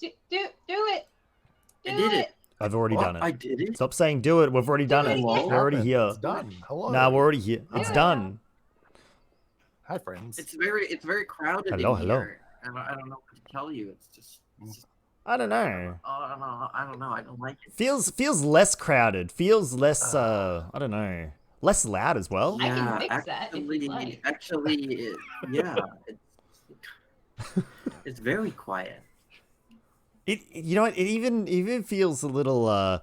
Do it. I did it. I've already done it. I did it. Stop saying do it. We've already done it. Hello? We're already here. It's done. Hello. Nah, we're already here. It's Yeah. done. Hi, friends. It's very crowded Hello, in hello. here. I don't know what to tell you. It's just I don't know. I don't know. I don't like it. Feels less crowded. Feels less I don't know. Less loud as well. I can Yeah, fix that if you'd like. It's very quiet. You know what? It even feels a little I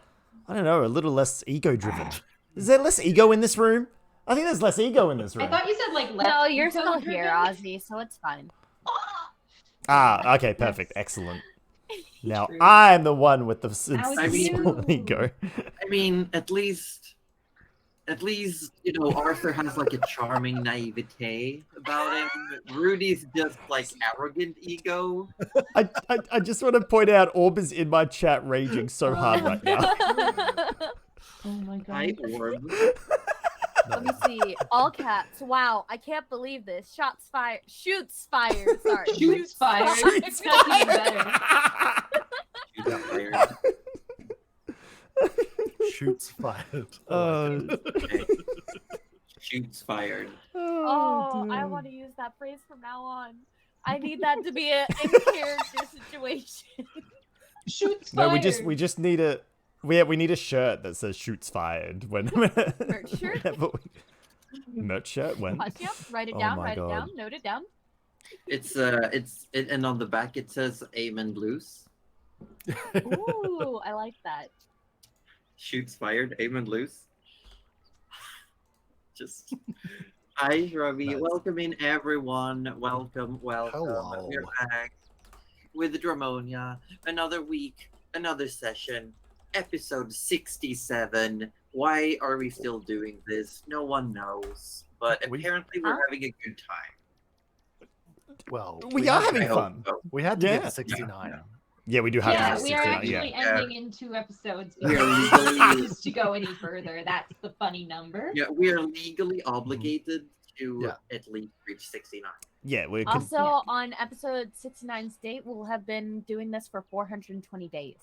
don't know, a little less ego driven. Is there less ego in this room? I think there's less ego in this room. I thought you said like less. No, you're ego still driven. here, Ozzy, so it's fine. Ah, okay, perfect, excellent. Now True. I'm the one with the I mean- small ego. I mean, at least you know Arthur has like a charming naivete about him. Rudy's just like arrogant ego. I just want to point out Orb is in my chat raging so hard right now. Oh my god. Hi, Orb. Let me see. All caps. Wow, I can't believe this. Shots fired. Shoots fired. Sorry. Shoots fired. Shoots That's even better. You got fired. Shoots fired. Okay. Shoots fired. Oh, I want to use that phrase from now on. I need that to be a in-character situation. Shoots No, fired. we just need a we need a shirt that says "shoots fired" when Merch shirt? whenever merch shirt when. Yep, write it Oh down, my write it God. down, note it down. And on the back it says "Amen Blues." Ooh, I like that. Shoots fired. Amen loose. Just. Hi, Ravi. Nice. Welcome in, everyone. Welcome. Hello. We're back with Dramonia. Another week, another session. Episode 67. Why are we still doing this? No one knows. But apparently we're having a good time. Well, We are had- having I hope fun. so. We had to Yeah. get to 69. Yeah, we do have Yeah, to we do are 69, actually yeah. ending in 2 episodes We are because we legally- refuse to go any further. That's the funny number. Yeah, we are legally obligated to Yeah. at least reach 69. Yeah, we're Also, Yeah. on episode 69's date, we'll have been doing this for 420 days.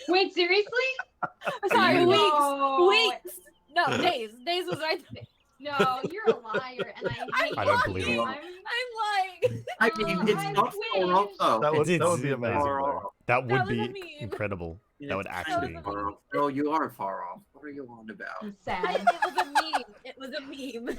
Wait, seriously? Sorry, you- No. weeks. No, days. Days was right there. No, you're a liar, and I hate I don't you. believe it. I'm lying. I mean, it's I not wish. far off though. That would It's be amazing. far though. off. that would was a be meme. incredible. That would It's actually kinda be far off. No, you are far off. What are you on about? I'm It sad. was a meme. It was a meme.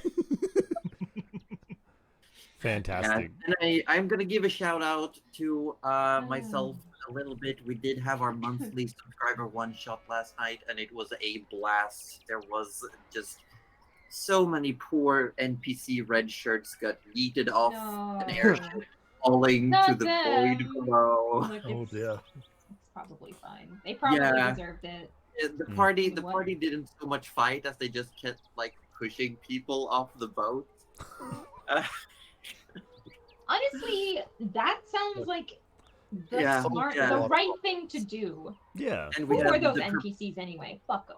fantastic. And I'm gonna give a shout out to myself a little bit. We did have our monthly subscriber one shot last night, and it was a blast. There was just so many poor NPC red shirts got yeeted off an No. airship, falling Not to the void them. below. Look, Oh it's, dear. it's probably fine. They probably Yeah. deserved it. The Mm. party What? didn't so much fight as they just kept like pushing people off the boat. Honestly, that sounds like the Yeah, smart, yeah. the right thing to do. Yeah. And we Who are had those the NPCs anyway? Fuck them.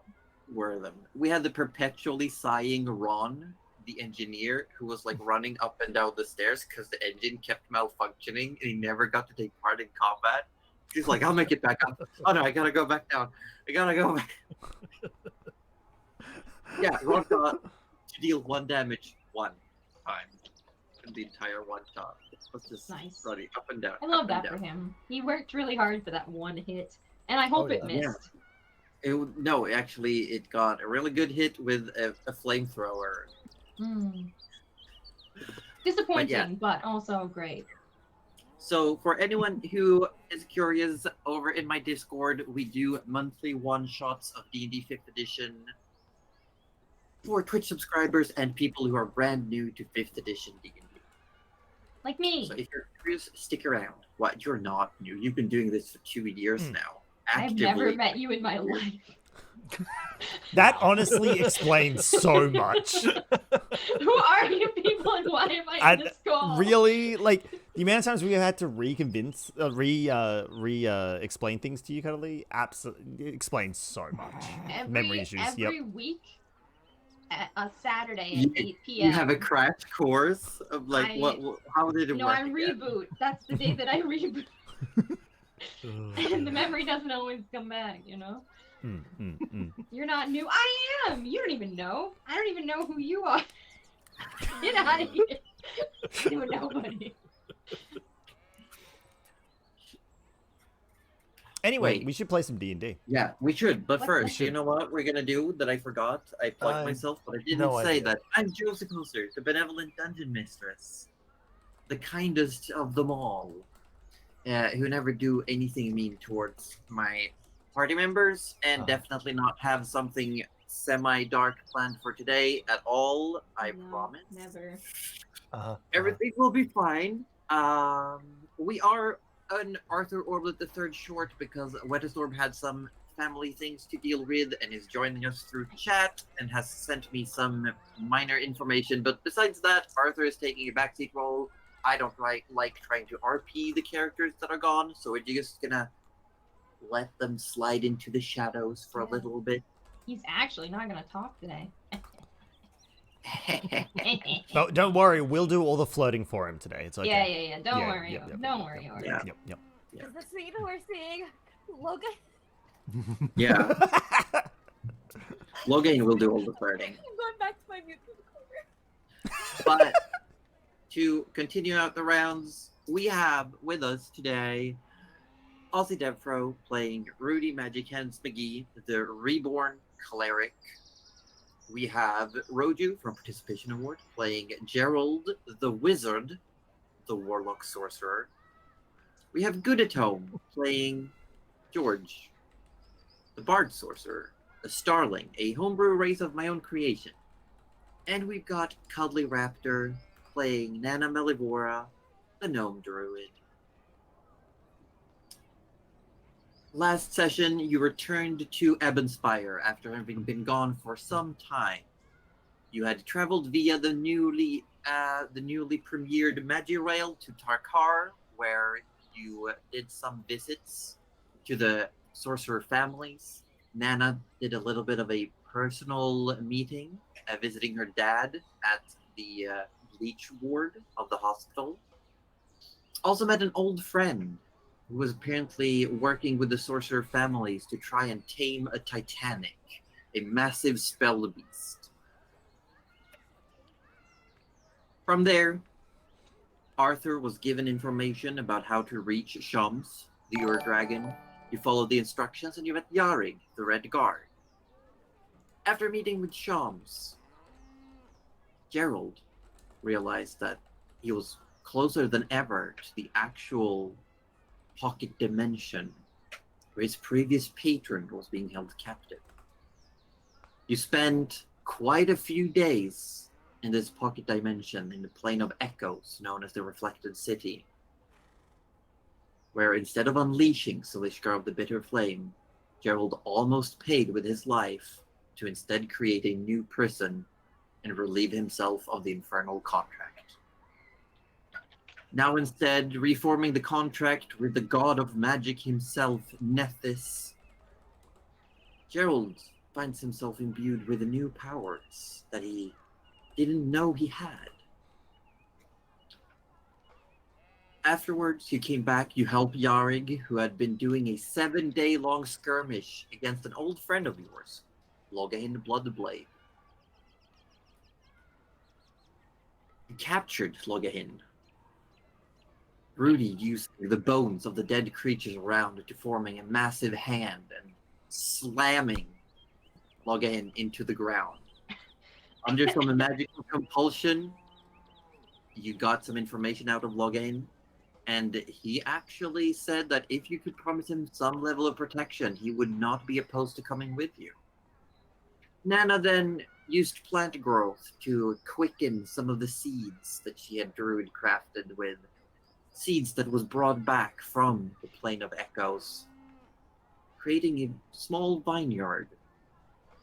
were them. We had the perpetually sighing Ron, the engineer, who was like running up and down the stairs because the engine kept malfunctioning and he never got to take part in combat. He's like, I'll make it back up. Oh no, I gotta go back down. I gotta go back. Yeah, Ron got to deal 1 damage 1 time in the entire one shot. It was just Nice. running up and down. I love up that and for down. him. He worked really hard for that one hit, and I hope Oh, it yeah. missed. No, actually, it got a really good hit with a flamethrower. Hmm. Disappointing, but also great. So for anyone who is curious, over in my Discord, we do monthly one-shots of D&D 5th edition for Twitch subscribers and people who are brand new to 5th edition D&D. Like me. So if you're curious, stick around. What? You're not new. You've been doing this for 2 years now. I've never met you in my life. That honestly explains so much. Who are you people and why am I in And this call? really, like the amount of times we had to explain things to you, Cuddly, absolutely explains so much. Memory issues. Every week at a Saturday at 8 p.m. You have a crash course of like I- what? How did it No, work? I'm again? reboot. That's the day that I reboot. And the memory doesn't always come back, you know? You're not new. I am! You don't even know. I don't even know who you are. Get out of here. I know nobody. Anyway, Wait. we should play some D&D. Yeah, we should. But What first, the- you know what we're gonna do that I forgot? I plugged myself, but I didn't no say idea. that. I'm Joseph Hoser, the benevolent dungeon mistress. The kindest of them all. Who never do anything mean towards my party members, and definitely not have something semi-dark planned for today at all. I No, promise. Never. Everything will be fine. We are an Arthur Orbit the Third short because Wetterstorm had some family things to deal with and is joining us through chat and has sent me some minor information. But besides that, Arthur is taking a backseat role. I don't like trying to RP the characters that are gone, so we're just gonna let them slide into the shadows for a little bit. He's actually not gonna talk today. Oh, don't worry, we'll do all the flirting for him today. It's okay. Yeah. Don't worry. Don't worry. Yep. Does this mean we're seeing Logan? Yeah. Logan will do all the flirting. I'm going back to my mute corner. But to continue out the rounds, we have with us today AussieDevFro playing Rudy Magic Hands McGee, the Reborn Cleric. We have Roju from Participation Award playing Gerald the Wizard, the Warlock Sorcerer. We have Goodatome playing George, the Bard Sorcerer, a Starling, a homebrew race of my own creation. And we've got Cuddly Raptor playing Nana Melivora, the Gnome Druid. Last session, you returned to Ebonspire after having been gone for some time. You had traveled via the newly premiered Magirail to Tarkar, where you did some visits to the sorcerer families. Nana did a little bit of a personal meeting, visiting her dad at the bleach ward of the hospital. Also met an old friend who was apparently working with the sorcerer families to try and tame a Titanic, a massive spell beast. From there, Arthur was given information about how to reach Shams, the Ur-Dragon. You followed the instructions and you met Yarig, the Red Guard. After meeting with Shams, Gerald realized that he was closer than ever to the actual pocket dimension where his previous patron was being held captive. You spent quite a few days in this pocket dimension in the plane of echoes known as the Reflected City, where instead of unleashing Salishkar of the Bitter Flame, Gerald almost paid with his life to instead create a new prison and relieve himself of the infernal contract. Now instead, reforming the contract with the god of magic himself, Nethys, Gerald finds himself imbued with new powers that he didn't know he had. Afterwards, you came back, you helped Yarig, who had been doing a 7-day-long skirmish against an old friend of yours, Logain Bloodblade. You captured Logain. Rudy used the bones of the dead creatures around to forming a massive hand and slamming Logain into the ground. Under some magical compulsion, you got some information out of Logain, and he actually said that if you could promise him some level of protection, he would not be opposed to coming with you. Nana then used plant growth to quicken some of the seeds that she had druid crafted with, seeds that was brought back from the Plane of Echoes, creating a small vineyard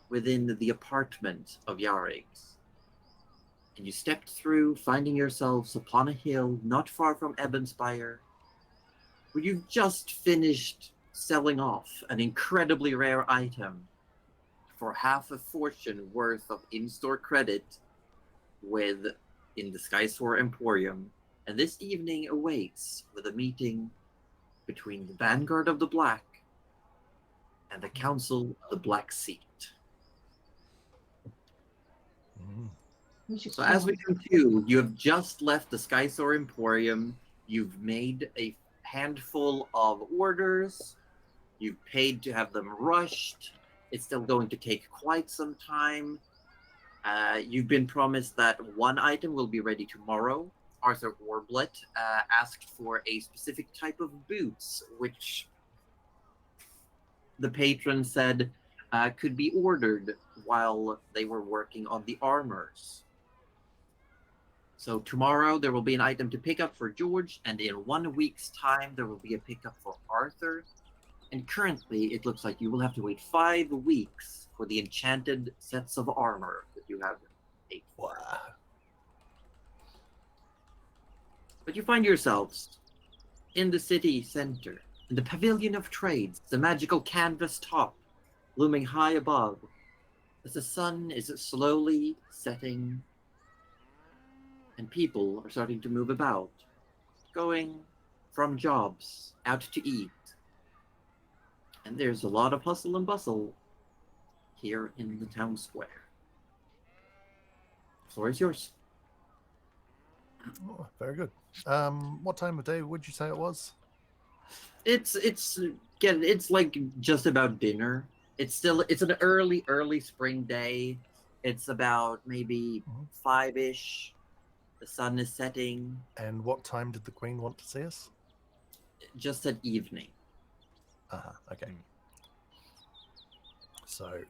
within the apartment of Yarig's. And you stepped through, finding yourselves upon a hill not far from Ebonspire, where you've just finished selling off an incredibly rare item for half a fortune worth of in-store credit in the Skysword Emporium. And this evening awaits with a meeting between the Vanguard of the Black and the Council of the Black Seat. We should So kill as we him. conclude, you have just left the Skysoar Emporium. You've made a handful of orders. You've paid to have them rushed. It's still going to take quite some time. You've been promised that one item will be ready tomorrow. Arthur Orblet asked for a specific type of boots, which the patron said could be ordered while they were working on the armors. So tomorrow there will be an item to pick up for George, and in 1 week's time there will be a pickup for Arthur. And currently it looks like you will have to wait 5 weeks for the enchanted sets of armor that you have paid for. Wow. But you find yourselves in the city center, in the Pavilion of Trades, the magical canvas top looming high above, as the sun is slowly setting and people are starting to move about, going from jobs out to eat. And there's a lot of hustle and bustle here in the town square. The floor is yours. Oh, very good. What time of day would you say it was? It's like just about dinner. It's an early spring day. It's about maybe 5-ish. The sun is setting. And what time did the Queen want to see us? Just at evening. Okay. So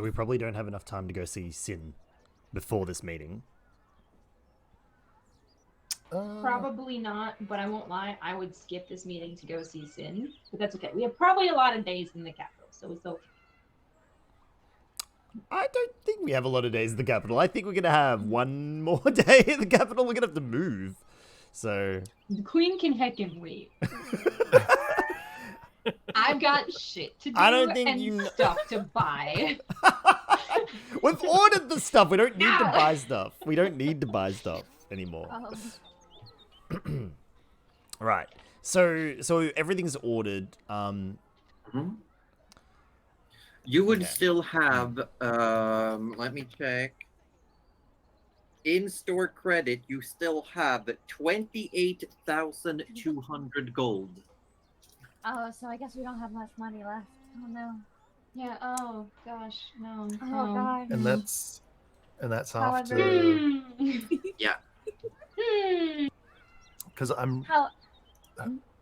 we probably don't have enough time to go see Sin before this meeting. Probably not, but I won't lie. I would skip this meeting to go see Sin, but that's okay. We have probably a lot of days in the capital, so it's okay. I don't think we have a lot of days in the capital. I think we're going to have one more day in the capital. We're going to have to move. So The Queen can heckin' wait. I've got shit to do I don't think and stuff to buy. We've ordered the stuff. We don't need to Ow. buy stuff. We don't need to buy stuff anymore. Right. So everything's ordered. You would Okay. still have, let me check. In-store credit, you still have 28,200 gold. Oh, so I guess we don't have much money left. Oh no. Yeah, oh gosh, no. Oh god. and that's However- after because I'm How?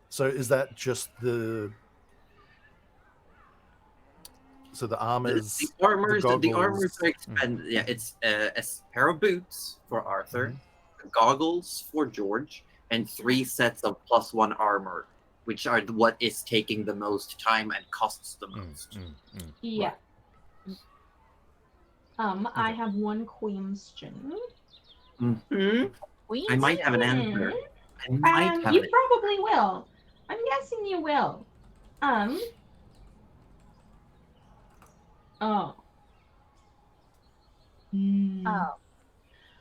so is that just the armors, The armors are goggles? expensive. Yeah, it's a pair of boots for Arthur, goggles for George, and 3 sets of +1 armor, which are what is taking the most time and costs the most. Yeah. I have one question. I might have an answer. I might have You it. probably will. I'm guessing you will. Oh. Hmm. Oh. The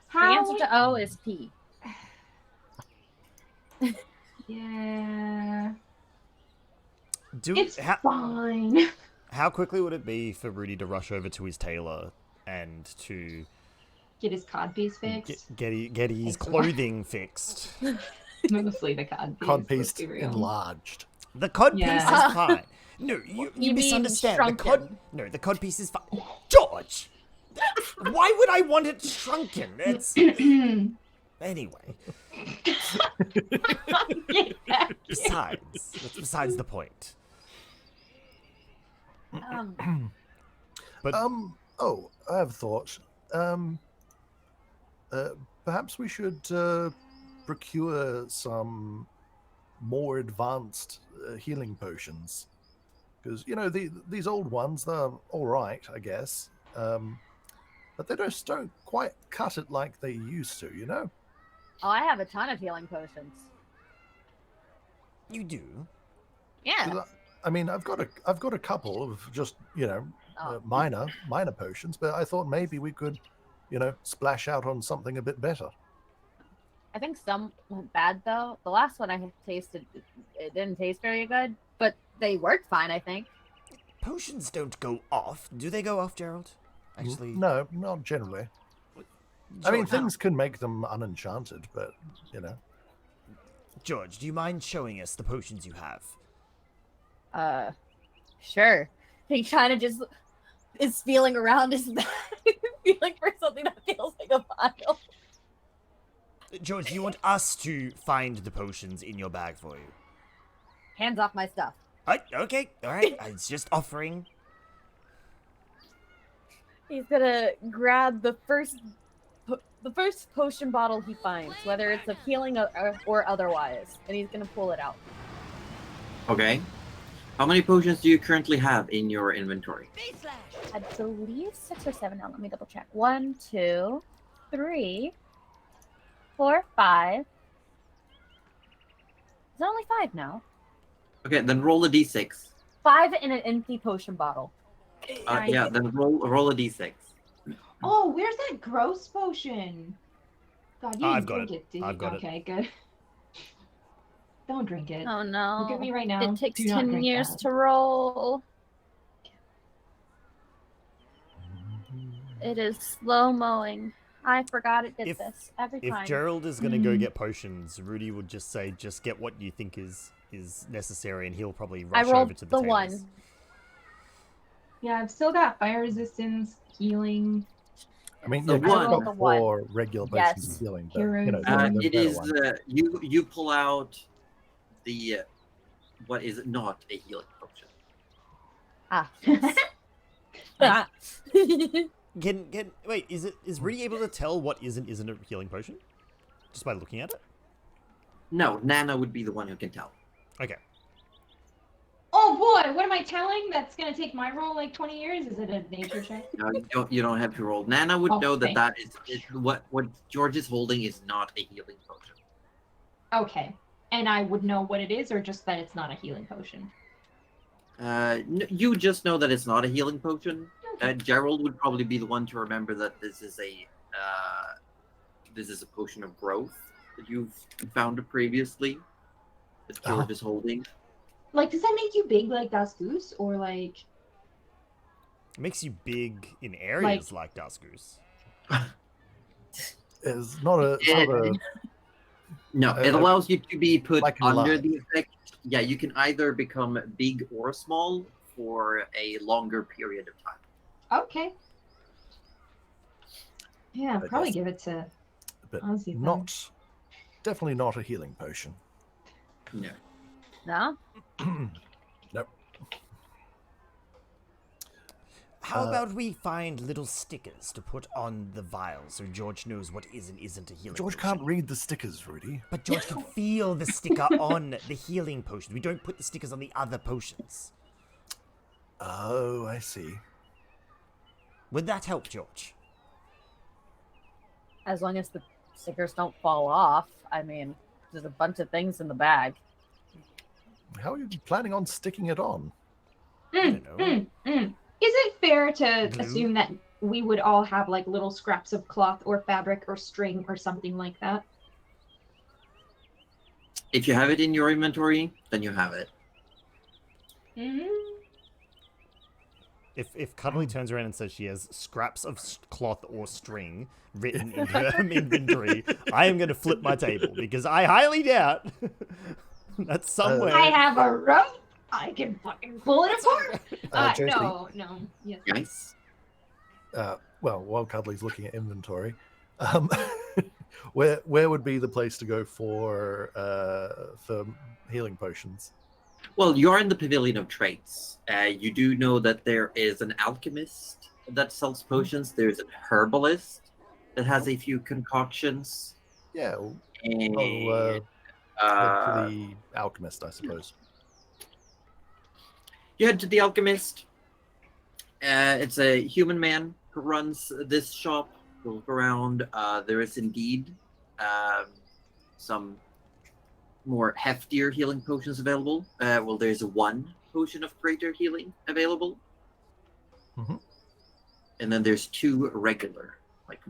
How? answer to O is P. Yeah. Do It's fine. how quickly would it be for Rudy to rush over to his tailor and to Get his codpiece fixed. get his Thanks a lot. clothing fixed? Mostly the codpiece. Codpiece let's be real. enlarged. The cod piece Yeah. is fine. No, you mean misunderstand. shrunken. The cod piece is fine. George, why would I want it shrunken? It's anyway. That's besides the point. But Oh, I have a thought. Perhaps we should procure some more advanced healing potions, because these old ones, they're all right, I guess, but they just don't quite cut it like they used to. Oh, I have a ton of healing potions. you do. Yeah. 'Cause I mean, I've got a couple of just Oh. minor potions, but I thought maybe we could splash out on something a bit better. I think some went bad though. The last one I had tasted, it didn't taste very good, but they worked fine. I think. Potions don't go off. Do they go off, Gerald? Actually, No, not generally. I mean, George, things can make them unenchanted, but, you know. George, do you mind showing us the potions you have? Sure. He kind of just is feeling around his bag, feeling for something that feels like a pile. George, do you want us to find the potions in your bag for you? Hands off my stuff. Okay, alright. I was just offering. He's gonna grab the first potion bottle he finds, whether it's of healing or otherwise, and he's gonna pull it out. Okay. How many potions do you currently have in your inventory? I believe 6 or 7 now. Let me double check. 1, 2, 3, 4, 5. Is it only 5 now? Okay, then roll a d6. 5 in an empty potion bottle. Yeah, then roll a d6. Oh, where's that gross potion? God, you I've didn't got drink it. did you? I've got it. Okay, good. Don't drink it. Oh no. Look at me right now. It takes Do not 10 drink years that. to roll. It is slow mowing. I forgot it did this every time. If Gerald is going to go get potions, Rudy would just say, just get what you think is necessary, and he'll probably rush rolled over to the tables. 1. Yeah, I've still got fire resistance, healing. I mean, The yeah, 'cause one. I've rolled got a 1. 4 regular potions Yes. of healing, but, Heroes. you know, the It better is one. you pull out the what is not a healing potion. Ah. Wait, is Rudy able to tell what isn't a healing potion? Just by looking at it? No, Nana would be the one who can tell. Okay. Oh boy, what am I telling? That's gonna take my roll like 20 years? Is it a nature check? No, you don't have to roll. Nana would Oh, know that thanks. that is what George is holding is not a healing potion. Okay. And I would know what it is, or just that it's not a healing potion? You just know that it's not a healing potion. Okay. Gerald would probably be the one to remember that this is a potion of growth that you've found previously that George is holding. Like, does that make you big like Das Goose, or like... It makes you big in areas like Dusk Goose. It's not a No, it allows you to be put like under alive. the effect. Yeah, you can either become big or small for a longer period of time. Okay. Yeah, But probably yes. give it to but Aussie. definitely not a healing potion. No. No? Nope. How about we find little stickers to put on the vials so George knows what is and isn't a healing George potion? can't read the stickers, Rudy. But George can feel the sticker on the healing potion. We don't put the stickers on the other potions. Oh, I see. Would that help, George? As long as the stickers don't fall off. I mean, there's a bunch of things in the bag. How are you planning on sticking it on? I don't know. Is it fair to Glue? assume that we would all have like little scraps of cloth or fabric or string or something like that? If you have it in your inventory, then you have it. If Cuddly turns around and says she has scraps of cloth or string written in her inventory, I am going to flip my table because I highly doubt that's somewhere. I have a rope. I can fucking pull it apart. Josie, No. Yes. Nice. Well, while Cuddly's looking at inventory, where would be the place to go for healing potions? Well, you're in the Pavilion of Traits. You do know that there is an alchemist that sells potions. There's a herbalist that has a few concoctions. Yeah, And, head to the alchemist, I suppose. you head to the alchemist. It's a human man who runs this shop. You look around. There is indeed some more heftier healing potions available. Well, there's one potion of greater healing available. Mhm. And then there's 2 regular, like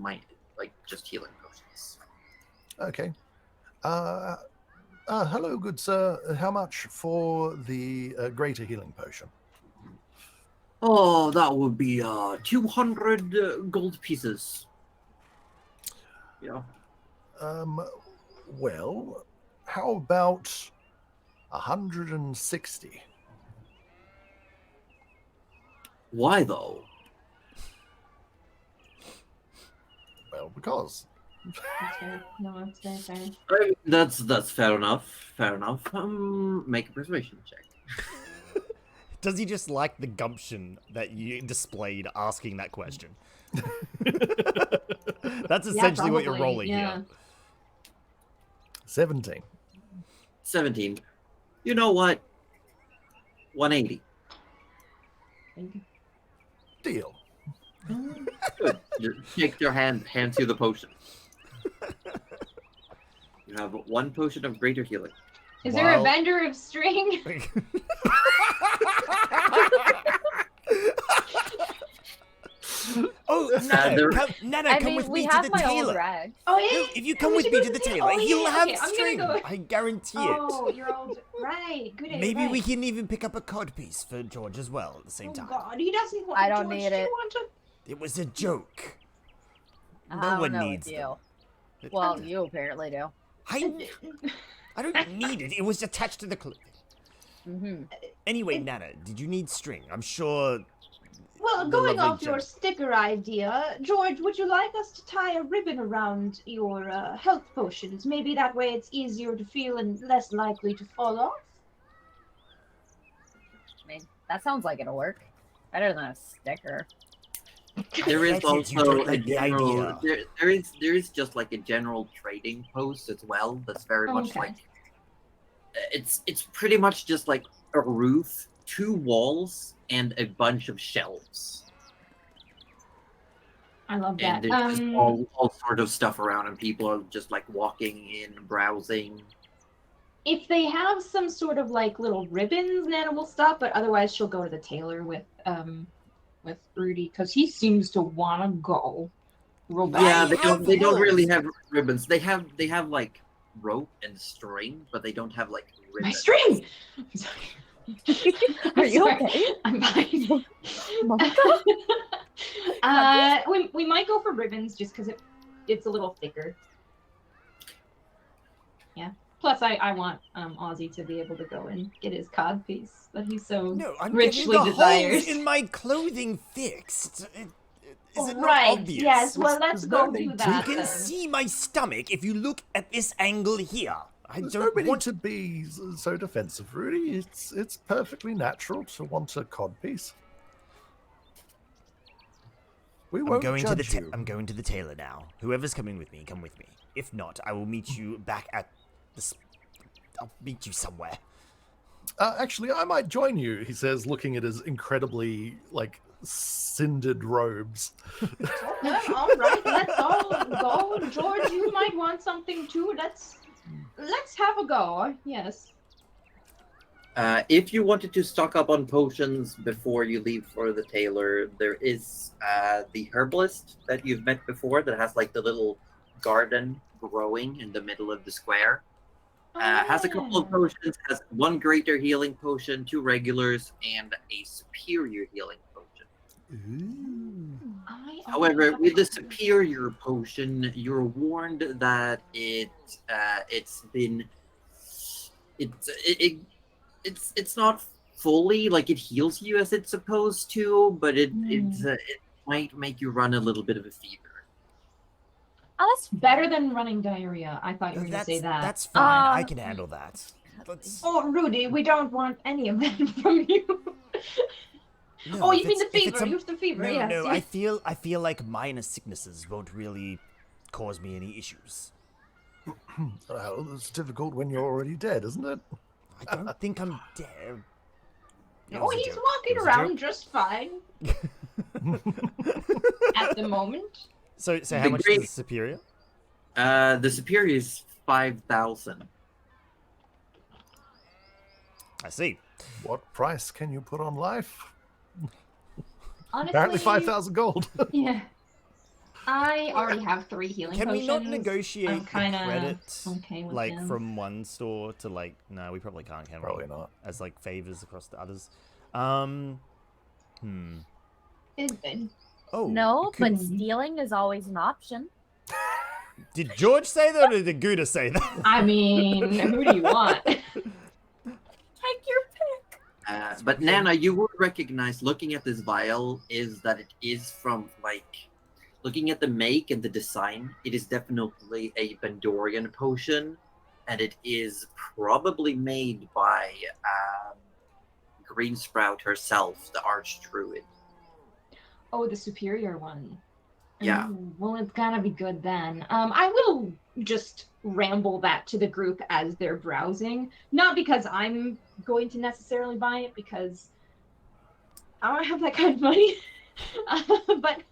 just healing potions. Okay. Hello, good sir. How much for the greater healing potion? Oh, that would be 200 gold pieces. Yeah. Well, how about 160? Why though? Well, because. That's fair. No, that's very fair. I mean, that's fair enough. Fair enough. Make a persuasion check. Does he just like the gumption that you displayed asking that question? That's essentially what you're probably, rolling yeah. here. 17. 17. You know what? 180. Deal. Good. You shake your hand you the potion. You have 1 potion of greater healing. Is there a Wow. vendor of string? Oh, there- Nana, I come mean, with we me to have the my old tailor. rags. Oh No, yeah. if you come we with should me go to the tailor. tailor, Oh, he'll yeah, have okay, I'm string. gonna go. I guarantee Oh, it. you're old. Right. Good idea. Maybe right. we can even pick up a cod piece for George as well at the same Oh time. God, he doesn't want. I don't George, need do you it. want to? It was a joke. I No don't one know needs with them. you. Well, you apparently do. I don't need it. It was attached to the clothing. Mm-hmm. Anyway, Nana, did you need string? I'm sure. Well, The going lovely off your gent- sticker idea, George, would you like us to tie a ribbon around your health potions? Maybe that way it's easier to feel and less likely to fall off. I mean, that sounds like it'll work. Better than a sticker. There is That's it, you also don't a like the general. idea. There is just like a general trading post as well. That's very much Okay. like it's pretty much just like a roof, 2 walls, and a bunch of shelves. I love And that. there's just all sort of stuff around, and people are just like walking in, browsing. If they have some sort of like little ribbons, Nana will stop. But otherwise, she'll go to the tailor with Rudy because he seems to want to go. Real bad. Yeah, I they don't have really holes. have ribbons. They have like rope and string, but they don't have like My ribbons. string. I'm sorry. Are you sorry. okay? I'm fine. We might go for ribbons just because it's a little thicker. Yeah. Plus, I want Aussie to be able to go and get his cod piece that he's so No, I'm richly getting the desires. holes in my clothing fixed. Is it not Right. obvious? Yes. Well, let's There's go no do need to. that. You can then. see my stomach if you look at this angle here. I There's don't no need want to be so defensive, Rudy. It's perfectly natural to want a cod piece. We I'm won't going to the judge you. I'm going to the tailor now. Whoever's coming with me, come with me. If not, I will meet you back at this. I'll meet you somewhere. Actually, I might join you, he says, looking at his incredibly, like, cindered robes. Yeah, all right, let's all go. George, you might want something too. Let's have a go. Yes. If you wanted to stock up on potions before you leave for the tailor, there is the herbalist that you've met before that has like the little garden growing in the middle of the square. Has a couple of potions, has 1 greater healing potion, 2 regulars, and a superior healing potion. However, with the superior potion, you're warned that it's not fully like it heals you as it's supposed to, but it might make you run a little bit of a fever. Oh, that's Better than running diarrhea. I thought you were going to say that. That's fine. I can handle that. Let's, Oh, Rudy, we don't want any of that from you. no, Oh, if you mean the it's- if it's fever? a- You have the fever, No, yes. no. yes. I feel like minor sicknesses won't really cause me any issues. Well, it's difficult when you're already dead, isn't it? I don't think I'm dead. It Oh, was a he's joke. walking It was a around joke. just fine at the moment. So how The much great- is the superior? The superior is 5,000. I see. What price can you put on life? Honestly, Apparently 5,000 gold. Yeah. I already have 3 healing Can potions. we not negotiate I'm the kinda credit, okay with like, them. from one store to, like... No, we probably can't, can we? Probably not. As, like, favors across the others. Oh, No, but couldn't- stealing is always an option. Did George say that, or did Gouda say that? I mean, who do you want? Take your pick. But Nana, you would recognize, looking at this vial, is that it is from, like, looking at the make and the design, it is definitely a Bandorian potion, and it is probably made by Green Sprout herself, the Archdruid. Oh, the superior one. Yeah. Oh, well, it's gotta be good then. I will just ramble that to the group as they're browsing. Not because I'm going to necessarily buy it, because I don't have that kind of money. But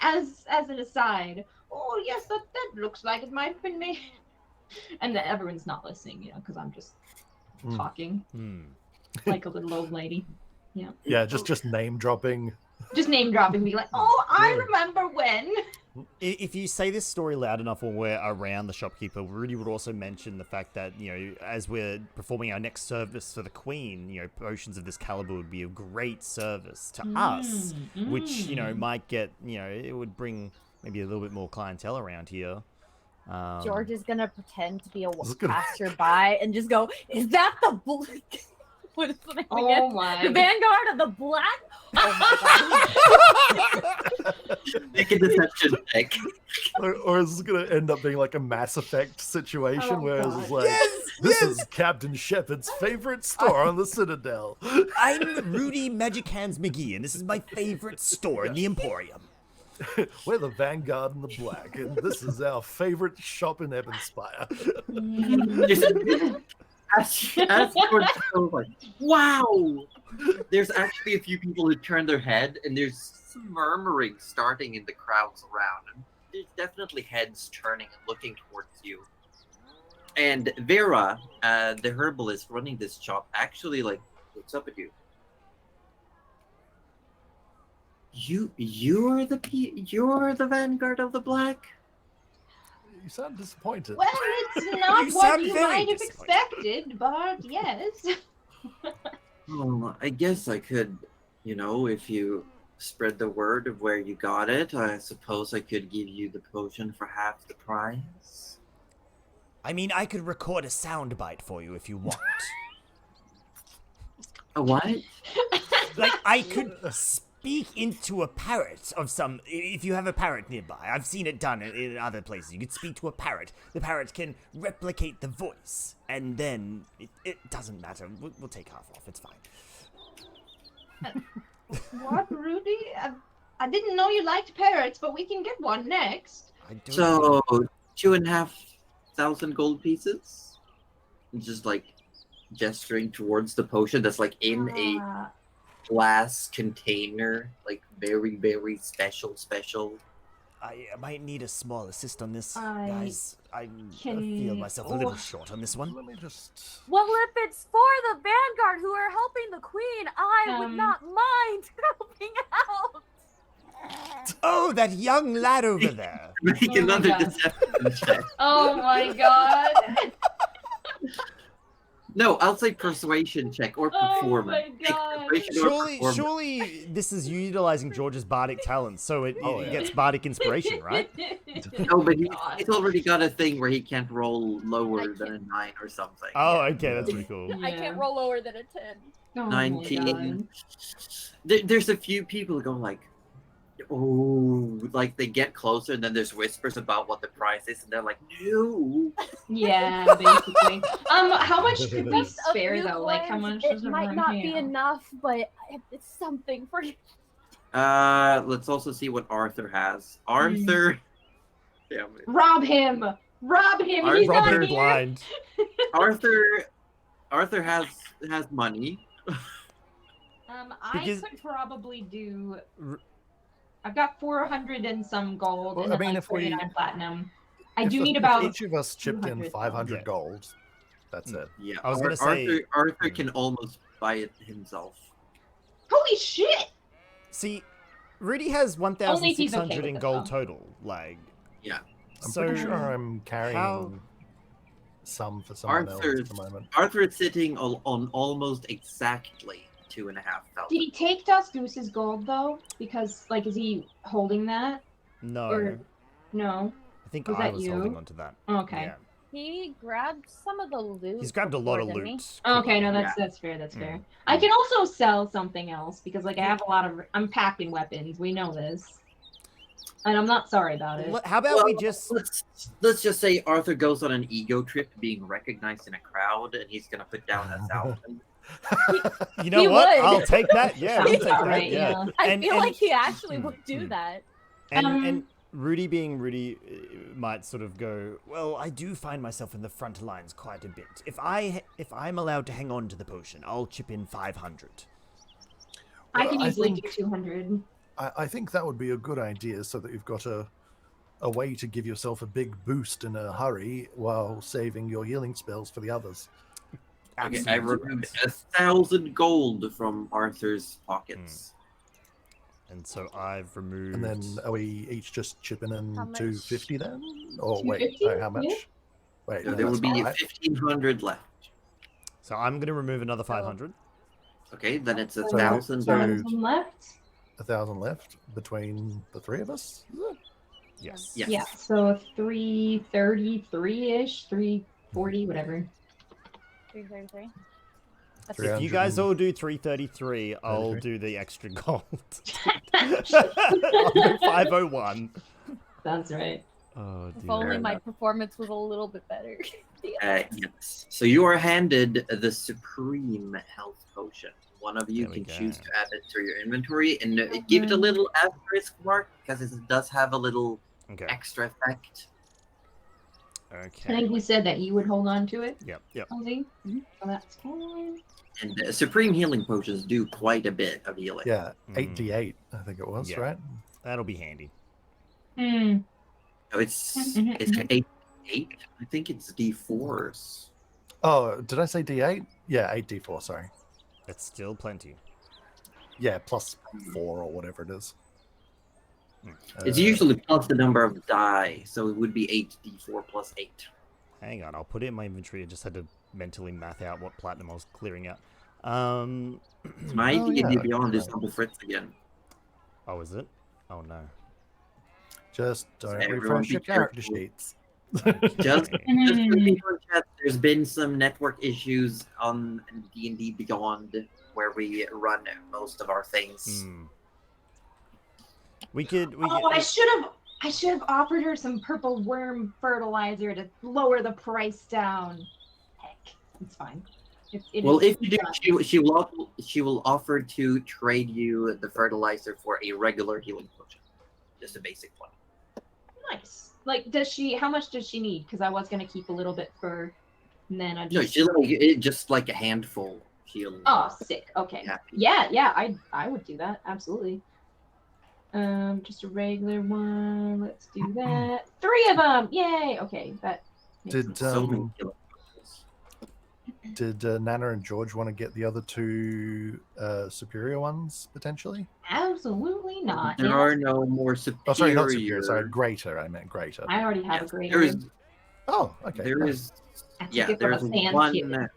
as an aside, oh yes, that looks like it might have been me. And then everyone's not listening, you know, because I'm just talking like a little old lady. Yeah. Yeah, just name dropping. Just name dropping, be like, oh, I remember when. If you say this story loud enough when we're around the shopkeeper, Rudy would also mention the fact that, you know, as we're performing our next service for the Queen, you know, potions of this caliber would be of great service to us, which, you know, might get, you know, it would bring maybe a little bit more clientele around here. George is gonna pretend to be a passerby and just go, "Is that the what is the name again? My. The Vanguard of the Black?" Oh my god. Make a deception check. Or is it going to end up being like a Mass Effect situation where it's like, Yes, this is Captain Shepard's favorite store on the Citadel. I'm Rudy Magic Hands McGee, and this is my favorite store in the Emporium. We're the Vanguard and the Black, and this is our favorite shop in Evanspire. As George goes like, wow! There's actually a few people who turn their head, and there's some murmuring starting in the crowds around. And there's definitely heads turning and looking towards you. And Vera, the herbalist running this shop, actually like looks up at you. You're the Vanguard of the Black? You sound disappointed. Well, it's not You what sound you very might have disappointed. expected, but yes. Well, I guess I could, you know, if you spread the word of where you got it, I suppose I could give you the potion for half the price. I mean, I could record a soundbite for you if you want. A what? Like, I could speak into a parrot of some... If you have a parrot nearby, I've seen it done in other places. You could speak to a parrot. The parrot can replicate the voice. And then... It doesn't matter. We'll take half off. It's fine. What, Rudy? I didn't know you liked parrots, but we can get one next. I don't So, 2,500 gold pieces? Just like gesturing towards the potion that's like in a glass container, like very, very special. I might need a small assist on this, I guys. I can- feel myself a little short on this one. Let me just... Well, if it's for the Vanguard who are helping the Queen, I would not mind helping out. Oh, that young lad over there. Make Oh my another God. deception check. Oh my god. No, I'll say persuasion check or Oh performance. my God. Persuasion or performance. Surely this is utilizing George's bardic talents, so it gets bardic inspiration, right? No, but God. he's already got a thing where he can't roll lower than a 9 or something. Oh, okay, that's pretty cool. I can't roll lower than a 10. Oh my 19. God. There's a few people who go like, oh, like they get closer and then there's whispers about what the price is and they're like, no. Yeah, basically. How much could we Just a spare few though? Like how coins, much it does might everyone not pay be out? enough, but it's something for you. Let's also see what Arthur has. Arthur, damn it. Rob him! Rob him! Our He's Rob not him here! blind. Arthur has money. Because- I could probably do. I've got 400 and some gold, Well, and I then mean, like if we- 39 platinum. I If do the- need if about. each of us chipped in 200. 500 Yeah. gold. That's it. Yeah, I was gonna say- Arthur can almost buy it himself. Holy shit! See, Rudy has Only if he's okay 1,600 with in it, gold though. total. Like, Yeah. I'm so pretty sure I'm carrying how- some for someone else Arthur's at the moment. Arthur is sitting on almost exactly 2,500. Did he take Dust Goose's gold though? Because like, is he holding that No, or no? I think was I that was you? holding on to that. Okay. Yeah. He grabbed some of the loot. He's grabbed a lot of before, didn't he? loot. Okay, no, Yeah. that's fair. That's fair. Mm. I can also sell something else because like I have a lot of. I'm packing weapons. We know this, and I'm not sorry about it. How about we just... Let's just say Arthur goes on an ego trip, being recognized in a crowd, and he's gonna put down 1,000. You know He what? would. I'll take that. Yeah, we'll Sounds take that. alright, Yeah. yeah. I feel like he actually would do mm. that. And Rudy being Rudy might sort of go, well, I do find myself in the front lines quite a bit. If I'm allowed to hang on to the potion, I'll chip in 500. I can Well, I easily do think- 200. I think that would be a good idea, so that you've got a way to give yourself a big boost in a hurry while saving your healing spells for the others. Okay, Absolutely I removed right. 1,000 gold from Arthur's pockets. And so I've removed... And then are we each just chipping in How much? 250 then? Or wait, 250? sorry, how much? Yeah. Wait, So no, there that's will be not right. 1,500 left. So I'm going to remove another 500. Okay, then it's So 1,000 so- left. 1,000 left. 1,000 left between the three of us? Is it? Yes. Yes. Yeah, so 333-ish, 340, whatever. 333. That's Three If you guys 300 all do 333, I'll 33. do the extra gold. I'll do 501. That's right. Oh, If dear. only my enough. performance was a little bit better. Yes. So you are handed the Supreme Health Potion. One of you There we can choose go. to add it to your inventory and give it a little asterisk mark because it does have a little Okay. extra effect. I Okay. think we said that you would hold on to it, Yep. Yep. Ozzy. So that's fine. And Supreme Healing Potions do quite a bit of healing. Yeah, Mm. 8d8, I think it was, Yeah. right? That'll be handy. Hmm. So it's Mhm, it's mhm. 8. I think it's D4s. Oh, did I say d8? Yeah, 8d4, sorry. That's still plenty. Yeah, plus 4 or whatever it is. It's Uh, usually plus the number of die, so it would be 8d4 plus 8. Hang on, I'll put it in my inventory. I just had to mentally math out what platinum I was clearing out. My Oh, D&D yeah, Beyond is right. double Fritz again. Oh, is it? Oh no. Just don't everyone refresh be your character careful. sheets. Just Okay. for Hmm. people in chat, there's been some network issues on D&D Beyond where we run most of our things. Hmm. We could. Oh, I should have offered her some purple worm fertilizer to lower the price down. Heck, it's fine. Well, if you do, she will offer to trade you the fertilizer for a regular healing potion, just a basic one. Nice. Like, how much does she need? Because I was gonna keep a little bit for, and then I No, just. just like a handful. She'll. Oh, sick. Okay. Happy. Yeah. I would do that absolutely. Just a regular one. Let's do that. 3 of them. Yay. Okay, that. makes Did sense. So many healing potions. Did Nana and George want to get the other 2 superior ones potentially? Absolutely not. There Yes. are no more superior. Oh, sorry, not superior. Sorry, greater. I meant greater. I already have a Yes, great. there is. Oh, okay. There nice. is. I took Yeah, it from there's a sand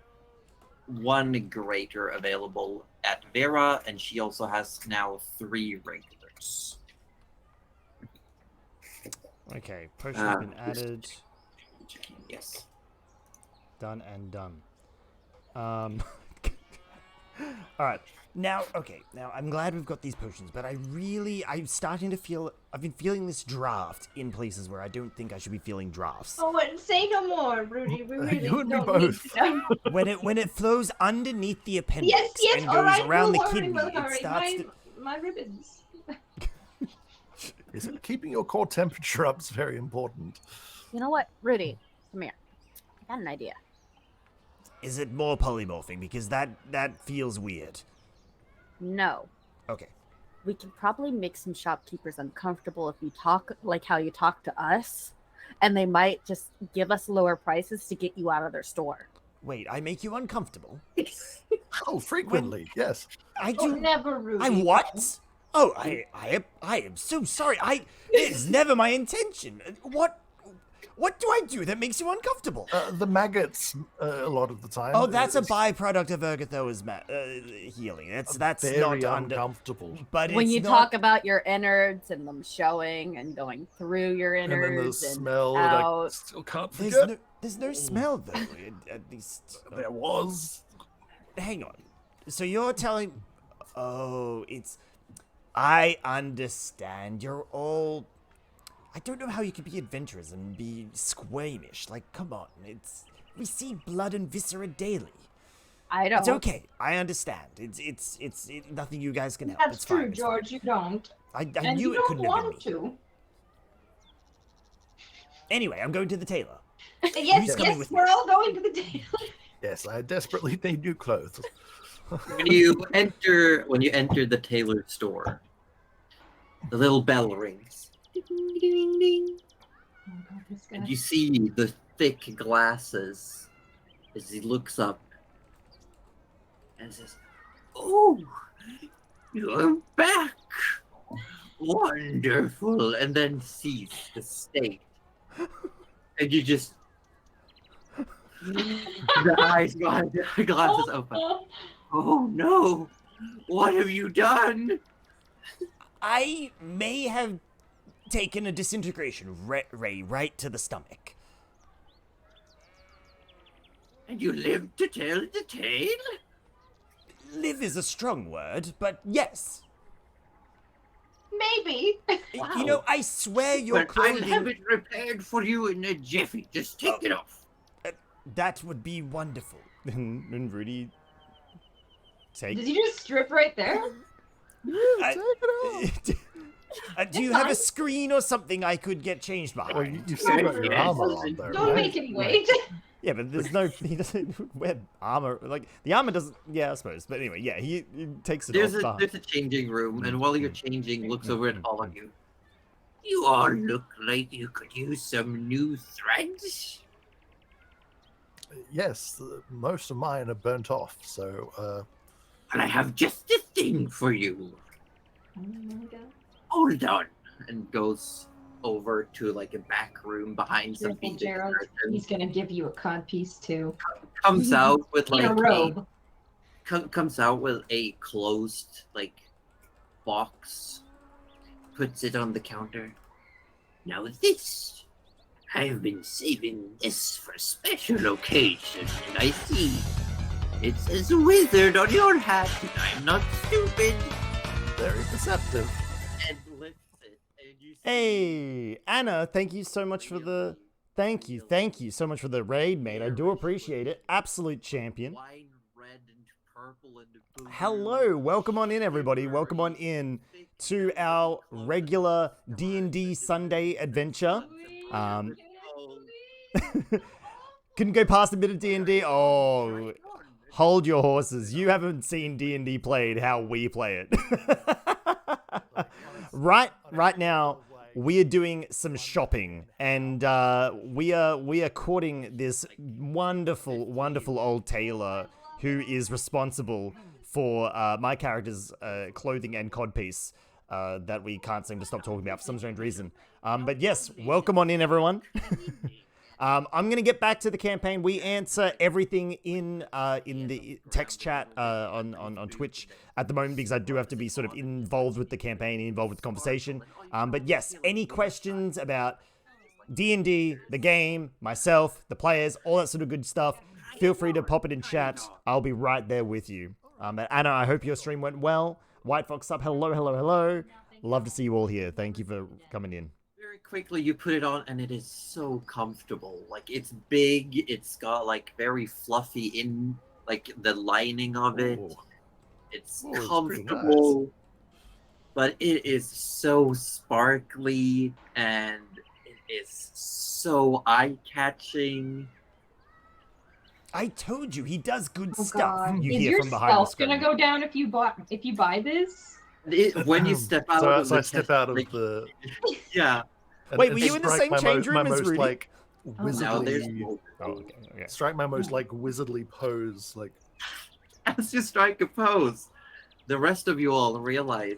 one greater available at Vera, and she also has now 3 regulars. Okay, potion's been yes. added. Yes. Done and done. All right. Now, okay. Now, I'm glad we've got these potions, but I'm starting to feel. I've been feeling this draft in places where I don't think I should be feeling drafts. Oh, say no more, Rudy. We really You and me don't need both. to know. When it flows underneath the appendix Yes. and All goes right. around the we'll hurry, kidney, we'll it hurry. starts to. My ribbons. Is it keeping your core temperature up is very important. You know what, Rudy? Come here. I got an idea. Is it more polymorphing? Because that feels weird. No. Okay. We can probably make some shopkeepers uncomfortable if you talk like how you talk to us, and they might just give us lower prices to get you out of their store. Wait, I make you uncomfortable? Oh, frequently, yes. I Oh, do. never, Rudy. I what? Oh, I am so sorry. It's never my intention. What do I do that makes you uncomfortable? The maggots, a lot of the time. Oh, that's a It's byproduct of Ergotho's healing. That's very not uncomfortable. But When it's you not... talk about your innards and them showing and going through your And then the innards and smell that I out. still can't forget. There's no smell though. At least There was. hang on. So you're telling? Oh, it's. I understand. You're all. I don't know how you could be adventurous and be squeamish. Like, come on. We see blood and viscera daily. I don't. It's okay. I understand. It's nothing you guys can help. That's It's true, fine. It's George. fine. You don't. I And knew you it don't couldn't have been want me. to. Anyway, I'm going to the tailor. Yes, coming yes, with we're me? all going to the tailor. Yes, I desperately need new clothes. When you enter the tailor store, the little bell rings. Ding, ding, ding. Oh God, this guy. And you see the thick glasses as he looks up and says, "Oh, you're back! Wonderful!" And then sees the state. And you just... the eyes got the glasses open. Oh no! What have you done? I may have taken a disintegration ray right to the stomach. And you live to tell the tale? Live is a strong word, but yes. Maybe. You know, I swear your But I'll clothing... have it repaired for you in a jiffy. Just take it off. That would be wonderful. And Rudy... Take... Did you just strip right there? Do you have a screen or something I could get changed behind? Well, you still got your armor on, though, Don't right? make him wait. Yeah, but there's no... He doesn't wear armor. Like, the armor doesn't... Yeah, I suppose. But anyway, yeah, he takes it There's off. a changing room, and while you're changing, looks over at all of you. You all look like you could use some new threads. Yes, most of mine are burnt off, so And I have just the thing for you. Oh my God. Hold on. And goes over to like a back room behind some Careful, beaded Gerald. curtains. He's gonna give you a codpiece too. Comes out with In like a robe. comes out with a closed like box, puts it on the counter. Now this, I've been saving this for a special occasion, and I see it says wizard on your hat. I'm not stupid. very deceptive. And lifts it, and you see Hey, Anna, thank you so much for the... Thank you so much for the raid, mate. I do appreciate it. Absolute champion. wine red and purple and blue. Hello, welcome on in, everybody. Welcome on in to our regular D&D Sunday adventure. Couldn't go past a bit of D&D. Oh, hold your horses. You haven't seen D&D played how we play it. Right now, we are doing some shopping, and we are courting this wonderful old tailor who is responsible for my character's clothing and codpiece that we can't seem to stop talking about for some strange reason. But yes, welcome on in, everyone. I'm gonna get back to the campaign. We answer everything in the text chat on Twitch at the moment because I do have to be sort of involved with the campaign, involved with the conversation. But yes, any questions about D&D, the game, myself, the players, all that sort of good stuff, feel free to pop it in chat. I'll be right there with you. Anna, I hope your stream went well. White Fox up, hello. Love to see you all here. Thank you for coming in. Very quickly, you put it on, and it is so comfortable. Like, it's big. It's got like very fluffy in like the lining of it. Ooh. It's Ooh, it's pretty comfortable, but it is so sparkly and it is so eye-catching. I told you, he does good Oh, stuff. God. You Is hear your from behind the stealth screen. gonna go down if you buy this? When you step out So, of so the I step out of like, the. yeah. and- Wait, and were you in the strike same my change my room as most, Rudy? like, Oh. Now there's wizardly. Oh, okay. Strike my most like wizardly pose, like. As you strike a pose, the rest of you all realize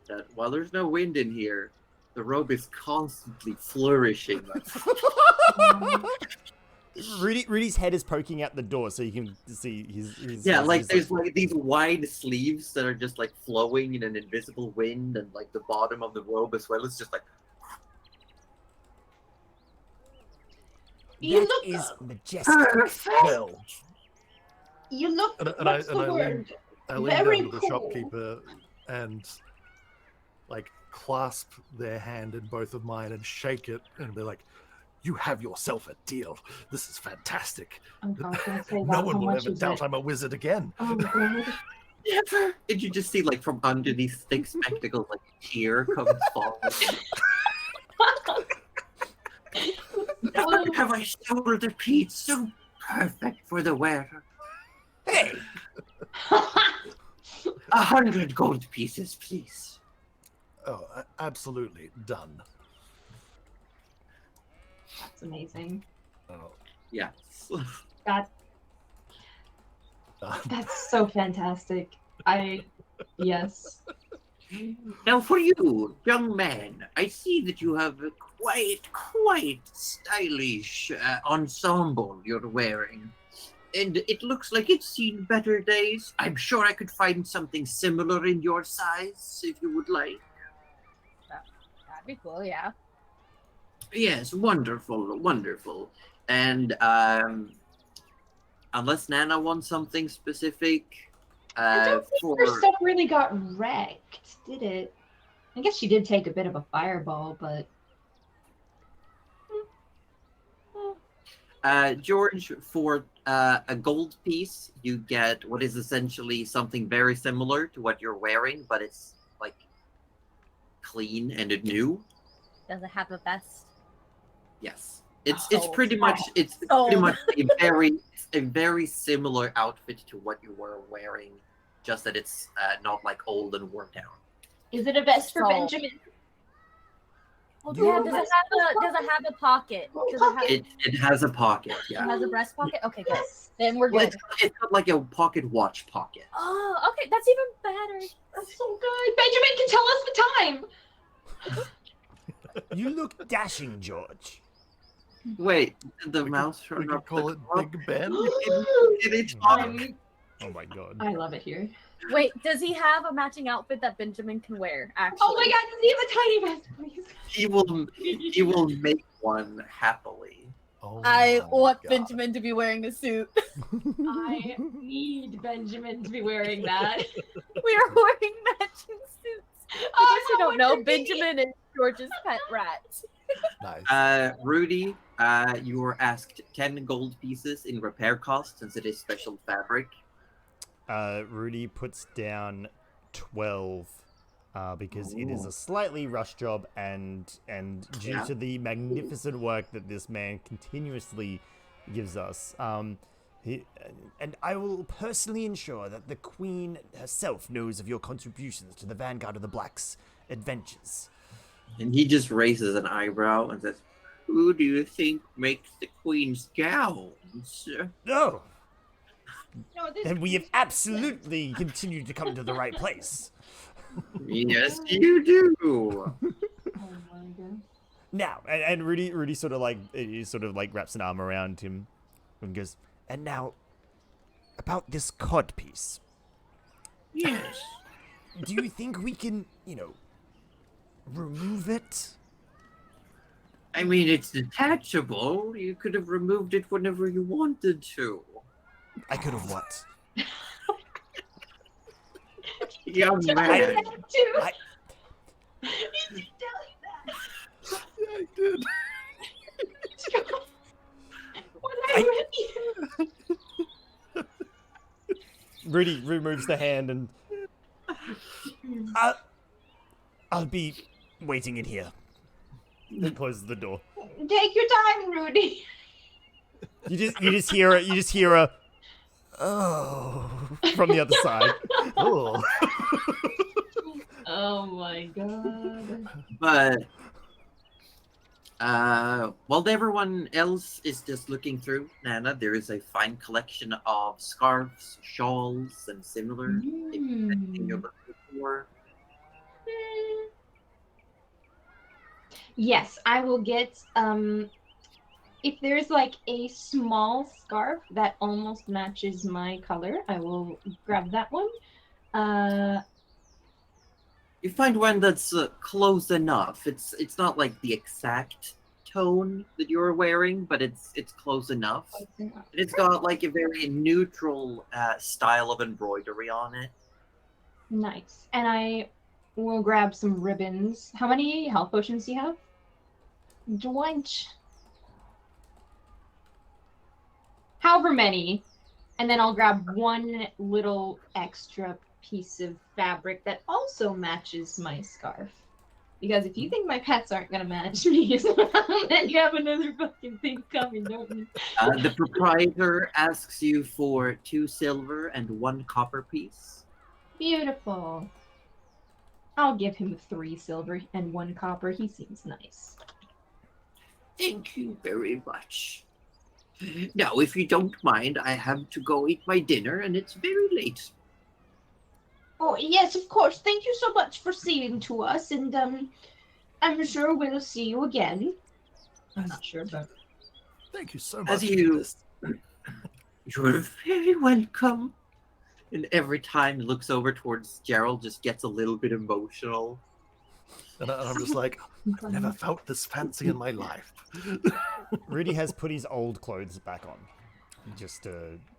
that while there's no wind in here, the robe is constantly flourishing. Rudy's head is poking out the door, so you can see his Yeah, face like is there's like these wide sleeves that are just like flowing in an invisible wind, and like the bottom of the robe as well is just like. You That look is majestic. Well, You look. And What's the I word? lean Very down to the cool. shopkeeper and like clasp their hand in both of mine and shake it and be like, "You have yourself a deal. This is fantastic. I'm not gonna say that. No one How will much ever is doubt it? I'm a wizard again." Oh god. Never. Did you just see like from under these thick spectacles, like a tear comes falling? Never have I sold a piece so perfect for the wearer. Hey, 100 gold pieces, please. Oh, absolutely done. That's amazing. Oh, Yes. That done. that's so fantastic. Yes. Now for you, young man, I see that you have a quite stylish ensemble you're wearing. And it looks like it's seen better days. I'm sure I could find something similar in your size, if you would like. That'd be cool, yeah. Yes, wonderful, wonderful. And unless Nana wants something specific, I don't think her stuff really got wrecked, did it? I guess she did take a bit of a fireball, but George, for a gold piece, you get what is essentially something very similar to what you're wearing, but it's like clean and new. Does it have a vest? Yes, it's Sold. pretty much Sold. a very similar outfit to what you were wearing, just that it's not like old and worn down. is it a vest for Sold. Benjamin? Yeah, does it have a pocket? Does it have It has a pocket, it yeah. has a breast pocket? Okay, good. Then we're Well, good. it's got like a pocket watch pocket. Oh, okay, that's even better. That's so good. Benjamin can tell us the time. You look dashing, George. Wait, did the We mouse could, run we could up call the it clock? Big Ben. Did it talk? Oh my god. I love it here. Wait, does he have a matching outfit that Benjamin can wear? Actually. Oh my god, does he have a tiny vest, please? He will make one happily. Oh I my want God. Benjamin to be wearing a suit. I need Benjamin to be wearing that. We are wearing matching suits. For Oh, those who don't no, know, Benjamin is George's pet rat. Nice. Rudy, you were asked 10 gold pieces in repair cost since it is special fabric. Rudy puts down 12 because it is Ooh. a slightly rushed job, and due Yeah. to the magnificent work that this man continuously gives us, and I will personally ensure that the Queen herself knows of your contributions to the Vanguard of the Black's adventures. And he just raises an eyebrow and says, "Who do you think makes the Queen's gowns?" No, No, this then we have absolutely continued to come to the right place. Yes, you do. Oh my god. Now, and Rudy sort of like wraps an arm around him and goes, and now, about this cod piece. Yes. Do you think we can, remove it? I mean, it's detachable. You could have removed it whenever you wanted to. I could have what? Young Tell man. him that too. I- He did tell you that. Yeah, I did. What I read you. Rudy removes the hand and I'll be waiting in here. Then closes the door. Take your time, Rudy. You just hear a oh from the other side. Oh. Oh my god. But while everyone else is just looking through Nana, there is a fine collection of scarves, shawls, and similar. If anything you're looking for. Yes, I will get if there's like a small scarf that almost matches my color, I will grab that one. You find one that's close enough. It's not like the exact tone that you're wearing, but it's close enough. And it's got like a very neutral style of embroidery on it. Nice. And I will grab some ribbons. How many health potions do you have? Dwight. However many. And then I'll grab one little extra piece of fabric that also matches my scarf. Because if you think my pets aren't gonna match me, then you have another fucking thing coming, don't you? The proprietor asks you for 2 silver and 1 copper piece. Beautiful. I'll give him 3 silver and 1 copper. He seems nice. Thank you very much. Now, if you don't mind, I have to go eat my dinner, and it's very late. Oh, yes, of course. Thank you so much for seeing to us, and I'm sure we'll see you again. I'm not sure, but... Thank you so much. As you... for this. You're very welcome. And every time he looks over towards Gerald, just gets a little bit emotional. And I'm just like, I've never felt this fancy in my life. Rudy has put his old clothes back on. Just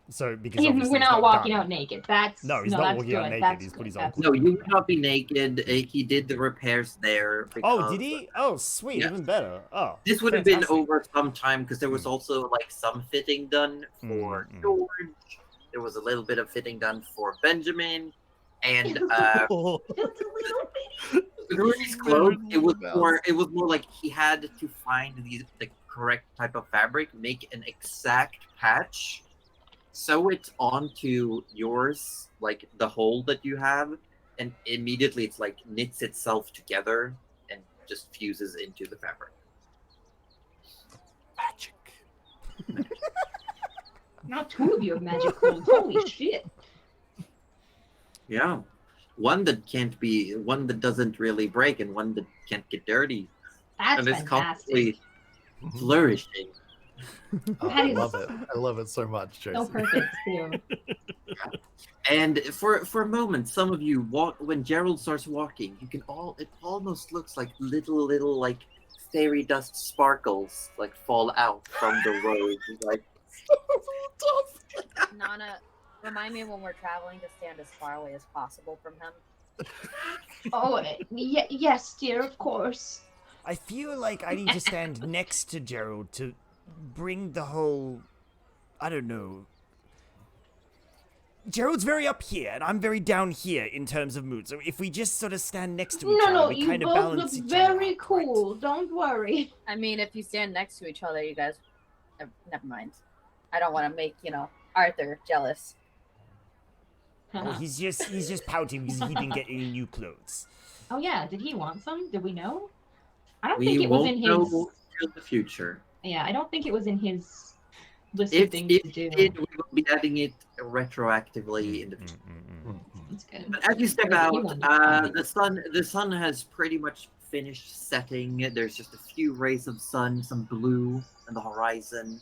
so because We're obviously not he's walking done. out naked. That's No, he's no, not that's walking good. out naked. That's He's put good. his old That's No, clothes you would not be naked. He did the repairs there. Because, Oh, did he? Oh, sweet, yes. even better. Oh, This would have been fantastic. over some time because there was also like some fitting done for George. There was a little bit of fitting done for Benjamin, and Just a little bit. Rudy's clothes. It was more like he had to find the correct type of fabric, make an exact patch, sew it onto yours, like the hole that you have, and immediately it's like knits itself together and just fuses into the fabric. Magic. Not 2 of you have magic clothes. Holy shit. Yeah. One that doesn't really break and one that can't get dirty. That's and it's fantastic. constantly flourishing. Oh, That I is- love it. I love it so much, Tracy. So perfect, too. And for a moment, some of you walk when Gerald starts walking, it almost looks like little like fairy dust sparkles like fall out from the road. Like Nana, remind me when we're traveling to stand as far away as possible from him. Oh, yes, dear, of course. I feel like I need to stand next to Gerald to bring the whole, I don't know. Gerald's very up here, and I'm very down here in terms of mood. So if we just sort of stand next to each other, No, we you kind of both balance look each other very out, cool. Don't worry. I mean, if you stand next to each other, you guys. Never mind. I don't want to make, Arthur jealous. Right? Oh, he's just pouting because he didn't get any new clothes. Oh, yeah. Did he want some? Did we know? I don't we think it was won't in his... know till the future. Yeah, I don't think it was in his list of If things it to do. did, we will be adding it retroactively in the future. That's good. But as you step Whatever you out, want. the sun has pretty much finished setting. There's just a few rays of sun, some blue on the horizon,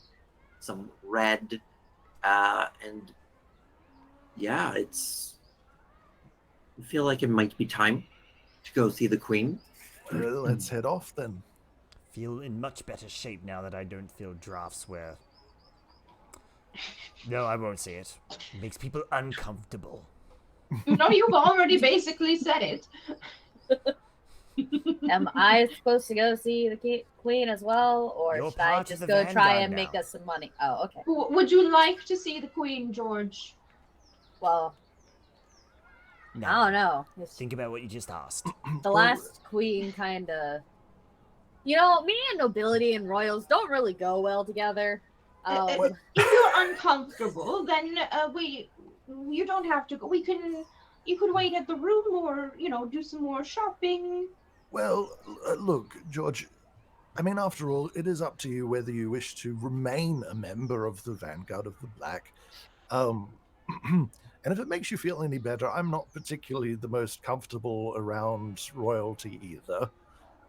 some red, and yeah, I feel like it might be time to go see the Queen. Let's head off then. Feel in much better shape now that I don't feel drafts where... No, I won't say it. It makes people uncomfortable. No, you've already basically said it. Am I supposed to go see the queen as well, or You're should I part of just the go try vanguard and make now. us some money? Oh, okay. Would you like to see the Queen, George? Well, No, I don't know. think about what you just asked. The last queen kind of... me and nobility and royals don't really go well together. If you're uncomfortable, then you don't have to go. You could wait at the room, or do some more shopping. Well, look, George, I mean, after all, it is up to you whether you wish to remain a member of the Vanguard of the Black. And if it makes you feel any better, I'm not particularly the most comfortable around royalty either.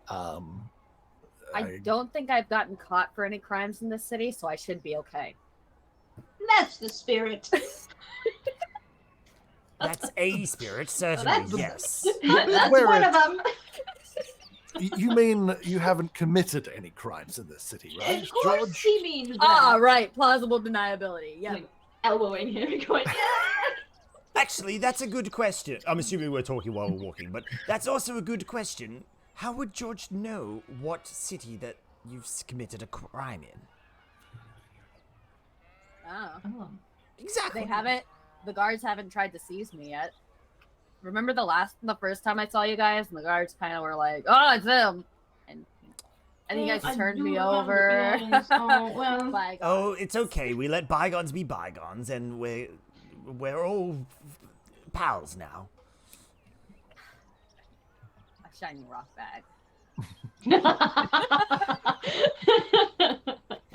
I don't think I've gotten caught for any crimes in this city, so I should be okay. That's the spirit. That's a spirit, certainly, yes. That's Where one it- of them. You mean you haven't committed any crimes in this city, right, Of course George? he means that. Ah, right. Plausible deniability. Yeah. Like, elbowing him and going, yeah. Actually, that's a good question. I'm assuming we're talking while we're walking, but that's also a good question. How would George know what city that you've committed a crime in? Oh. Exactly. They haven't. The guards haven't tried to seize me yet. Remember the first time I saw you guys, and the guards kind of were like, "Oh, it's him," and you guys I turned do me remember, over. yes. Oh, well. Bygones. Oh, it's okay. We let bygones be bygones, and we're all pals now. A shiny rock bag.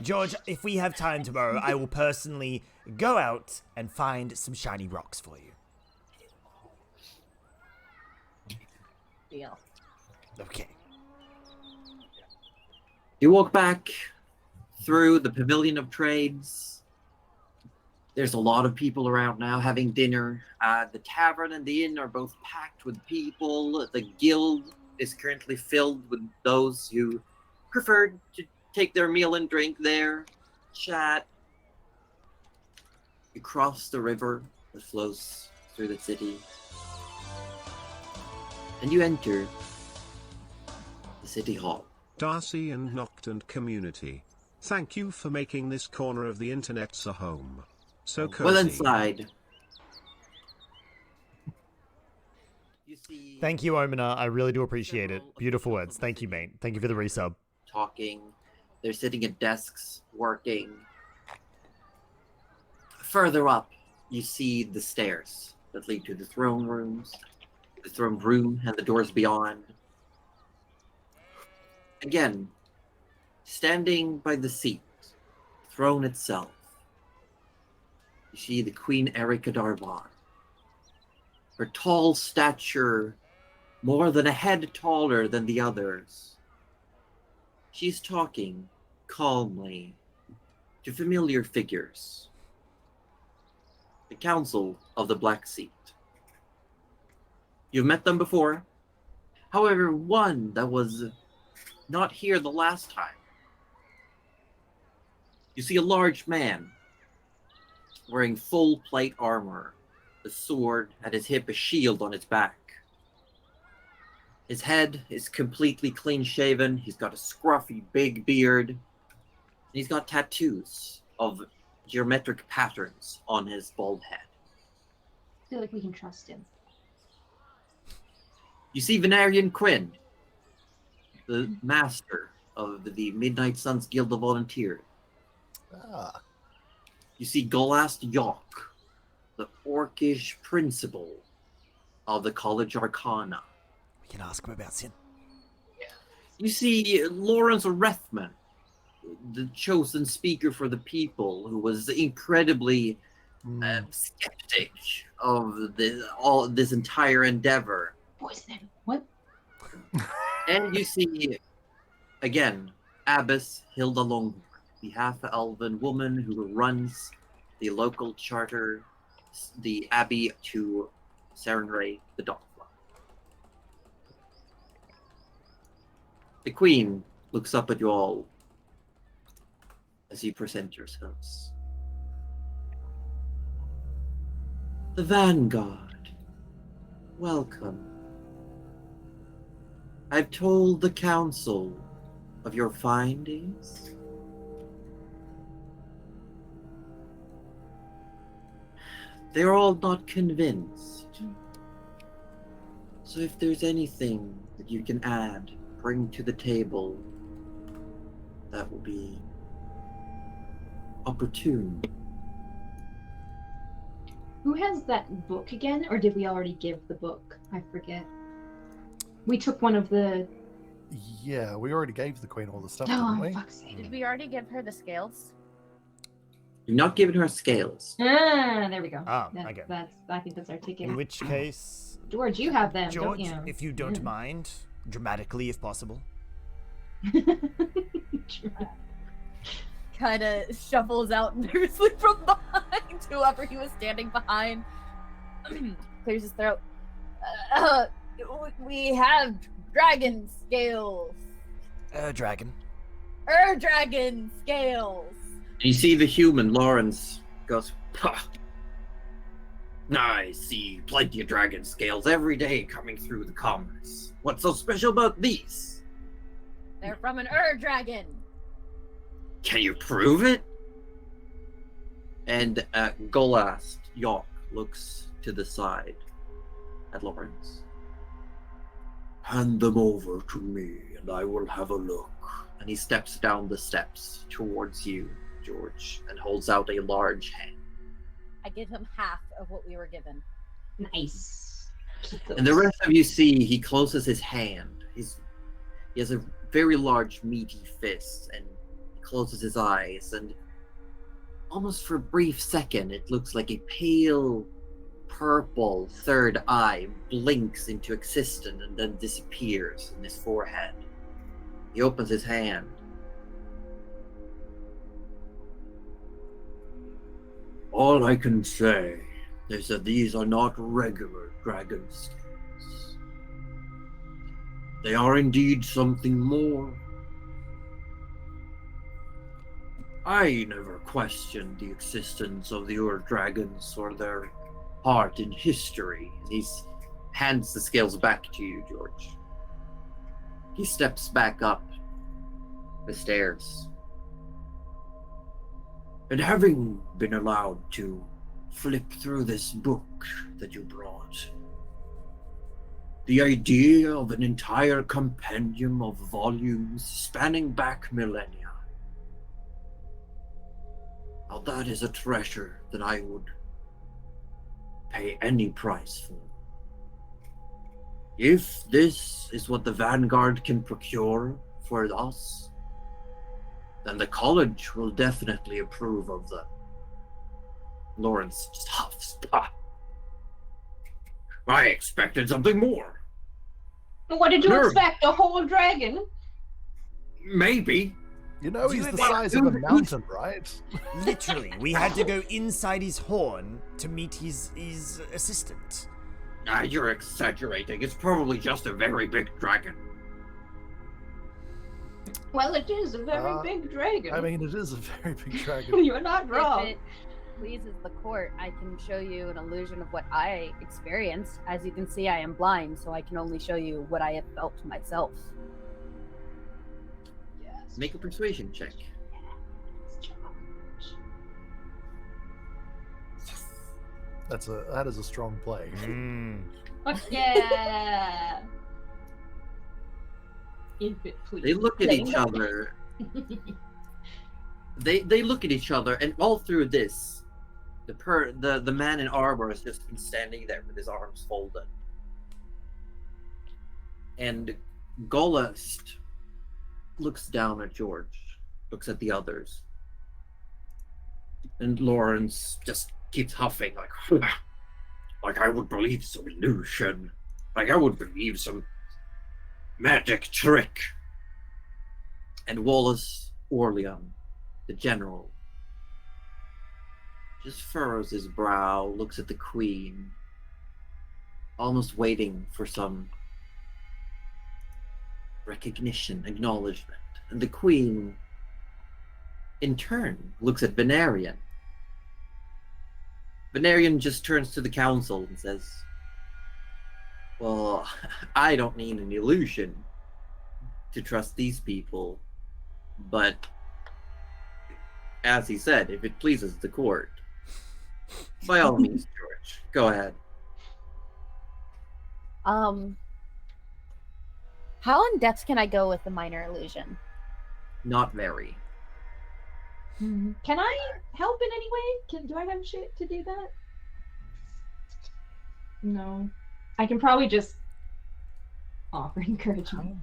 George, if we have time tomorrow, I will personally go out and find some shiny rocks for you. Deal. Okay. You walk back through the Pavilion of Trades. There's a lot of people around now having dinner. The tavern and the inn are both packed with people. The guild is currently filled with those who preferred to take their meal and drink there, chat. You cross the river that flows through the city, and you enter the city hall. Darcy and Nocturne community. Thank you for making this corner of the internet a home. So cozy. Well, inside, you see Thank you, Omina. I really do appreciate it. Beautiful words. Thank you, mate. Thank you for the resub. talking. They're sitting at desks working. Further up, you see the stairs that lead to the throne rooms, the throne room, and the doors beyond. Again, standing by the seat, throne itself, you see the Queen Erica Darvan. Her tall stature, more than a head taller than the others. She's talking calmly to familiar figures. The Council of the Black Seat. You've met them before. However, one that was not here the last time. You see a large man wearing full plate armor, a sword at his hip, a shield on his back. His head is completely clean shaven. He's got a scruffy big beard. And he's got tattoos of geometric patterns on his bald head. I feel like we can trust him. You see Venarian Quinn, the master of the Midnight Suns Guild of Volunteers. Ah, You see Galast Yawk, the orcish principal of the College Arcana. We can ask him about Sin. You see Lawrence Rethman, the chosen speaker for the people, who was incredibly skeptic of all this entire endeavor. Poison him. What? And you see, again, Abbess Hilda Longhorn, the half-elven woman who runs the local charter, the Abbey to Sarenrae the Darkfly. The Queen looks up at you all as you present yourselves. The Vanguard, welcome. I've told the Council of your findings. They're all not convinced. So if there's anything that you can add, bring to the table, that will be opportune. Who has that book again? Or did we already give the book? I forget. We took one of the... yeah, we already gave the queen all the stuff, Oh, didn't we? fuck's sake. Did we already give her the scales? You've not given her scales. Ah, there we go. Ah, okay. I think that's our ticket. In which case, George, you have them, George, don't you? if you don't mind, dramatically if possible. Kind of shuffles out nervously from behind whoever he was standing behind. Clears his throat. We have dragon scales. Dragon. Dragon scales. And you see the human, Lawrence, goes, "Pah. I see plenty of dragon scales every day coming through the commerce. What's so special about these? They're from an dragon. Can you prove it?" And Golast York looks to the side at Lawrence. "Hand them over to me, and I will have a look." And he steps down the steps towards you, George, and holds out a large hand. I give him half of what we were given. Nice. And the rest of you see he closes his hand. He has a very large, meaty fist, and he closes his eyes, and almost for a brief second, it looks like a pale purple third eye blinks into existence and then disappears in his forehead. He opens his hand. "All I can say is that these are not regular dragon scales. They are indeed something more. I never questioned the existence of the Ur-dragons or their part in history." He hands the scales back to you, George. He steps back up the stairs. "And having been allowed to flip through this book that you brought, the idea of an entire compendium of volumes spanning back millennia, now that is a treasure that I would pay any price for. If this is what the Vanguard can procure for us, then the college will definitely approve of them." Lawrence just huffs. "I expected something more." What did you Nerve. expect? A whole dragon? Maybe. You know, You he's the have- size of a mountain, right? Literally, we had to go inside his horn to meet his assistant. You're exaggerating. It's probably just a very big dragon. Well, it is a very big dragon. I mean, it is a very big dragon. You're not wrong. If it pleases the court, I can show you an illusion of what I experienced. As you can see, I am blind, so I can only show you what I have felt myself. Yes. Make a persuasion check. That is a strong play. Fuck yeah. If it please. They look at each other. They look at each other, and all through this, the man in armor has just been standing there with his arms folded. And Golast looks down at George, looks at the others, and Lawrence just keeps huffing like I would believe some illusion, like I would believe some magic trick. And Wallace Orlean, the general, just furrows his brow, looks at the queen, almost waiting for some recognition, acknowledgement. And the queen, in turn, looks at Venarian. Venarian just turns to the council and says, "Well, I don't need an illusion to trust these people, but as he said, if it pleases the court, by all means, George, go ahead." How in depth can I go with the minor illusion? Not very. Can I help in any way? Do I have shit to do that? No. I can probably just offer encouragement.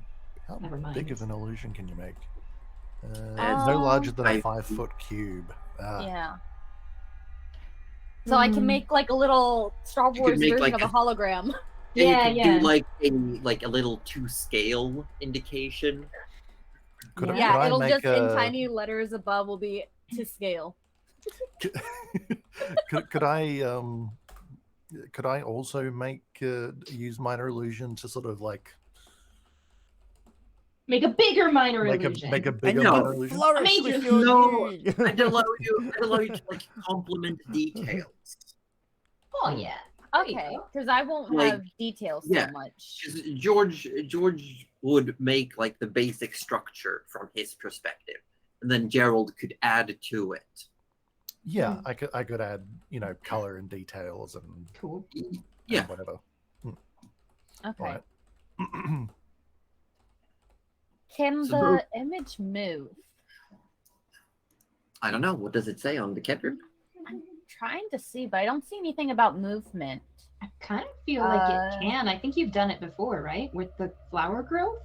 How Never mind. big of an illusion can you make? And No larger than a I- 5-foot cube. Yeah. So I can make like a little Star You could Wars make, version like, of a hologram. Yeah, you could yeah. do like a little to scale indication. Could, Yeah. could I It'll make just in a, tiny letters above will be to scale. could I also make use minor illusion to sort of like Make a bigger minor make illusion. a And bigger you minor can illusion? flourish Major- with your No, new- I'd allow you to like complement details. Oh yeah. There you Okay, go. because I won't Like, have details yeah. so much. 'Cause George would make like the basic structure from his perspective, and then Gerald could add to it. Yeah, I could add, color and details and Cool. Yeah. whatever. Okay. Right. Can So the image move? I don't know. What does it say on the Kedron? I'm trying to see, but I don't see anything about movement. I kind of feel like it can. I think you've done it before, right? With the flower growth?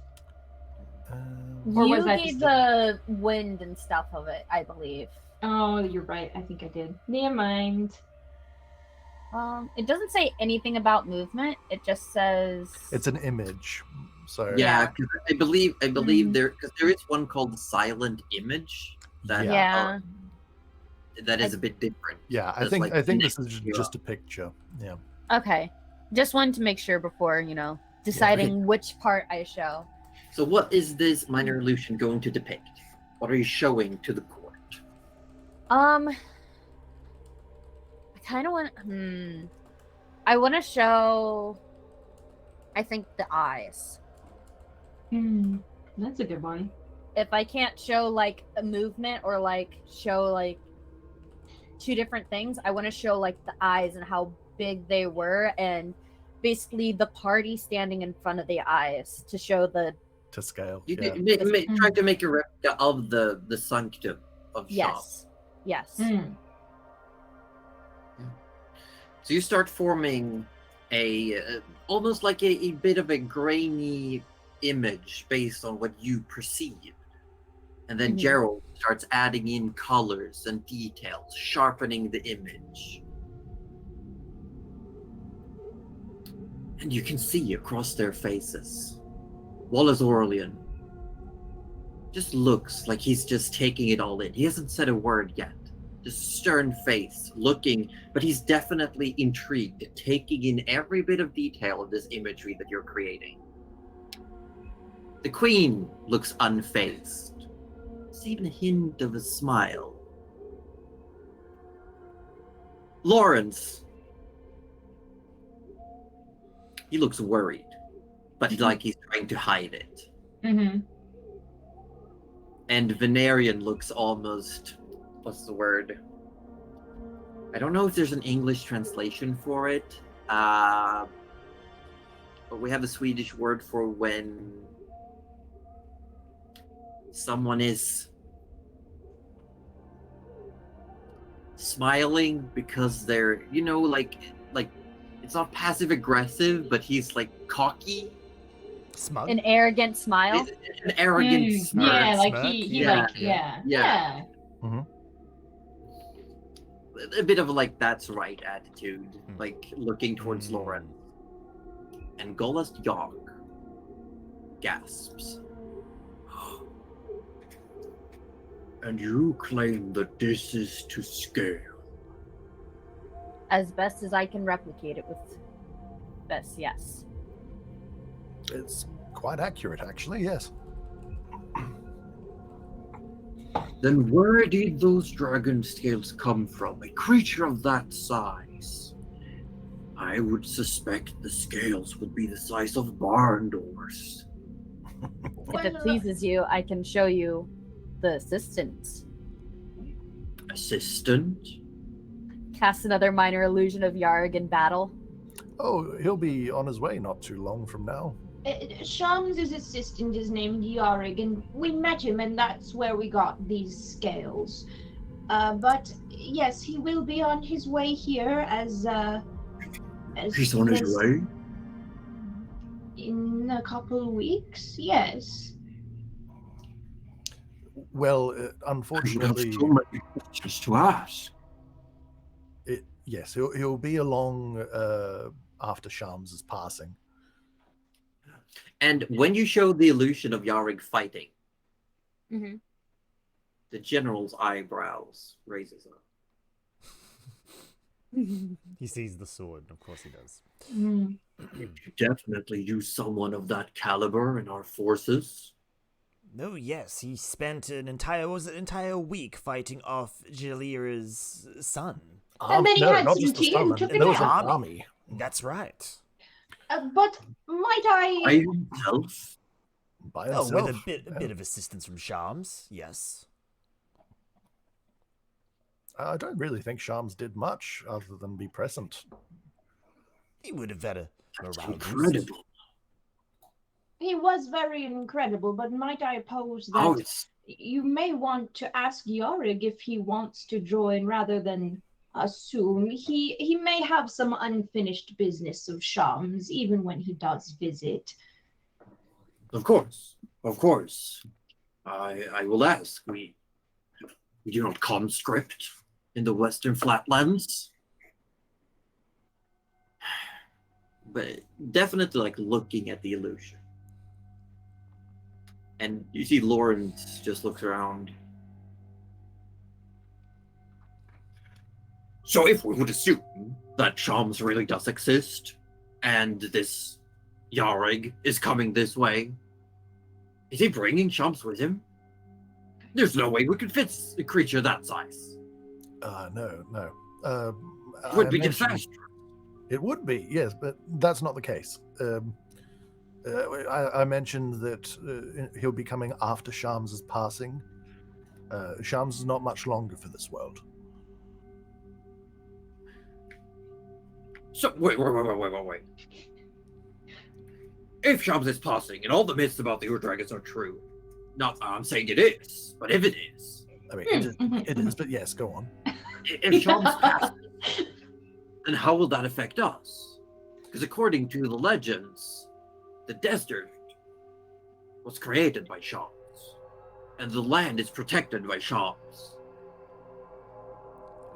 Or was You that gave just the wind and stuff of it, I believe. Oh, you're right. I think I did. Never mind. It doesn't say anything about movement. It just says It's an image, so Yeah, 'cause I believe Mm. there is one called Silent Image that Yeah. that is a bit different. yeah. I That's think like I think this next is year. just a picture. Yeah. Okay. Just wanted to make sure before, deciding which part I show. So what is this minor illusion going to depict? What are you showing to the court? I kind of want. I want to show. I think the eyes. That's a good one. If I can't show like a movement or like show like two different things, I want to show like the eyes and how big they were, and basically the party standing in front of the eyes to show the. To scale. You Yeah. try to make a replica of the sanctum of shop. Yes. So you start forming a almost like a bit of a grainy image based on what you perceive. And then Mhm. Gerald starts adding in colors and details, sharpening the image. And you can see across their faces, Wallace Orlean just looks like he's just taking it all in. He hasn't said a word yet. Just stern face, looking, but he's definitely intrigued, taking in every bit of detail of this imagery that you're creating. The Queen looks unfazed. There's even a hint of a smile. Lawrence, he looks worried, but like he's trying to hide it. And Venerian looks almost, what's the word? I don't know if there's an English translation for it, but we have a Swedish word for when someone is smiling because they're, like it's not passive aggressive, but he's like cocky. Smug. An arrogant smile. An arrogant smirk. Yeah, like Smirk? he Yeah. like yeah. Yeah. A bit of like that's right attitude, like looking towards Lauren. And Golast Yogg gasps. And you claim that this is to scale? As best as I can replicate it with this, yes. It's quite accurate, actually. Yes. Then where did those dragon scales come from? A creature of that size? I would suspect the scales would be the size of barn doors. If it pleases you, I can show you the assistant. Assistant? Cast another minor illusion of Yarg in battle. Oh, he'll be on his way not too long from now. Sham's assistant is named Yarig, and we met him, and that's where we got these scales. But yes, he will be on his way here as He's on his way? in a couple weeks. Yes. Well, I should have unfortunately, so many questions to ask. Yes, he'll be along after Shams is passing. And when you show the illusion of Yarig fighting, Mhm. the general's eyebrows raises up. He sees the sword, of course he does. Mm. You definitely use someone of that caliber in our forces. No, yes, he spent an entire week fighting off Jalira's son. And then he had not some just the tea and summon, took it a was an nap. army. That's right. But might I? By himself? By Oh, himself. with a bit of assistance from Shams, yes. I don't really think Shams did much other than be present. He would have had a That's morale boost. incredible. He was very incredible, but might I oppose that Oh, it's you may want to ask Yarig if he wants to join rather than assume. He may have some unfinished business of Shams, even when he does visit. of course. Of course. I will ask. We do not conscript in the Western Flatlands. But definitely like looking at the illusion. And you see Lawrence just looks around. So if we would assume that Shams really does exist, and this Yarig is coming this way, is he bringing Shams with him? There's no way we could fit a creature that size. No. It would be disastrous. It would be, yes, but that's not the case. I mentioned that he'll be coming after Shams' passing. Shams is not much longer for this world. So wait. If Shams is passing and all the myths about the Ur-Dragons are true, not I'm saying it is, but if it is, I mean, it is, but yes, go on. if Shams passes, then how will that affect us? Because according to the legends, the desert was created by Shams, and the land is protected by Shams.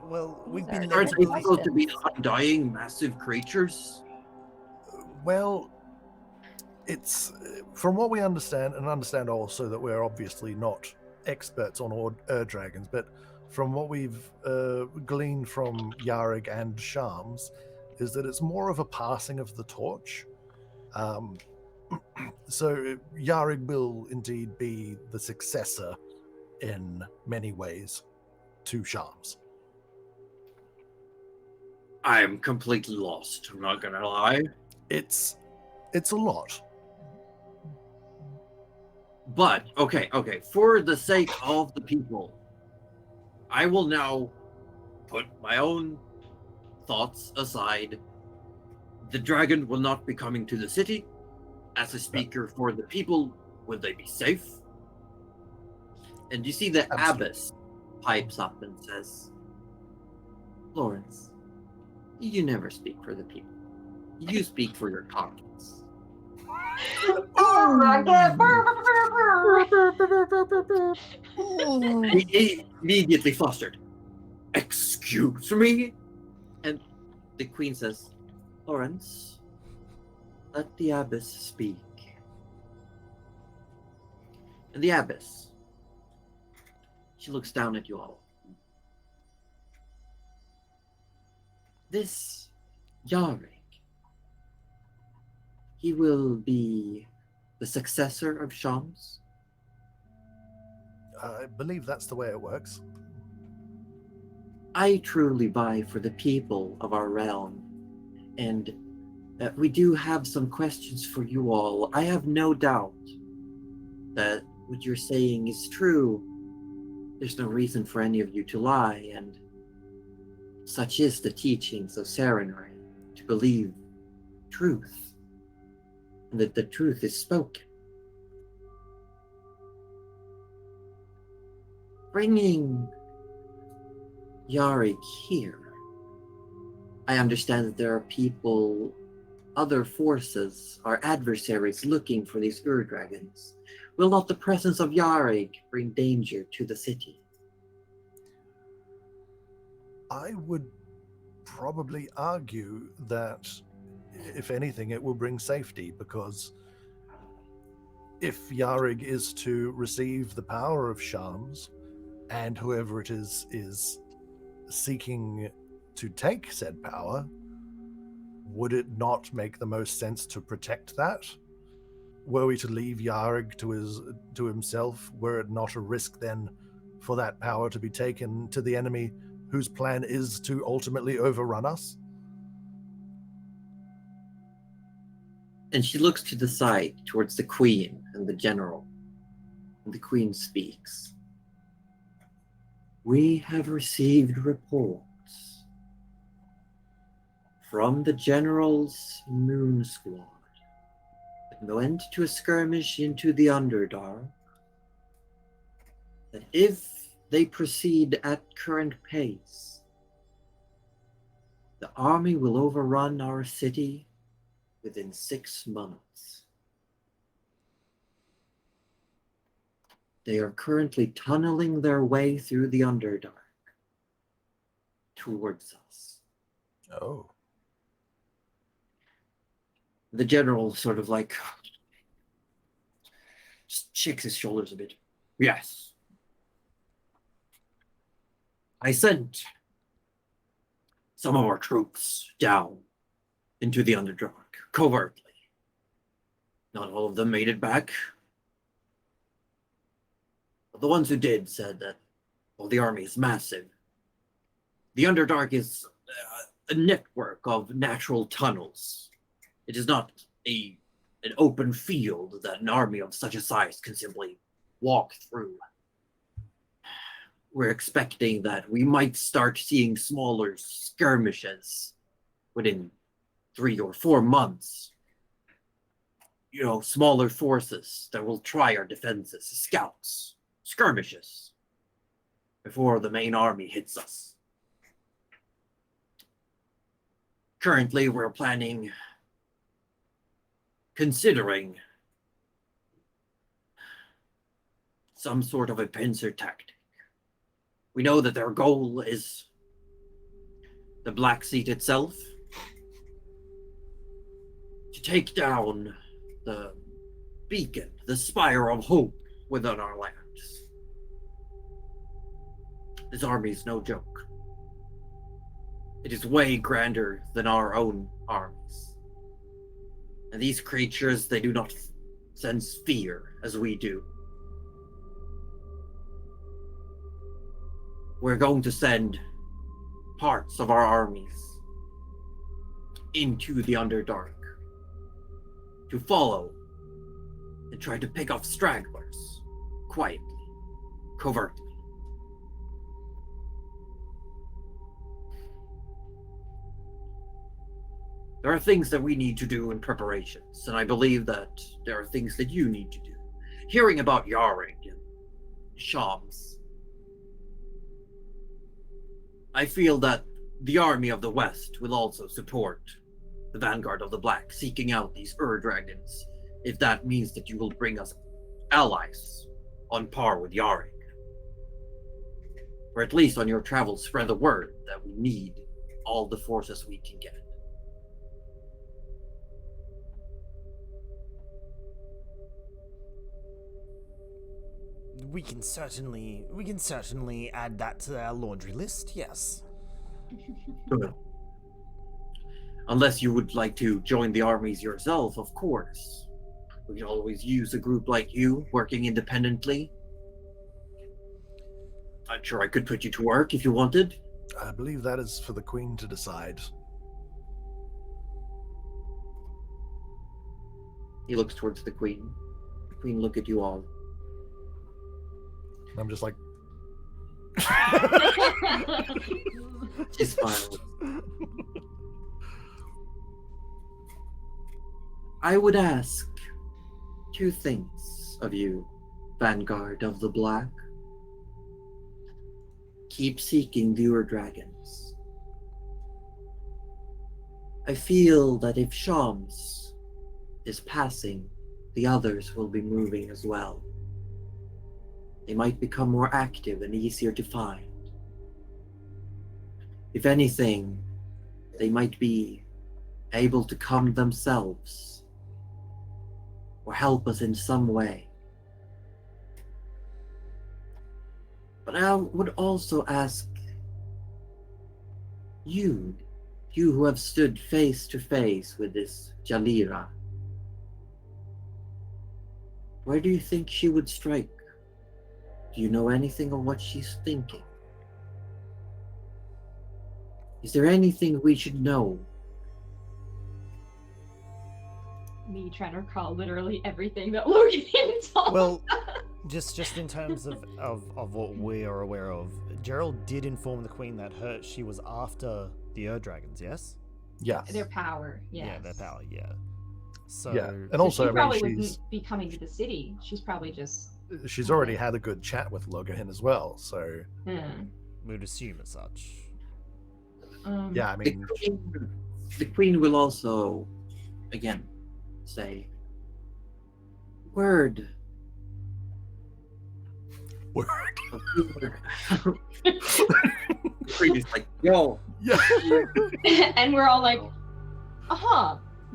Well, we've been led Aren't to they believe... supposed to be undying, massive creatures? Well, it's from what we understand, and understand also that we're obviously not experts on dragons, but from what we've gleaned from Yarig and Shams, is that it's more of a passing of the torch. So Yarig will indeed be the successor in many ways to Shams. I'm completely lost, I'm not gonna lie. It's a lot. But, okay, for the sake of the people, I will now put my own thoughts aside. The dragon will not be coming to the city. As a speaker for the people, will they be safe? And you see the abbess pipes up and says, Lawrence, you never speak for the people. You speak for your pockets. Oh my god! He immediately flustered. Excuse me? And the queen says, Lawrence, let the abbess speak. And the abbess, she looks down at you all. This Yarig, he will be the successor of Shams? I believe that's the way it works. I truly buy for the people of our realm, and we do have some questions for you all. I have no doubt that what you're saying is true. There's no reason for any of you to lie, and such is the teachings of Sarenrae, to believe truth, and that the truth is spoken. Bringing Yarig here, I understand that there are people, other forces, our adversaries looking for these Ur-Dragons. Will not the presence of Yarig bring danger to the city? I would probably argue that, if anything, it will bring safety, because if Yarig is to receive the power of Shams, and whoever it is seeking to take said power, would it not make the most sense to protect that? Were we to leave Yarig to himself, were it not a risk then for that power to be taken to the enemy whose plan is to ultimately overrun us? And she looks to the side towards the queen and the general. And the queen speaks. We have received reports from the general's moon squad that went to a skirmish into the Underdark, that if they proceed at current pace, the army will overrun our city within 6 months. They are currently tunneling their way through the Underdark towards us. Oh. The general sort of like just shakes his shoulders a bit. Yes. I sent some of our troops down into the Underdark covertly. Not all of them made it back. But the ones who did said that, well, the army is massive. The Underdark is a network of natural tunnels. It is not an open field that an army of such a size can simply walk through. We're expecting that we might start seeing smaller skirmishes within 3 or 4 months. You know, smaller forces that will try our defenses, scouts, skirmishes, before the main army hits us. Currently, we're considering some sort of a pincer tactic. We know that their goal is the Black Seat itself, to take down the beacon, the spire of hope within our lands. This army is no joke. It is way grander than our own armies. And these creatures, they do not sense fear as we do. We're going to send parts of our armies into the Underdark to follow and try to pick off stragglers quietly, covertly. There are things that we need to do in preparations, and I believe that there are things that you need to do. Hearing about Yarig and Shams, I feel that the army of the West will also support the vanguard of the Black, seeking out these dragons, if that means that you will bring us allies on par with Yarig. Or at least on your travels, spread the word that we need all the forces we can get. We can certainly add that to our laundry list, yes. Good. Unless you would like to join the armies yourself, of course. We can always use a group like you, working independently. I'm sure I could put you to work if you wanted. I believe that is for the Queen to decide. He looks towards the Queen. The Queen look at you all. I'm just like, She smiles. I would ask 2 things of you, Vanguard of the Black. Keep seeking viewer dragons. I feel that if Shams is passing, the others will be moving as well. They might become more active and easier to find. If anything, they might be able to come themselves or help us in some way. But I would also ask you who have stood face to face with this Jalira, where do you think she would strike? Do you know anything of what she's thinking? Is there anything we should know? Me trying to recall literally everything that Logan told. Well, just in terms of what we are aware of, Gerald did inform the Queen that she was after the Ur Dragons, yes? Yes. Their power, yes. Yeah, their power, yeah. So Yeah, and So also, she I probably mean, wouldn't be coming to the city. She's probably just. she's already had a good chat with Logan as well. So we would assume as such. yeah, I mean, The Queen will also, again, say, word. Word. The Queen is like, yo. Yeah. And we're all like,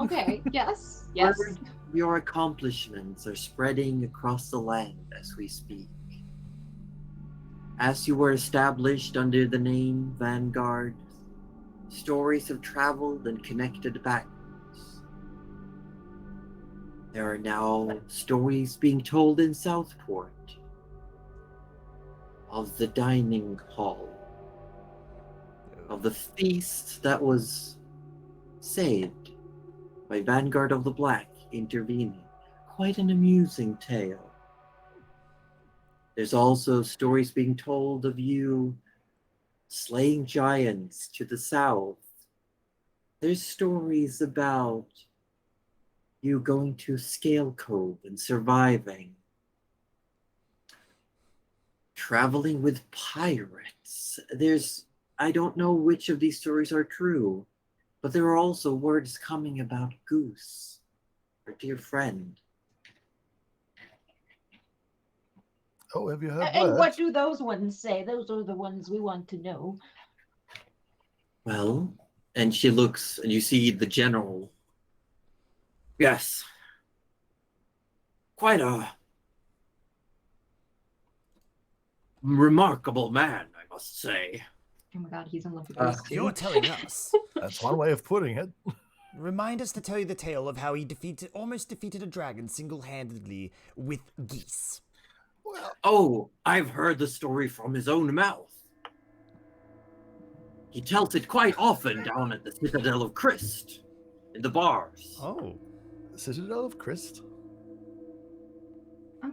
okay, yes. Word, your accomplishments are spreading across the land as we speak. As you were established under the name Vanguard, stories have traveled and connected backwards. There are now stories being told in Southport of the dining hall, of the feast that was saved by Vanguard of the Black intervening. Quite an amusing tale. There's also stories being told of you slaying giants to the south. There's stories about you going to Scale Cove and surviving. Traveling with pirates. I don't know which of these stories are true, but there are also words coming about Goose, our dear friend. Oh, have you heard And words? what do those ones say? Those are the ones we want to know. Well, and she looks, and you see the general. Yes. Quite a remarkable man, I must say. Oh my god, he's in love with us too. You're telling us. That's one way of putting it. Remind us to tell you the tale of how he almost defeated a dragon single-handedly with geese. Well, Oh, I've heard the story from his own mouth. He tells it quite often down at the Citadel of Christ, in the bars. Oh. Citadel of Christ.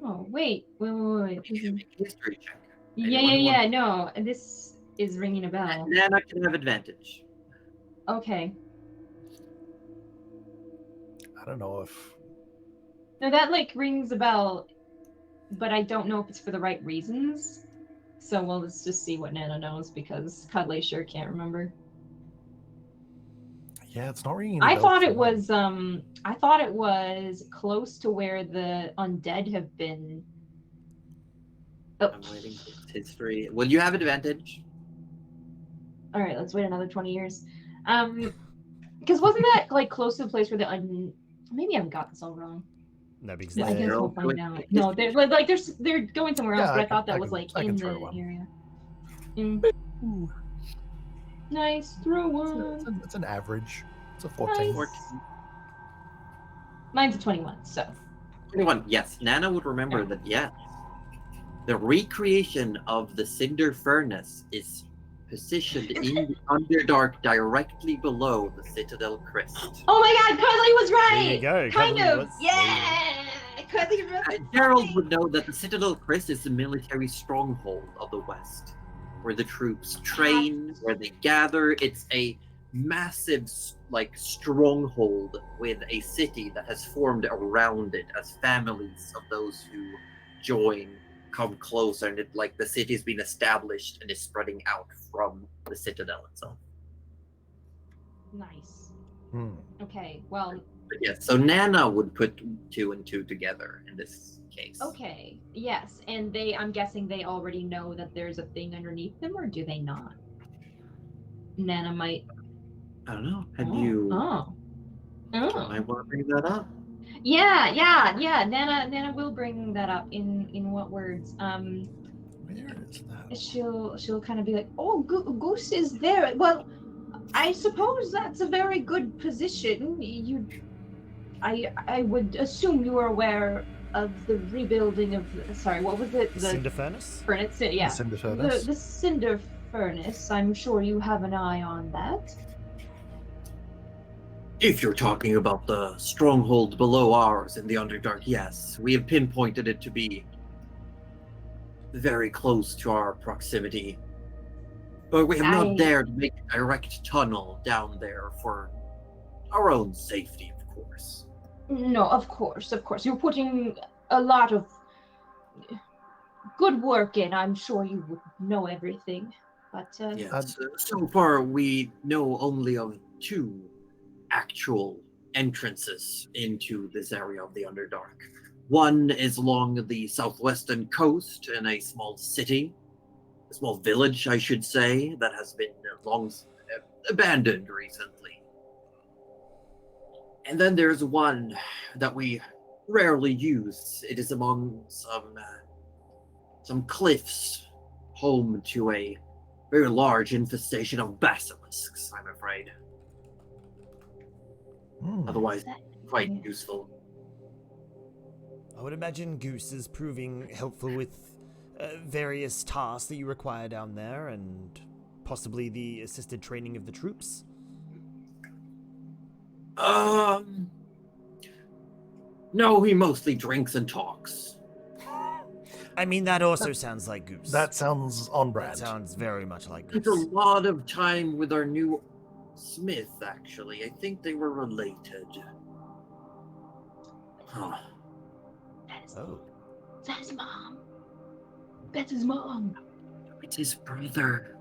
Oh, wait. History check. Yeah. No, this is ringing a bell. Nana can have advantage. Okay. I don't know if. No, that like rings a bell, but I don't know if it's for the right reasons. So well, let's just see what Nana knows because Cuddly sure can't remember. Yeah, it's not ringing. I thought it was close to where the undead have been. Oh. I'm waiting for history. Will you have advantage? All right, let's wait another 20 years. Because wasn't that like close to the place where the maybe I've got this all wrong. No, because I guess they're we'll all find going- out. No, they're going somewhere else, Yeah, but I I thought can- that was like I in can the throw one. area. Nice, throw one. It's an average. It's a 14. Nice. Mine's a 21, so. 21. Yes, Nana would remember that. Yes, the recreation of the cinder furnace is positioned in the Underdark, directly below the Citadel Crest. Oh my God, Cuddly was right. There you go. Kind Cuddly of. was- Yeah. Cuddly was Gerald right. would know that the Citadel Crest is the military stronghold of the West, where the troops train, where they gather. It's a massive, like, stronghold with a city that has formed around it as families of those who join come closer, and it, like, the city's been established and is spreading out from the Citadel itself. Nice. Okay, well, But yes, so Nana would put 2 and 2 together in this case. okay, yes, and I'm guessing they already know that there's a thing underneath them, or do they not? Nana might. I don't know. Have you? Oh. I want to bring that up. Yeah. Nana will bring that up. In what words? Where is that? She'll kind of be like, oh, Goose is there. Well, I suppose that's a very good position. I would assume you are aware of the rebuilding of. Sorry, what was it? The cinder furnace? Furnace. Yeah. The cinder furnace? The cinder furnace. I'm sure you have an eye on that. If you're talking about the stronghold below ours in the Underdark, yes, we have pinpointed it to be very close to our proximity. But we have not dared to make a direct tunnel down there for our own safety, of course. No, of course. You're putting a lot of good work in. I'm sure you would know everything. But yes, so far we know only of 2 actual entrances into this area of the Underdark. One is along the southwestern coast in a small city, a small village, I should say, that has been long abandoned recently. And then there's one that we rarely use. It is among some cliffs, home to a very large infestation of basilisks, I'm afraid. Otherwise, quite useful. I would imagine Goose is proving helpful with various tasks that you require down there, and possibly the assisted training of the troops. No, he mostly drinks and talks. I mean, that also sounds like Goose. That sounds on brand. That sounds very much like Goose. It's a lot of time with our new Smith, actually. I think they were related. Huh. That's his mom. That's his mom. It's his brother.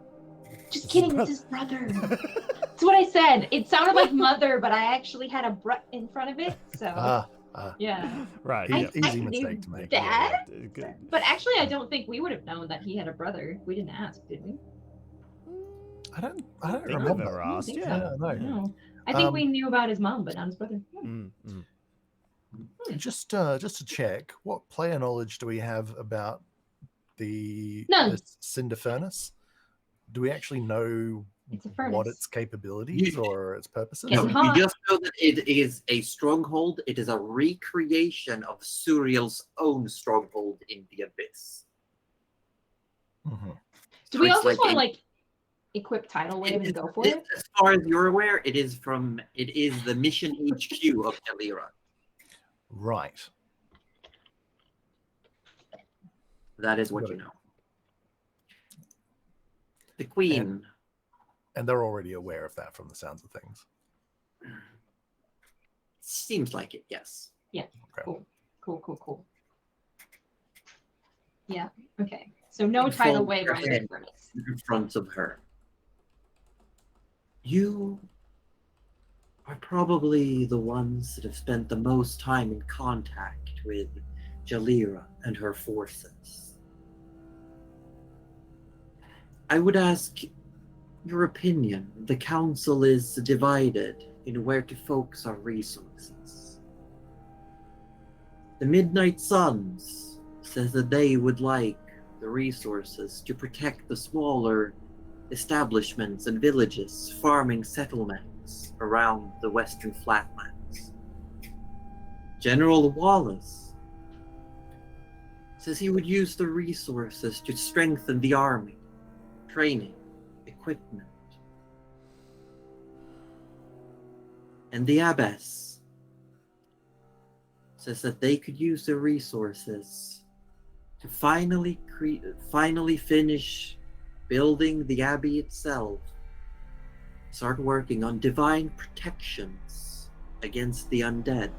Just kidding, it's his brother. That's what I said. It sounded like mother, but I actually had a brut in front of it, so. Yeah. Right. Easy mistake to make. Dad? Good. But actually, I don't think we would have known that he had a brother. We didn't ask, did we? I don't I think remember. we've ever asked. think Yeah. so. No. No. I think we knew about his mom, but not his brother. Just to check, what player knowledge do we have about the cinder furnace? Do we actually know It's a furnace. what its capabilities or its purposes? Yes. No, you just know that it is a stronghold. It is a recreation of Suriel's own stronghold in the Abyss. Mm-hmm. Do we So also it's just want to equip tidal wave and go for it? As far as you're aware, it is the mission HQ of Jalira. Right. That is what you know. The Queen. And they're already aware of that from the sounds of things. Seems like it, yes. Yeah. Okay. Cool. Yeah. Okay. So no tidal wave on the furnace. In front of her. You are probably the ones that have spent the most time in contact with Jalira and her forces. I would ask your opinion. The council is divided in where to focus our resources. The Midnight Suns says that they would like the resources to protect the smaller establishments and villages, farming settlements around the Western Flatlands. General Wallace says he would use the resources to strengthen the army, training, equipment. And the Abbess says that they could use the resources to finally finish building the Abbey itself, start working on divine protections against the undead.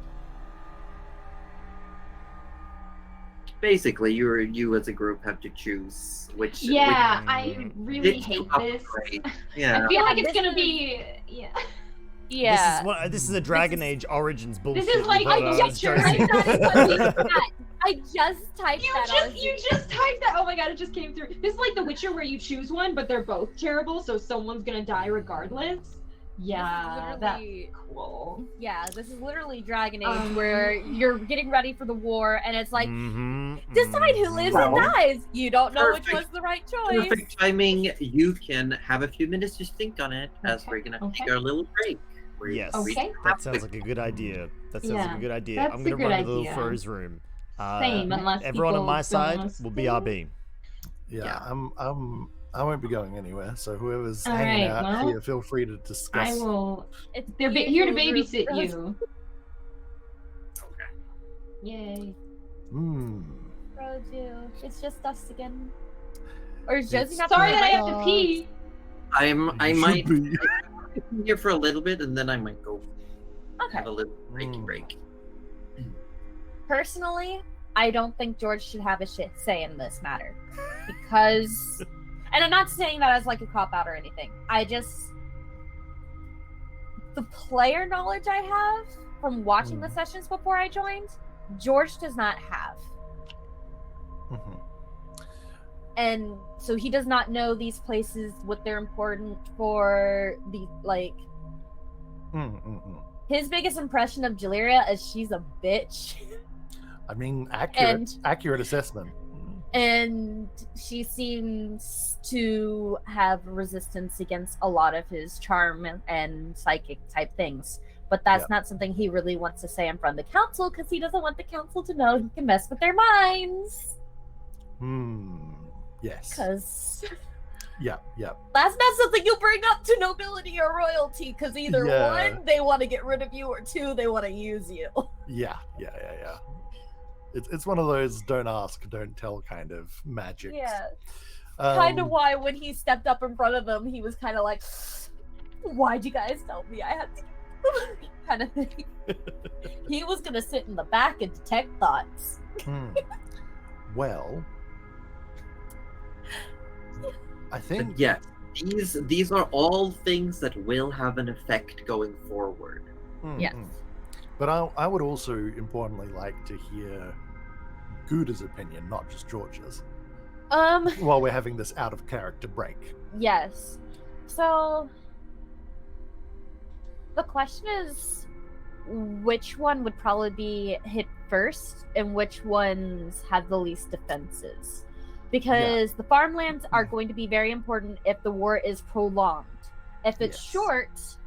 Basically, you as a group have to choose which. Yeah, which I really hate this. Yeah. I feel like it's gonna be This is a Dragon Age Origins bullshit. This is like Josie. I just typed that. You just typed that. Oh my god, it just came through. This is like The Witcher where you choose one, but they're both terrible, so someone's gonna die regardless. Yeah, that's literally cool. Yeah, this is literally Dragon Age, Um, where you're getting ready for the war, and it's like, Mhm, decide who lives and Well, dies. You don't know which perfect. was the right choice. Perfect timing. You can have a few minutes to think on it as Okay, we're gonna okay. take our little break. We're Yes, Okay. that sounds like a good idea. That sounds like Yeah, a good idea. that's I'm a gonna good run to the little idea. Fro's room. Same, unless Everyone on people my don't side wanna will be stay. RB. Yeah, I won't be going anywhere. So whoever's All hanging right, out well, here, feel free to discuss. I will. It's They're the here to usual group, babysit Rose. you. Yay. Hmm. Roju, it's just us again. Or is Josie It's- not Sorry playing that I right have now? to pee. I You might should be. be here for a little bit, and then I might go Okay. have a little break. Personally, I don't think George should have a say in this matter. Because, and I'm not saying that as like a cop out or anything. The player knowledge I have from watching the sessions before I joined, George does not have. Mhm. And so he does not know these places, what they're important for, the like. His biggest impression of Jaleria is she's a bitch. I mean, accurate And- accurate assessment. And she seems to have resistance against a lot of his charm and psychic type things. But that's Yep. not something he really wants to say in front of the council, because he doesn't want the council to know he can mess with their minds. Yes. Because Yeah. that's not something you bring up to nobility or royalty, because either Yeah. one, they want to get rid of you, or two, they want to use you. Yeah. It's one of those don't ask, don't tell kind of magic. Yeah. Kind of Um, why when he stepped up in front of them, he was kind of like, why'd you guys tell me I had to kind of thing. He was gonna sit in the back and detect thoughts. Well, I think But yeah, these are all things that will have an effect going forward. Yes. But I would also importantly like to hear Gouda's opinion, not just George's, while we're having this out of character break. Yes. So the question is, which one would probably be hit first, and which ones have the least defenses? Because the farmlands are going to be very important if the war is prolonged. If it's Yes. short,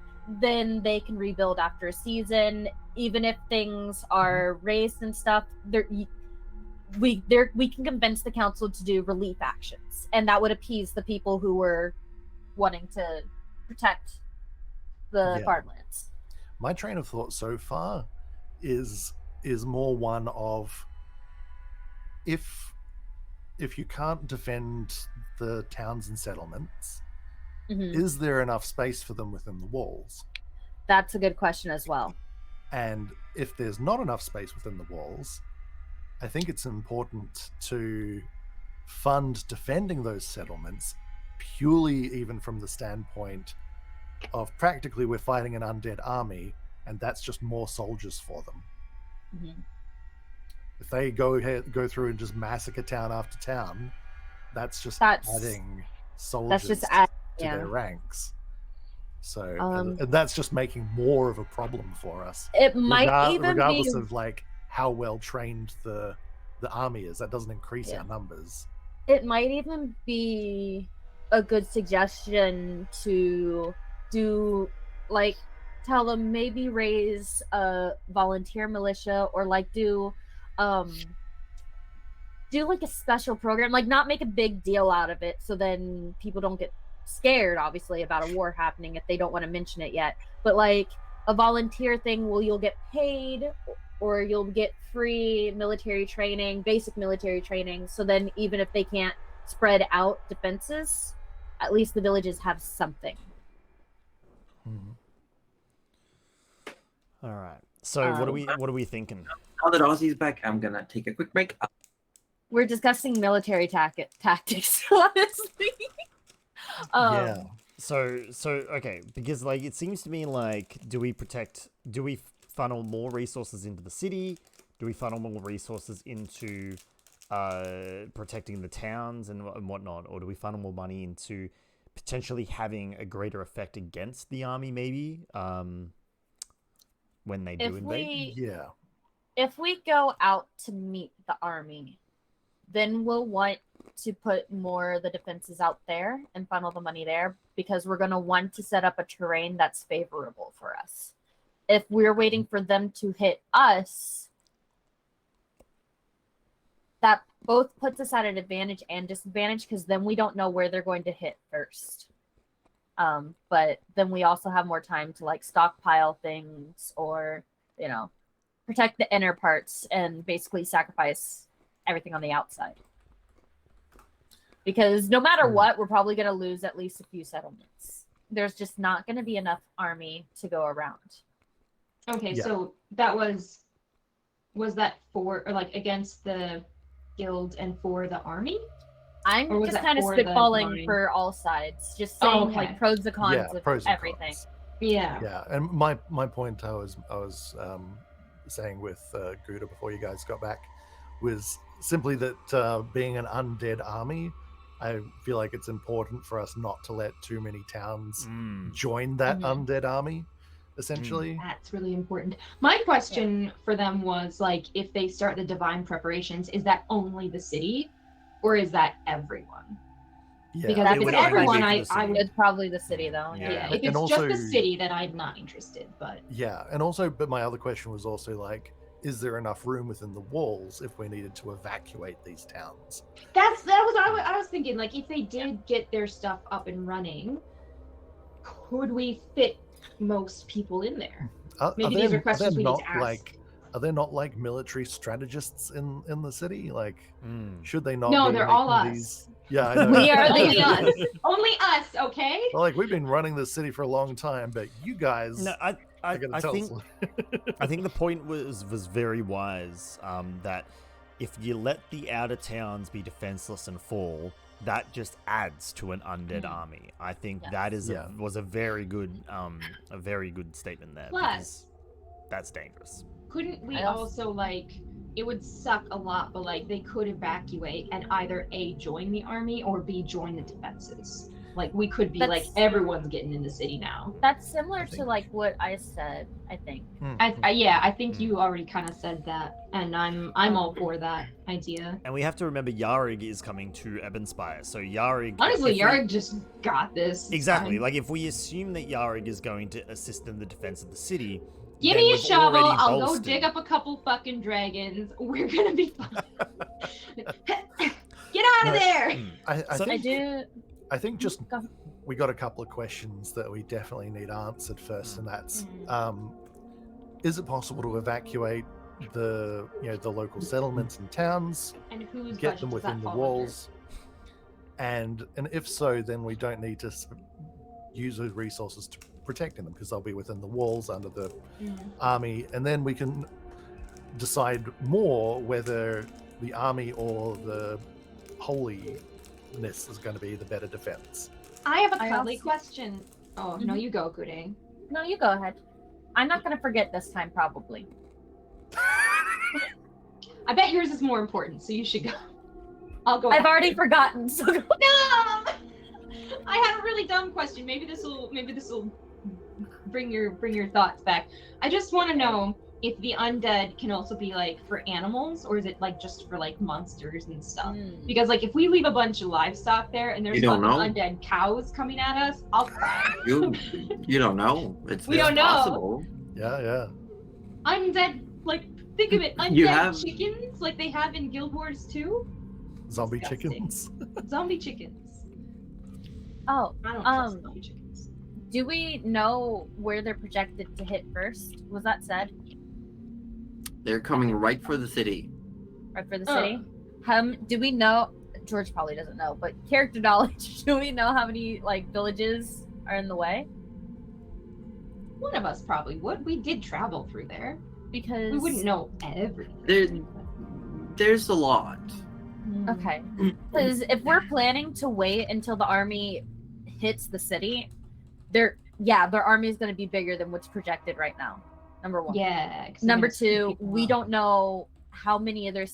then they can rebuild after a season. Even if things are raised and stuff, we can convince the council to do relief actions, and that would appease the people who were wanting to protect the Yeah. farmlands. My train of thought so far is more one of if you can't defend the towns and settlements, Mhm. is there enough space for them within the walls? That's a good question as well. And if there's not enough space within the walls, I think it's important to fund defending those settlements purely even from the standpoint of practically we're fighting an undead army, and that's just more soldiers for them. Mhm. If they go through and just massacre town after town, that's just That's- adding soldiers That's just to yeah. their ranks. So Um, and that's just making more of a problem for us. It might even Regardless be of like how well trained the army is, that doesn't increase our numbers. it might even be a good suggestion to do, like, tell them maybe raise a volunteer militia, or like do like a special program, like not make a big deal out of it, so then people don't get scared obviously about a war happening if they don't want to mention it yet, but like a volunteer thing where you'll get paid or you'll get free military training, basic military training, so then even if they can't spread out defenses, at least the villages have something. All right. So what are we thinking? Now that Aussie's back, I'm gonna take a quick break. We're discussing military tactics, honestly. Yeah. So okay, because like it seems to me like do we funnel more resources into the city? Do we funnel more resources into protecting the towns and whatnot, or do we funnel more money into potentially having a greater effect against the army, maybe, when they do invade. Yeah. If we go out to meet the army, then we'll want to put more of the defenses out there and funnel the money there, because we're going to want to set up a terrain that's favorable for us. If we're waiting for them to hit us, that both puts us at an advantage and disadvantage, because then we don't know where they're going to hit first. But then we also have more time to like stockpile things, or, you know, protect the inner parts and basically sacrifice everything on the outside. Because no matter what, we're probably going to lose at least a few settlements. There's just not going to be enough army to go around. Okay, Yeah. so that was that for, or like against the guild and for the army? I'm Or was just that kind of for the spitballing line? for all sides, just saying Oh, okay. like pros and cons Yeah, of pros and everything. cons. Yeah. Yeah, and my point I was saying with Gouda before you guys got back was simply that being an undead army, I feel like it's important for us not to let too many towns join that undead army, essentially. That's really important. My question for them was like, if they start the divine preparations, is that only the city, or is that everyone? Yeah, Because That if would it's only be everyone, for the I city. would. It's probably the city though. Yeah. Yeah, if And it's also- just the city, then I'm not interested. But Yeah, and also, but my other question was also like, is there enough room within the walls if we needed to evacuate these towns? that was what I was thinking. Like, if they did get their stuff up and running, could we fit most people in there? Maybe these are questions we need to ask. Are there not like military strategists in the city? Like, should they not? No, be they're all making us. These... Yeah, I know. We are Only the us. Only us. Okay. Well, like, we've been running this city for a long time, but you guys, No, are gonna tell think us. I think the point was very wise. That if you let the outer towns be defenseless and fall, that just adds to an undead army. I think that is was a very good statement there. Plus, because that's dangerous. couldn't we also like? It would suck a lot, but like they could evacuate and either A, join the army, or B, join the defenses. Like we could be like, everyone's getting in the city now. That's similar to like what I said, I think. I think you already kind of said that, and I'm all for that idea. And we have to remember Yarig is coming to Ebenspire, so Yarig. Honestly, Yarig just got this. Exactly. Like if we assume that Yarig is going to assist in the defense of the city. Give me a shovel, I'll go dig up a couple fucking dragons. We're gonna be fine. Get out of there! I think just we got a couple of questions that we definitely need answered first, and that's is it possible to evacuate the local settlements and towns, and whose get them within the walls, and if so, then we don't need to use those resources to protecting them because they'll be within the walls under the army, and then we can decide more whether the army or the holiness is going to be the better defense. I have a cuddly question. Oh, no, you go, Gude. No, you go ahead. I'm not going to forget this time, probably. I bet yours is more important, so you should go. I'll go. I've already forgotten. So no! I have a really dumb question. Maybe this will bring your thoughts back. I just want to know if the undead can also be like for animals, or is it like just for like monsters and stuff? Because like if we leave a bunch of livestock there and there's fucking undead cows coming at us, I'll cry. You don't know. We don't know. Possible. Yeah. Undead, like think of it, undead chickens like they have in Guild Wars 2. Zombie chickens. Zombie chickens. Oh, I don't trust zombie chickens. Do we know where they're projected to hit first? Was that said? They're coming right for the city. Right for the city? Do we know? George probably doesn't know, but character knowledge. Do we know how many like villages are in the way? One of us probably would. We did travel through there. Because we wouldn't know everything. There's a lot. Okay. Because if we're planning to wait until the army hits the city, their army is going to be bigger than what's projected right now. Number one. Yeah. Number two, we don't know how many of their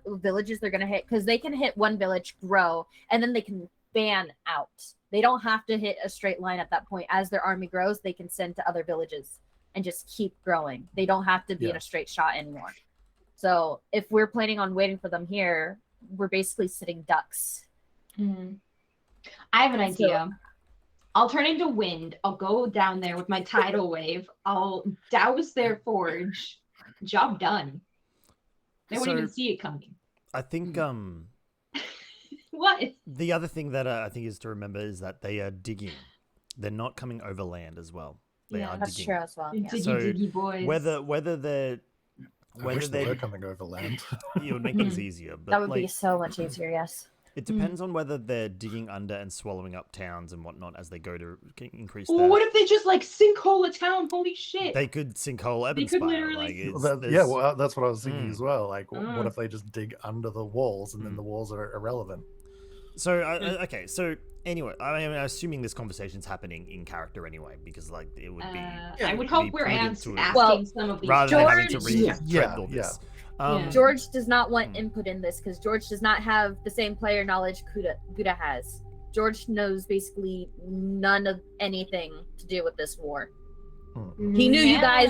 villages they're going to hit, because they can hit one village, grow, and then they can ban out They don't have to hit a straight line at that point. As their army grows, they can send to other villages and just keep growing. They don't have to be in a straight shot anymore. So if we're planning on waiting for them here, we're basically sitting ducks. Mm-hmm. I have an idea. I'll turn into wind. I'll go down there with my tidal wave. I'll douse their forge. Job done. They won't even see it coming. I think What? the other thing that I think is to remember is that they are digging. They're not coming overland as well. They are That's digging. true as well. Yeah. Diggy boys. Whether they're I wish they were coming over land. It would make things easier. But That would be so much easier, yes. It depends on whether they're digging under and swallowing up towns and whatnot as they go to increase Well, their... what if they just like sinkhole a town? Holy shit! They could sinkhole They could Ebenspire. literally- Well, that's what I was thinking as well. Like, what if they just dig under the walls and then the walls are irrelevant? So, okay, so anyway, I'm assuming this conversation's happening in character anyway, because like it would be... I would hope we're prudent asking some of these rather than having to questions. read all this. George does not want input in this because George does not have the same player knowledge Kuda has. George knows basically none of anything to do with this war. He knew you guys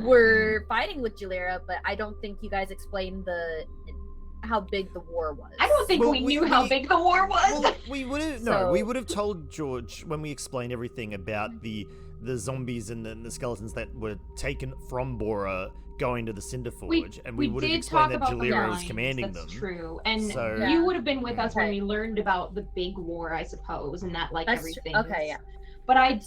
were fighting with Jalira, but I don't think you guys explained how big the war was. I don't think we knew how big the war was. Well, we would have told George when we explained everything about the zombies and the skeletons that were taken from Bora going to the Cinder Forge, and we would have explained that Jalira was commanding them. That's true. And so, you would have been with us when we learned about the big war, I suppose, and that that's everything. Okay, yeah. But I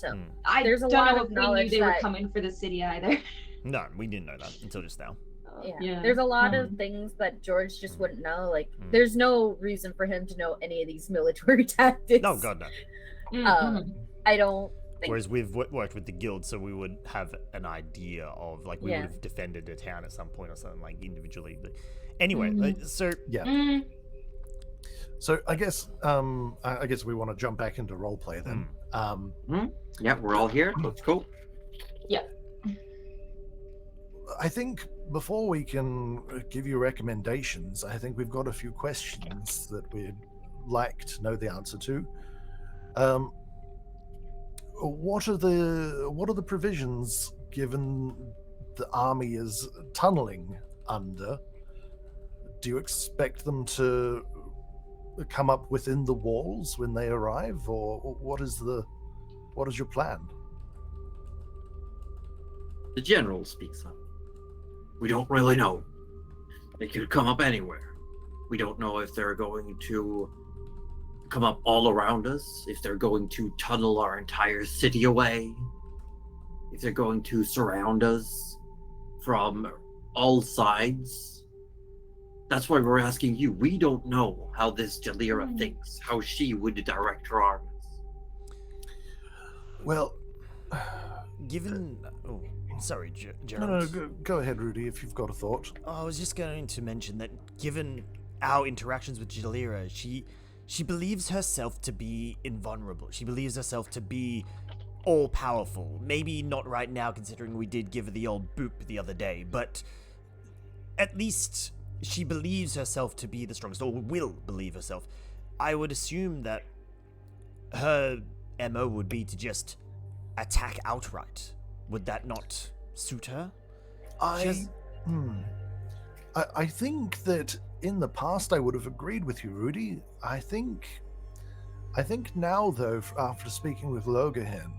there's a don't lot know of if we knew they were coming for the city either. No, we didn't know that until just now. Yeah. There's a lot of things that George just wouldn't know. Like, there's no reason for him to know any of these military tactics. No, God, no. I don't think... Whereas we've worked with the guild, so we would have an idea of, like, we would have defended a town at some point or something, like, individually. But anyway, so... Yeah. So I guess we want to jump back into roleplay then. Yeah, we're all here. That's cool. Yeah. I think before we can give you recommendations, I think we've got a few questions that we'd like to know the answer to. What are the provisions given the army is tunneling under? Do you expect them to come up within the walls when they arrive, or what is your plan? The general speaks up. We don't really know. They could come up anywhere. We don't know if they're going to come up all around us, if they're going to tunnel our entire city away, if they're going to surround us from all sides. That's why we're asking you. We don't know how this Jalira thinks, how she would direct her armies. Well, given... Oh, sorry, Gerald. No, go ahead, Rudy, if you've got a thought. I was just going to mention that given our interactions with Jalira, she believes herself to be invulnerable. She believes herself to be all-powerful. Maybe not right now, considering we did give her the old boop the other day, but at least she believes herself to be the strongest, or will believe herself. I would assume that her MO would be to just attack outright. Would that not suit her? I think that in the past I would have agreed with you, Rudy. I think now, though, after speaking with Logahin,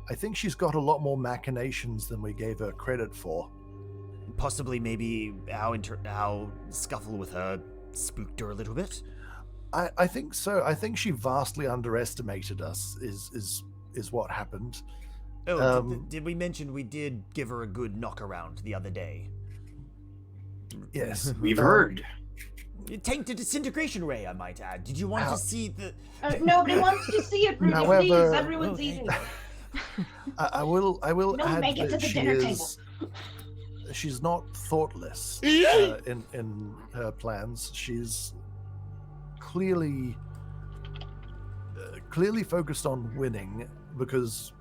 I think she's got a lot more machinations than we gave her credit for. Possibly, maybe our scuffle with her spooked her a little bit. I think so. I think she vastly underestimated us. Is what happened. Oh, did we mention we did give her a good knock around the other day? Yes, we've heard. Tanked a disintegration ray, I might add. Did you want to see the... Nobody wants to see it, Rudy. However, please. Everyone's eating. I will add make it to that the dinner table. She's not thoughtless in her plans. She's clearly focused on winning, because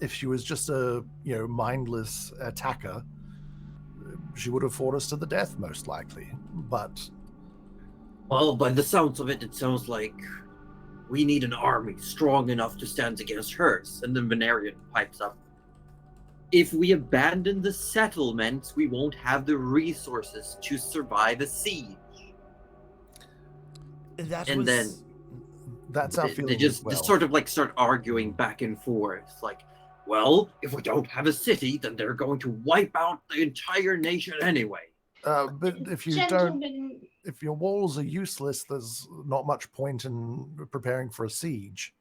if she was just a mindless attacker, she would have fought us to the death, most likely. But well, by the sounds of it, it sounds like we need an army strong enough to stand against hers. And then Venarian pipes up. If we abandon the settlements, we won't have the resources to survive a siege. That's our They feeling just, as well. just sort of like start arguing back and forth. Like, well, if we don't have a city, then they're going to wipe out the entire nation anyway. But if you don't, Gentlemen, if your walls are useless, there's not much point in preparing for a siege.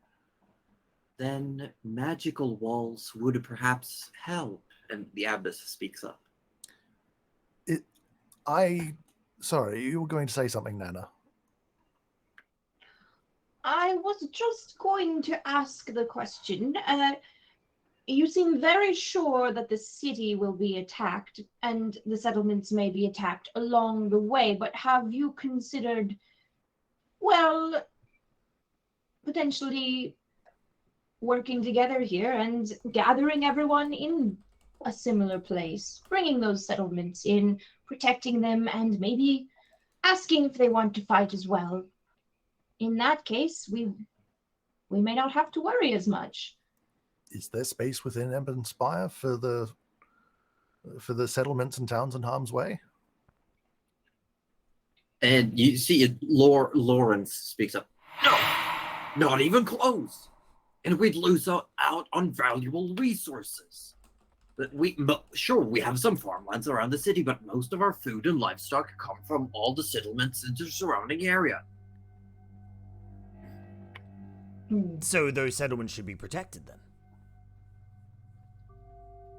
Then magical walls would perhaps help. And the abbess speaks up. Sorry, you were going to say something, Nana. I was just going to ask the question. You seem very sure that the city will be attacked and the settlements may be attacked along the way, but have you considered, well, potentially working together here and gathering everyone in a similar place, bringing those settlements in, protecting them, and maybe asking if they want to fight as well? In that case, we may not have to worry as much. Is there space within Embern Spire for the settlements and towns in harm's way? And you see Lawrence speaks up. No, not even close. And we'd lose out on valuable resources. Sure, we have some farmlands around the city, but most of our food and livestock come from all the settlements in the surrounding area. So those settlements should be protected then?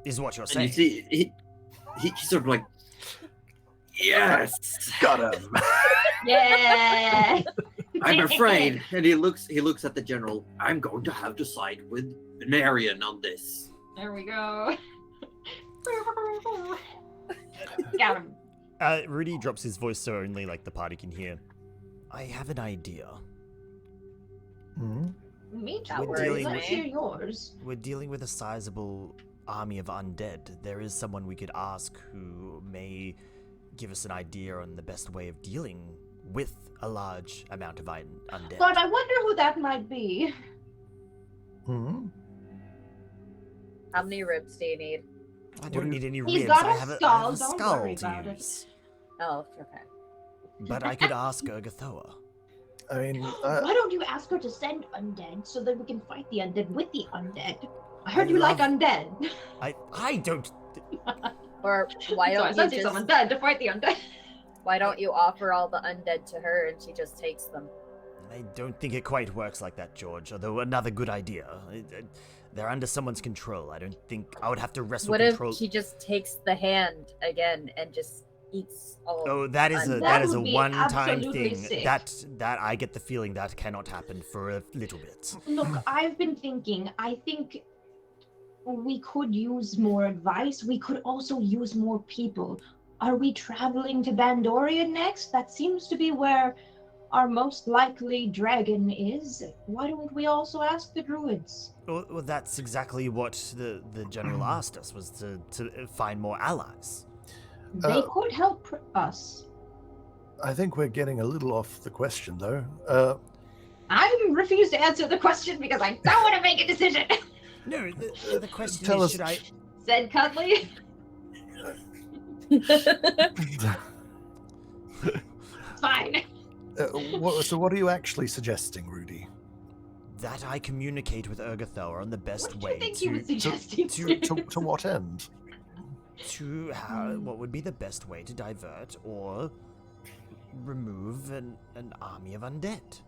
Is what you're And saying. you see, he's sort of like, yes, Got him. Yeah. I'm afraid. And he looks at the general. I'm going to have to side with Venarian on this. There we go. Got him. Rudy drops his voice so only like the party can hear. I have an idea. Hmm? Me That too. worries Let's me. hear yours. We're dealing with a sizable army of undead. There is someone we could ask who may give us an idea on the best way of dealing with a large amount of undead. But I wonder who that might be. Hmm? How many ribs do you need? I don't need any He's ribs. got a I have a skull, don't skull worry to about it. use. Oh, okay. But I could ask Urgathoa. I mean, Why don't you ask her to send undead so that we can fight the undead with the undead? I heard you love- like undead. I don't. Or why So I don't sent you you just some undead to fight the undead. why don't you offer all the undead to her and she just takes them? I don't think it quite works like that, George. Although another good idea. They're under someone's control. I don't think I would have to wrestle What control. if she just takes the hand again and just eats all? Oh, that is a undead? that is a would be one-time absolutely thing. sick. That I get the feeling that cannot happen for a little bit. Look, I've been thinking, I think we could use more advice. We could also use more people. Are we traveling to Bandoria next? That seems to be where our most likely dragon is. Why don't we also ask the druids? Well, that's exactly what the general asked us, was to find more allies. They could help us. I think we're getting a little off the question, though. I refuse to answer the question because I don't want to make a decision. No, the question Tell is, us- should I... Said Cuddly. Fine. So what are you actually suggesting, Rudy? That I communicate with Urgathoa on the best What do way you think you were to suggesting? To what end? what would be the best way to divert or remove an army of undead.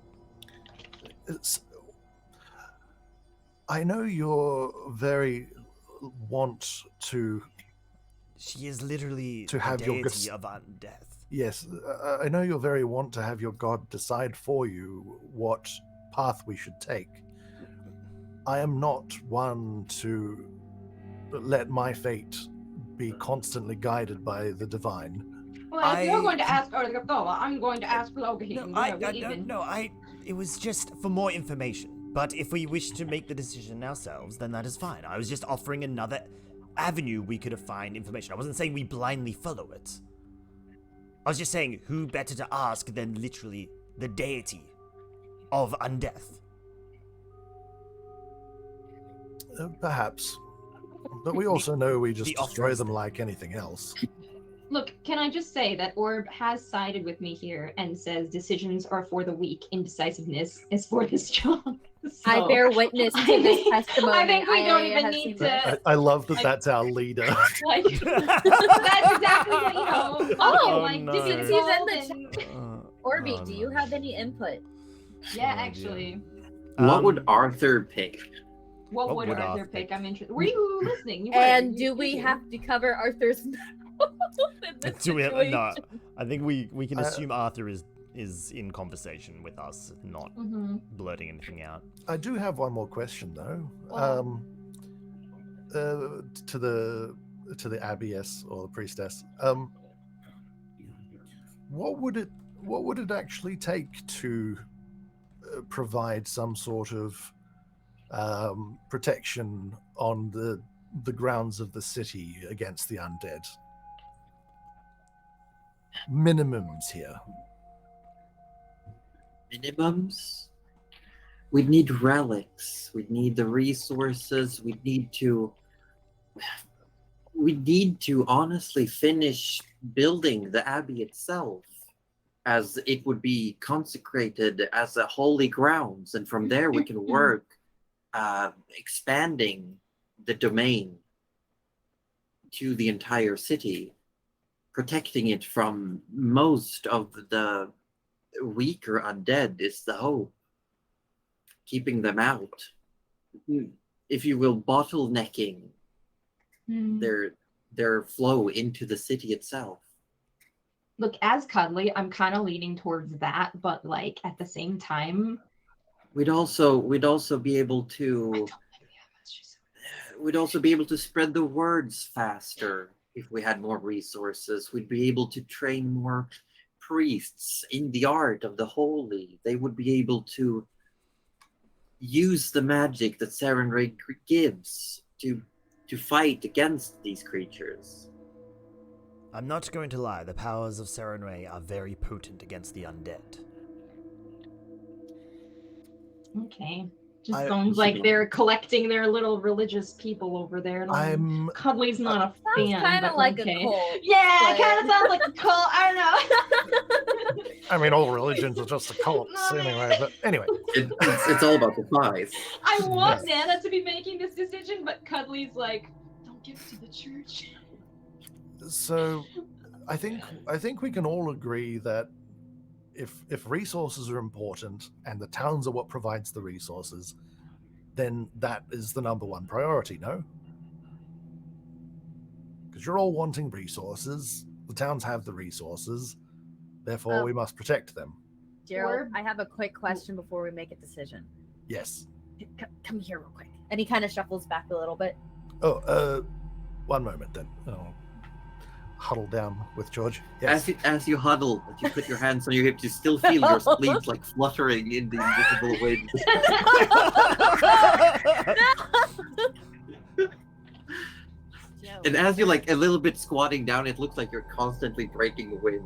I know you're very want to. She is literally To have the your deity gus- of undeath. Yes, I know you're very want to have your god decide for you what path we should take. I am not one to let my fate be constantly guided by the divine. Well, if you're going to ask Urgathoa, I'm going to ask Logahin. It was just for more information. But if we wish to make the decision ourselves, then that is fine. I was just offering another avenue we could find information. I wasn't saying we blindly follow it. I was just saying, who better to ask than literally the deity of undeath? Perhaps. But we also know we just The destroy offers. them like anything else. Look, can I just say that Orb has sided with me here and says decisions are for the weak, indecisiveness is for the strong. So, I bear witness to I this think- testimony. I think we don't even have need seen to- I love that Like- that's our leader. Like, that's exactly what, you know, Oh, like, no. dip it He's in involved the and- Orby, Oh, do you no. have any input? Yeah, Oh, dear. actually. What would Um, Arthur pick? What What would would Arthur Arthur pick? pick? I'm interested. Were you listening? You were. And You- do we you- have to cover Arthur's mouth in this Do we have, situation? no, I think we can I- assume Arthur is in conversation with us, not Mhm. blurting anything out. I do have one more question though. Well- To the abbess or the priestess. What would it actually take to provide some sort of protection on the grounds of the city against the undead? Minimums here. Minimums? We'd need relics. We'd need the resources. We'd need to honestly finish building the abbey itself, as it would be consecrated as a holy grounds, and from there we can work expanding the domain to the entire city, protecting it from most of the weaker undead is the hope. Keeping them out, if you will, bottlenecking Hmm. their flow into the city itself. Look, as Cuddly, I'm kind of leaning towards that, but like at the same time, We'd also be able I to don't think we have much to say. we'd also be able to spread the words faster if we had more resources. We'd be able to train more priests in the art of the holy. They would be able to use the magic that Sarenrae gives to fight against these creatures. I'm not going to lie, the powers of Sarenrae are very potent against the undead. Okay. Just I- sounds like they're collecting their little religious people over there. and I'm Cuddly's not a Sounds fan. kind of but like okay. a cult. Yeah, but- it kind of sounds like a cult. I don't know. I mean, all religions are just cults anyway. But anyway, It's all about the thighs. I want Nana to be making this decision, but Cuddly's like, don't give it to the church. so I think we can all agree that if resources are important and the towns are what provides the resources, then that is the number one priority, no? Because you're all wanting resources. The towns have the resources. Therefore, we must protect them. Gerald, I have a quick question before we make a decision. Yes. Come here real quick. And he kind of shuffles back a little bit. Oh, one moment then. I'll huddle down with George. Yes. As you huddle, as you put your hands on your hips, you still feel your sleeves like fluttering in the invisible wind. And as you're like a little bit squatting down, it looks like you're constantly breaking wind.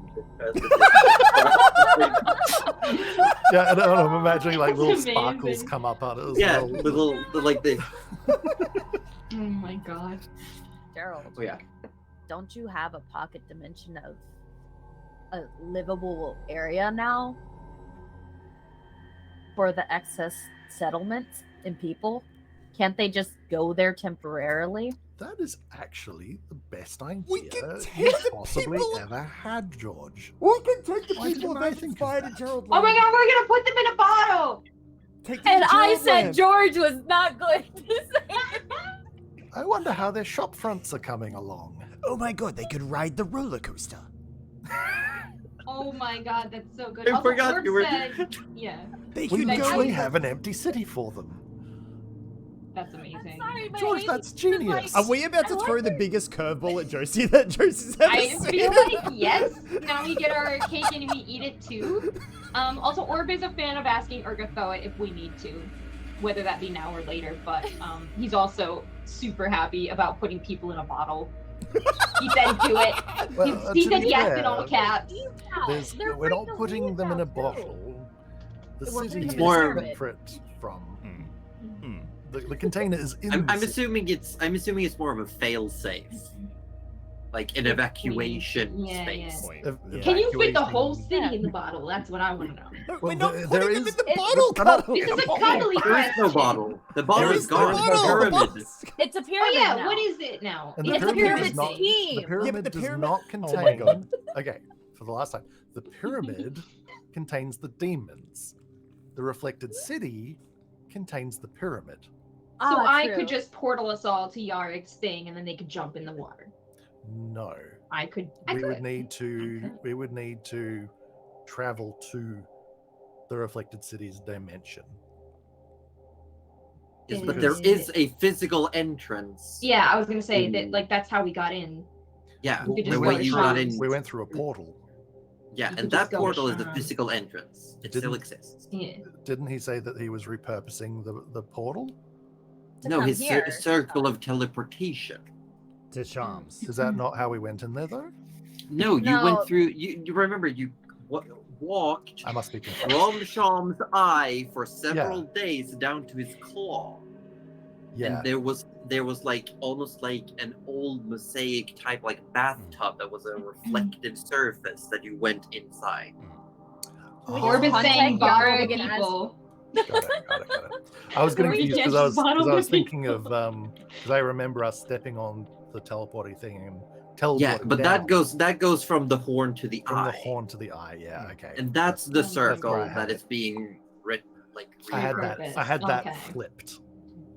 Yeah, and I'm imagining like That's little amazing. sparkles come up out of it as Yeah, well. like the Oh my god. Gerald, oh yeah. don't you have a pocket dimension of a livable area now for the excess settlements and people? Can't they just go there temporarily? That is actually the best idea We can take you've the possibly people- ever had, George. We can take the Why people didn't I that think of inspired that? Gerald. Oh my god, we're gonna put them in a bottle! Take them And to I Gerald said Land. George was not going to say I wonder how their shop fronts are coming along. Oh my god, they could ride the roller coaster. Oh my god, that's so good. I Also, forgot Orb you were- said, yeah, They We could Like, go. literally I- have an empty city for them. that's amazing. Sorry, but George, I that's just, like, genius. Are we about to I throw the wonder- biggest curveball at Josie that Josie's ever I seen? feel like yes. Now we get our cake and we eat it too. Also, Orb is a fan of asking Urgathoa if we need to, whether that be now or later. But he's also super happy about putting people in a bottle. He said do it. Well, he to said be yes fair, in all caps. there's- They're we're not free to putting leave them in a now, too. bottle. The We're city putting is them in a separate from. Hmm. The container is in. I'm the city. assuming it's more of a fail-safe, like an evacuation Yeah, space. Yeah. Can you fit the whole Evacuating- city in the bottle? That's what I want to know. No, Well, we're not there putting them is- in the it's- bottle, we're not- Cuddle. This is a bottle. cuddly There is no question. bottle. The bottle There is is gone. no It's a bottle. pyramid. It's a Oh pyramid yeah, now. what is it now? And It's the a pyramid pyramid does not. scheme. The pyramid the does pyramid- not Oh contain. my God. Okay, for the last time, the pyramid contains the demons. The reflected city contains the pyramid. So Ah, I true. could just portal us all to Yarik's thing, and then they could jump in the water. No, I could. we would need to. We would need to travel to the reflected city's dimension. Yes, but there is a physical entrance. Yeah, I was gonna say Ooh. that. Like that's how we got in. Yeah, We could the just way go you around. got in. We went through a portal. Yeah, You and could just that go portal is the around. physical entrance. It still Didn't- exists. Yeah. Didn't he say that he was repurposing the portal? To No, come his here. circle of teleportation. To Shams. Is that not how we went in there though? No, you No. went through. You remember you walked I must be confused. from Sham's eye for several days down to his claw. Yeah, And there was like almost like an old mosaic type like bathtub that was a reflective surface that you went inside. We Or just been contact saying Yarok Yara again as- people. got it. I was getting We confused just because I was bottled thinking of because I remember us stepping on the teleporting thing and teleporting. Yeah, but down that goes from the horn to the from eye. the horn to the eye. Yeah, okay. And that's the That's circle where I had that it. is being written like I had that. repurposed. I had that Okay. flipped.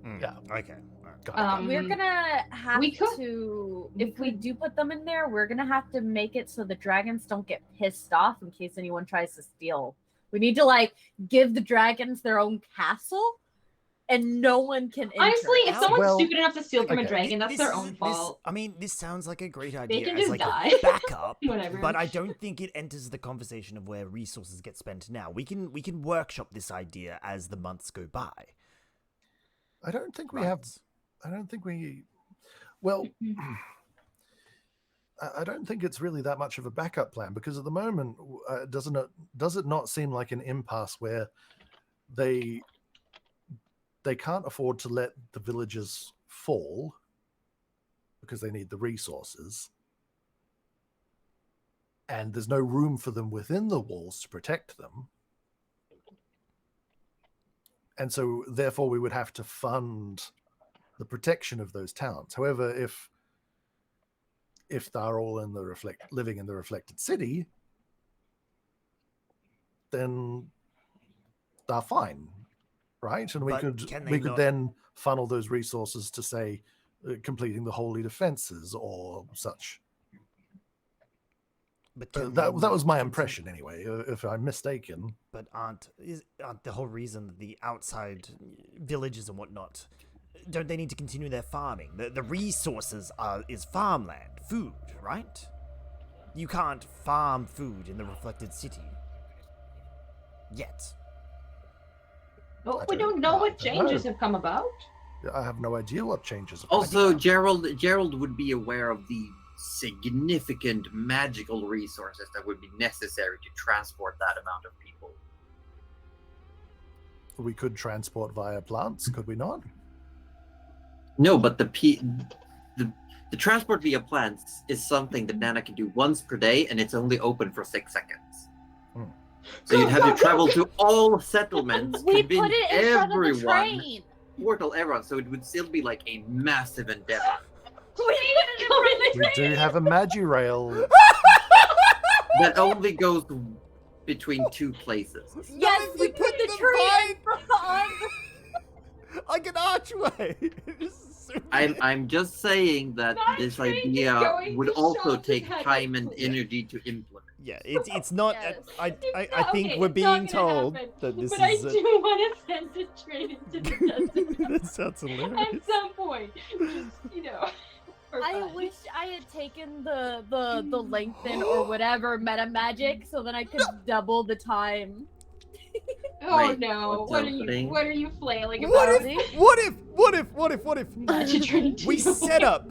Mm, Yeah. Okay. Alright. Got it. We're gonna have we could- to, if we do put them in there, we're gonna have to make it so the dragons don't get pissed off in case anyone tries to steal. We need to like give the dragons their own castle, and no one can enter. Honestly, if Well- someone's stupid enough to steal from a okay. dragon, that's This their is- own fault. I mean, this sounds like a great They idea can as just like die. a backup, Whatever. but I don't think it enters the conversation of where resources get spent now. We can workshop this idea as the months go by. I don't think we Right. have. I don't think we. Well, I don't think it's really that much of a backup plan because at the moment, does it not seem like an impasse where they can't afford to let the villagers fall because they need the resources, and there's no room for them within the walls to protect them, and so therefore we would have to fund the protection of those towns. However, if they're all in the living in the reflected city, then they're fine, right? And we But could can they we could not- then funnel those resources to say completing the holy defenses or such. But can That they was my not impression anyway. If I'm mistaken, But aren't the whole reason that the outside villages and whatnot, don't they need to continue their farming? The resources is farmland, food, right? You can't farm food in the reflected city yet. But I we don't- don't know I what don't changes know. have come about. I have no idea what changes. have Also, happened. Gerald would be aware of the significant magical resources that would be necessary to transport that amount of people. We could transport via plants, could we not? No, but the transport via plants is something that Nana can do once per day, and it's only open for 6 seconds. Hmm. So you'd have Go, to go, travel go. to all settlements, we convince put it in front of the everyone, train. portal everyone, so it would still be like a massive endeavor. We need to go in We do have a Magirail. That only goes between 2 places. Yes, we put the train in front. Like an archway. I'm just saying that That this train is idea going would to also Shaw's take head. time and energy to implement. Yeah, it's not. Yes. I It's I not- think okay, we're it's not being gonna told happen, that this but I is. do want to send a train into the desert That sounds hilarious. at some point. Just, you know. for I fun. wish I had taken the lengthen or whatever meta magic so then I could double the time. Oh Wait, no! what's What are happening? you? What are you flailing What about? if? What if? What if? What if? What if? Such a train to We you. set up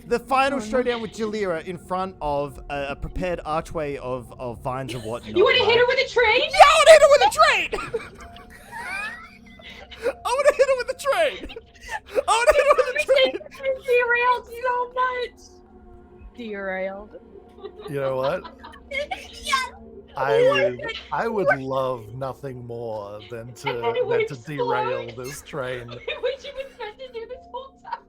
the final Oh, no. showdown with Jalira in front of a prepared archway of vines and whatnot. You want to hit right? her with a train? Yeah, I want to hit her with a train! I want to hit her with with the train. I want to hit him with the train. Derailed so much. Derailed. You know what? Yes. I would love nothing more than to derail this train. Which you was meant to do this whole time.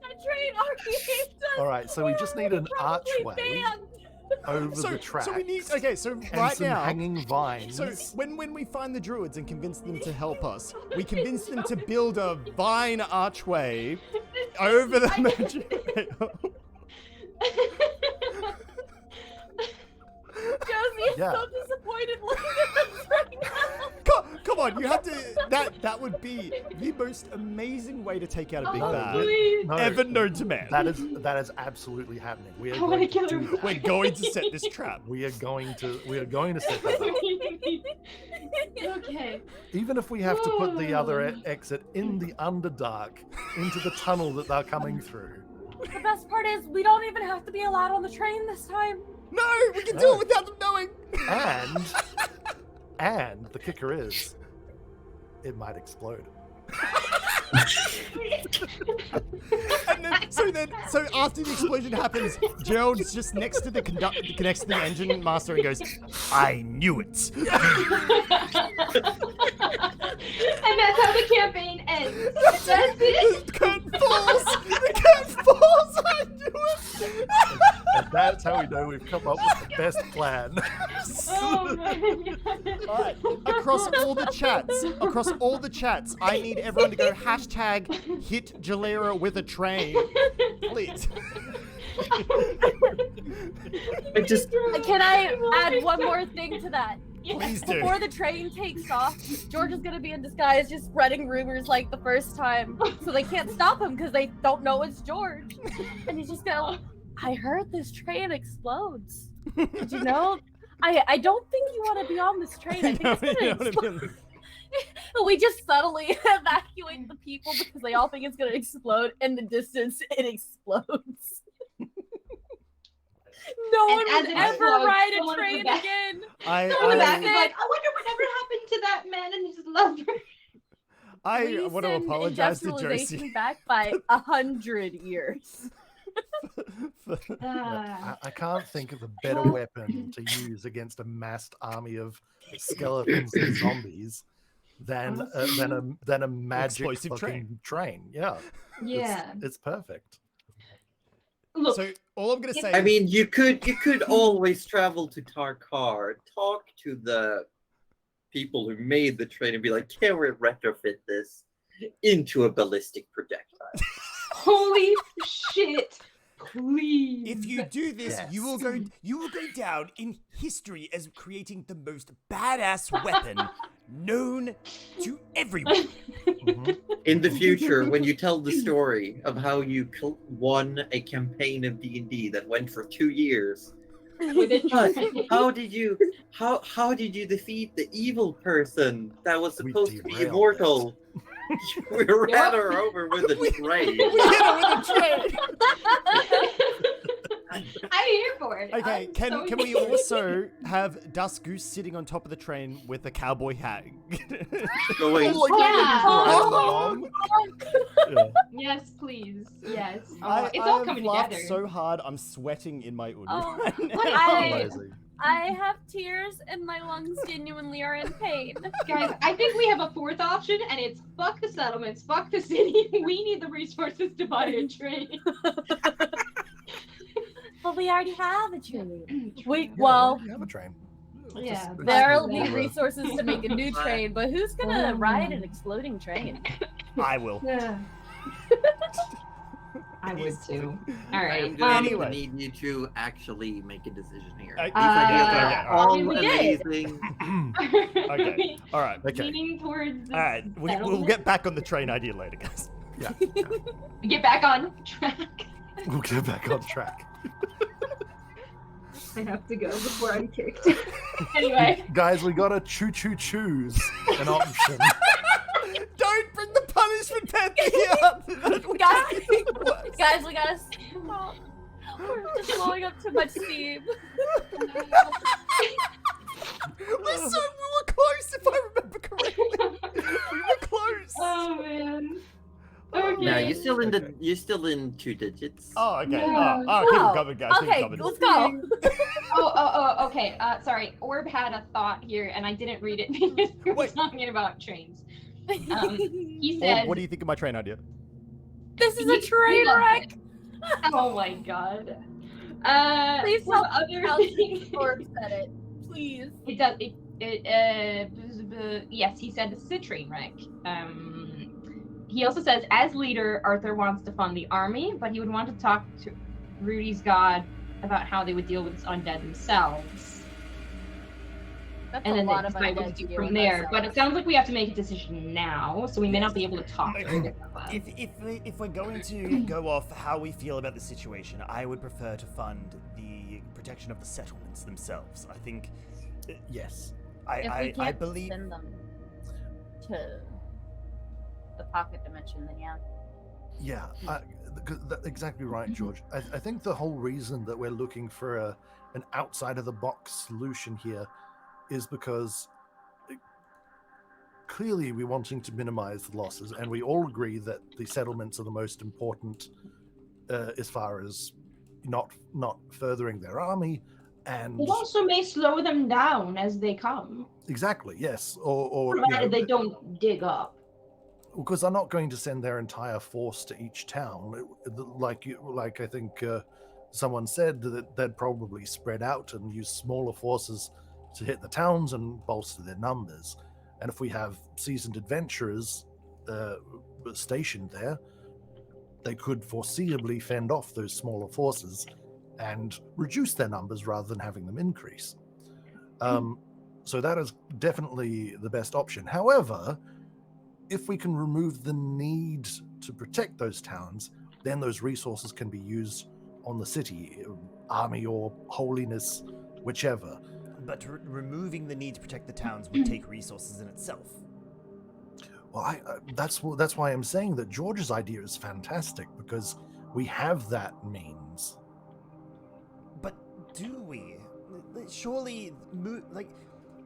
That train already hit us. All right, so we just need an Probably archway banned. over the tracks. So we need. Okay, so and right some now. hanging vines. So when we find the druids and convince them to help us, we convince them to build a vine archway over the magic rail. Josie is Yeah. so disappointed looking at this right now. Come on, you have to. That would be the most amazing way to take out a big Oh, bad please. No, ever known to man. that is absolutely happening. We are I wanna going to kill do him. that. We're going to set this trap. We are going to set that up. Okay. Even if we have to put the other exit in the underdark into the tunnel that they're coming through. The best part is we don't even have to be allowed on the train this time. No, we can do it without them knowing. And the kicker is, it might explode. So after the explosion happens, Gerald's just next to the next to the engine master and goes, "I knew it." And that's how the campaign ends. That's it. The curtain falls. The curtain falls. I knew it. And that's how we know we've come up with the best plan. Oh my god. All right. Across all the chats, I need everyone to go hashtag hit Jalera with a train, please. Can I add one more thing to that? Please do. Before the train takes off, George is gonna be in disguise, just spreading rumors like the first time, so they can't stop him because they don't know it's George. And he's just gonna, I heard this train explodes. Did you know? I don't think you want to be on this train. I think it's gonna explode. We just subtly evacuate the people because they all think it's gonna explode. In the distance, it explodes. No one as would it ever explodes, ride a someone train forgot. again. Someone back is I- like, I wonder whatever happened to that man and his lover. I We want to send apologize to industrialization Josie. back by 100 years. I can't think of a better weapon to use against a massed army of skeletons and zombies than a magic Explosive fucking train. Yeah. Yeah. It's perfect. Look, So all I'm gonna say. I mean, you could always travel to Tarkar, talk to the people who made the train, and be like, "Can we retrofit this into a ballistic projectile?" holy shit. Please. if you do this, Yes. you will go down in history as creating the most badass weapon known to everyone. In the future, when you tell the story of how you won a campaign of D&D that went for 2 years, With a but train. how did you defeat the evil person that was We supposed to be derailed immortal? We ran her over with a train. We hit her with a train. I'm here for it. Okay, I'm can so we here. also have Dusk Goose sitting on top of the train with a cowboy hat? Going, Yeah. Yeah. Yes, please. Yes. I It's all have coming laughed together. so hard, I'm sweating in my hoodie Oh, right now. Amazing. I have tears and my lungs genuinely are in pain. Guys, I think we have a fourth option, and it's fuck the settlements, fuck the city. We need the resources to buy a train. But we already have a train. Wait, Yeah, well, we have a train. Yeah, there'll be Yeah. resources to make a new train, but who's gonna ride an exploding train? I will. Yeah. I would too. All right. I'm going Anyway. to need you to actually make a decision here. Okay, All we did. amazing. Okay. All right. Okay. Leaning towards. All right. We'll get back on the train idea later, guys. Yeah. Get back on track. We'll get back on track. I have to go before I'm kicked. Anyway. Guys, we gotta choose an option. Don't bring the punishment Pantheon! Guys, we gotta stop. We're just blowing up too much steam. We were close, if I remember correctly. We were close. Oh man. Okay. No, you're still in 2 digits. Oh, okay. Yeah. Keep them coming, guys. Keep 'em Okay, coming. let's go. Okay. Sorry. Orb had a thought here, and I didn't read it because we were Wait. talking about trains. He Or said, what do you think of my train idea? This is a train wreck. "Oh my god." Please some tell me other how thing. Orb said it. Please. It does. Yes, he said this is a train wreck. He also says, as leader, Arthur wants to fund the army, but he would want to talk to Rudy's god about how they would deal with this undead themselves. That's And a then lot they of decide what undead to to do deal from with there. ourselves. But it sounds like we have to make a decision now, so we may not be able to talk during it. If we're going to go off how we feel about the situation, I would prefer to fund the protection of the settlements themselves. I think, yes, If we I can't believe. send them to the pocket dimension, then yeah. Yeah, that's exactly right, George. I think the whole reason that we're looking for an outside-of-the-box solution here is because clearly we're wanting to minimize the losses, and we all agree that the settlements are the most important as far as not furthering their army, and It also may slow them down as they come, exactly, yes, or provided they don't dig up. because they're not going to send their entire force to each town. Like I think someone said that they'd probably spread out and use smaller forces to hit the towns and bolster their numbers. And if we have seasoned adventurers stationed there, they could foreseeably fend off those smaller forces and reduce their numbers rather than having them increase. So that is definitely the best option. However, if we can remove the need to protect those towns, then those resources can be used on the city, army or holiness, whichever. But removing the need to protect the towns would take resources in itself. Well, that's why I'm saying that George's idea is fantastic, because we have that means. But do we? Surely,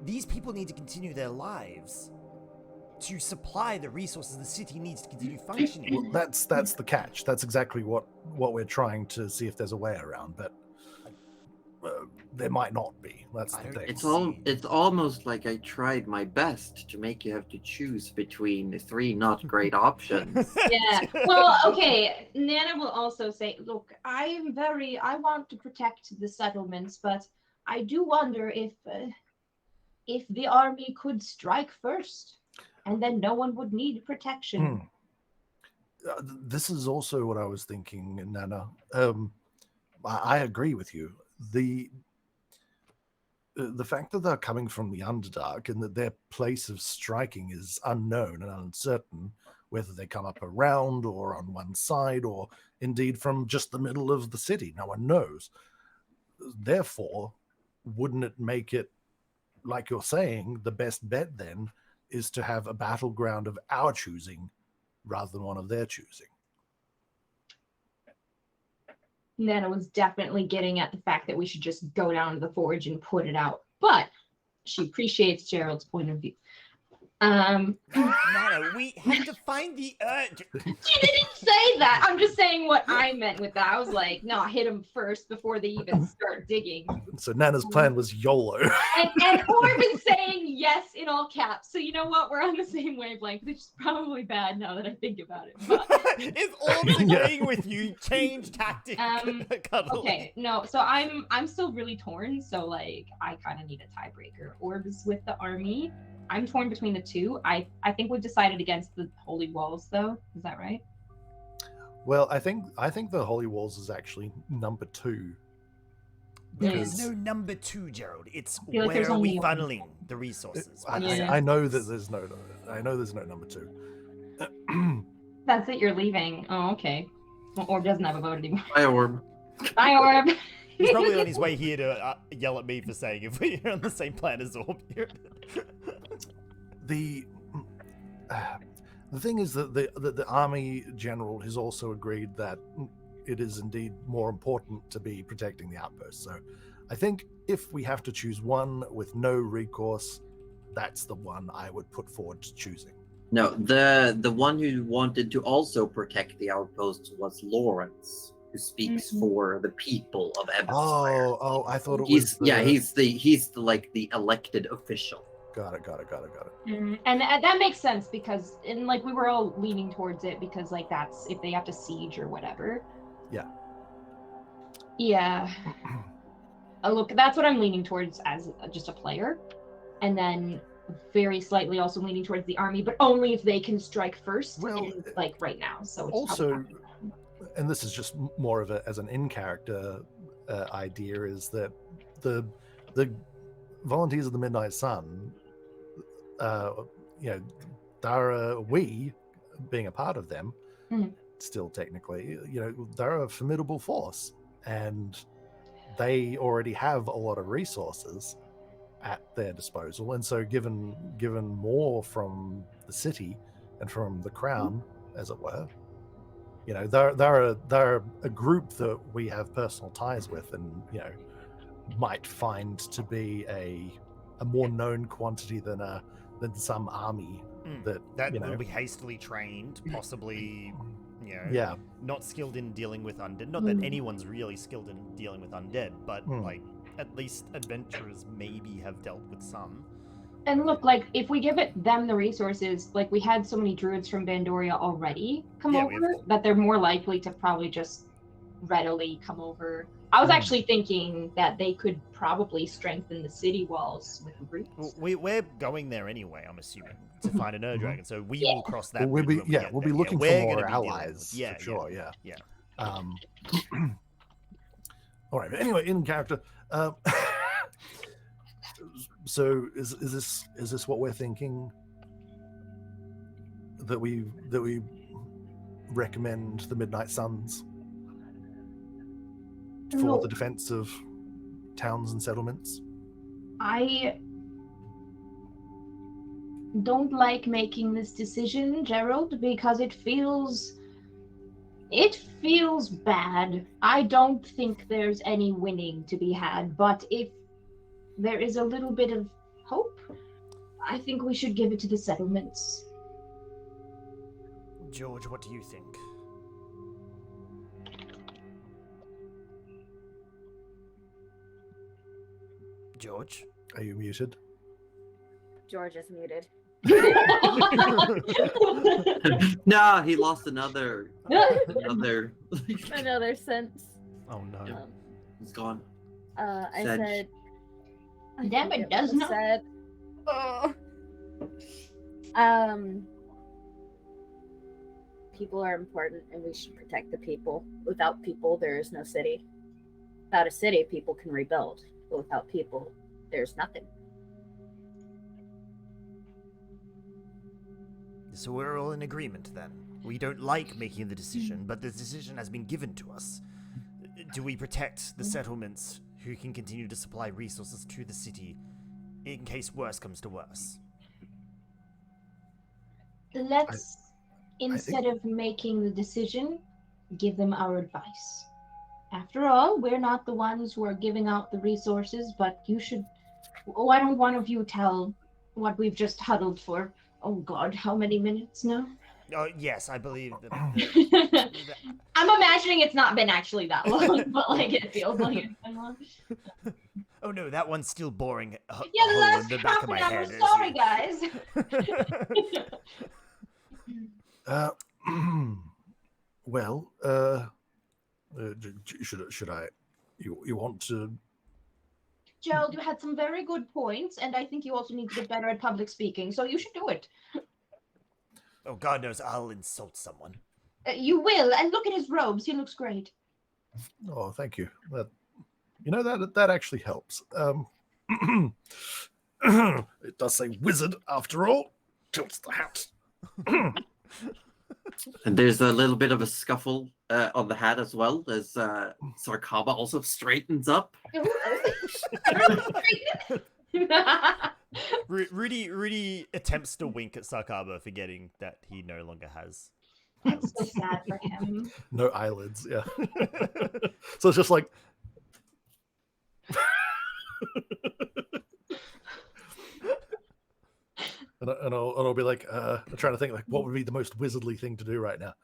these people need to continue their lives to supply the resources the city needs to continue functioning. Well, that's the catch. That's exactly what we're trying to see if there's a way around, but there might not be. That's the thing. It's almost like I tried my best to make you have to choose between 3 not great options. Yeah. Well, okay. Nana will also say, look, I want to protect the settlements, but I do wonder if the army could strike first, and then no one would need protection. This is also what I was thinking, Nana. I agree with you. The fact that they're coming from the Underdark and that their place of striking is unknown and uncertain, whether they come up around or on one side or indeed from just the middle of the city, no one knows. Therefore, wouldn't it make it, like you're saying, the best bet then is to have a battleground of our choosing rather than one of their choosing? Nana was definitely getting at the fact that we should just go down to the forge and put it out. But she appreciates Gerald's point of view. Nana, we have to find the urge. She didn't say that. I'm just saying what I meant with that. I was like, no, hit them first before they even start digging. So Nana's plan was YOLO. And Orb is saying yes in all caps. So you know what? We're on the same wavelength, which is probably bad now that I think about it. But if Orb's agreeing with you, change tactic. okay, no. So I'm still really torn. So like, I kind of need a tiebreaker. Orb is with the army. I'm torn between the two. I think we've decided against the Holy Walls, though. Is that right? Well, I think the Holy Walls is actually number 2. There is no number 2, Gerald. It's like where are we only funneling the resources? I know that there's no. I know there's no number 2. That's it. You're leaving. Oh, okay. Well, Orb doesn't have a vote anymore. Bye, Orb. Bye, Orb. He's probably on his way here to yell at me for saying if we're on the same plan as Orb here. The thing is that the army general has also agreed that it is indeed more important to be protecting the outpost. So I think if we have to choose one with no recourse, that's the one I would put forward to choosing. No, the one who wanted to also protect the outpost was Lawrence, who speaks for the people of Ebonspire. Oh, I thought it He's was. he's the like the elected official. Got it. And that makes sense because, and like we were all leaning towards it because like that's if they have to siege or whatever. Yeah. Yeah. Look, that's what I'm leaning towards as just a player, and then very slightly also leaning towards the army, but only if they can strike first. Well, and, like right now. So it's also, and this is just more of a as an in-character idea, is that the volunteers of the Midnight Sun, Dara, we being a part of them, still technically, they're a formidable force, and they already have a lot of resources at their disposal, and so given more from the city and from the crown, as it were, they're a group that we have personal ties with, and might find to be a more known quantity than some army that will be hastily trained, possibly, not skilled in dealing with undead. Not that anyone's really skilled in dealing with undead, but like at least adventurers maybe have dealt with some. And look, like if we give them the resources, like we had so many druids from Vandoria already come over that they're more likely to probably just readily come over. I was actually thinking that they could probably strengthen the city walls with roots. Well, we're going there anyway, I'm assuming, to find an Ur-Dragon, so we will cross that we'll bridge be when we get we'll there. be looking We're for more gonna be allies, yeah, for sure. Yeah. All right, but anyway, in character. So is this what we're thinking? That we recommend the Midnight Suns for the defense of towns and settlements? I don't like making this decision, Gerald, because it feels bad. I don't think there's any winning to be had, but if there is a little bit of hope, I think we should give it to the settlements. George, what do you think? George? Are you muted? George is muted. No, he lost another Another sense. Oh no. He's gone. I Sedge. said. Damn it, does not. Said, people are important, and we should protect the people. Without people, there is no city. Without a city, people can rebuild. But without people, there's nothing. So we're all in agreement then. We don't like making the decision, but the decision has been given to us. Do we protect the settlements who can continue to supply resources to the city in case worse comes to worse? Let's, instead of making the decision, give them our advice. After all, we're not the ones who are giving out the resources, but you should... Why don't one of you tell what we've just huddled for? Oh God, how many minutes now? Oh, yes, I believe that... I'm imagining it's not been actually that long, but like it feels like it's been long. Oh no, that one's still boring. Yeah, the last in the back half of an my hour. head. Sorry, guys. Well, should I? You want to? Gerald, you had some very good points, and I think you also need to get better at public speaking, so you should do it. Oh, God knows I'll insult someone. You will, and look at his robes. He looks great. Oh, thank you. That actually helps. It does say wizard after all. Tilts the hat. And there's a little bit of a scuffle on the hat as well, as Sarkaba also straightens up. Rudy attempts to wink at Sarkaba, forgetting that he no longer has. That's so sad for him. No eyelids, yeah. So it's just like... And I'll be like, trying to think like what would be the most wizardly thing to do right now.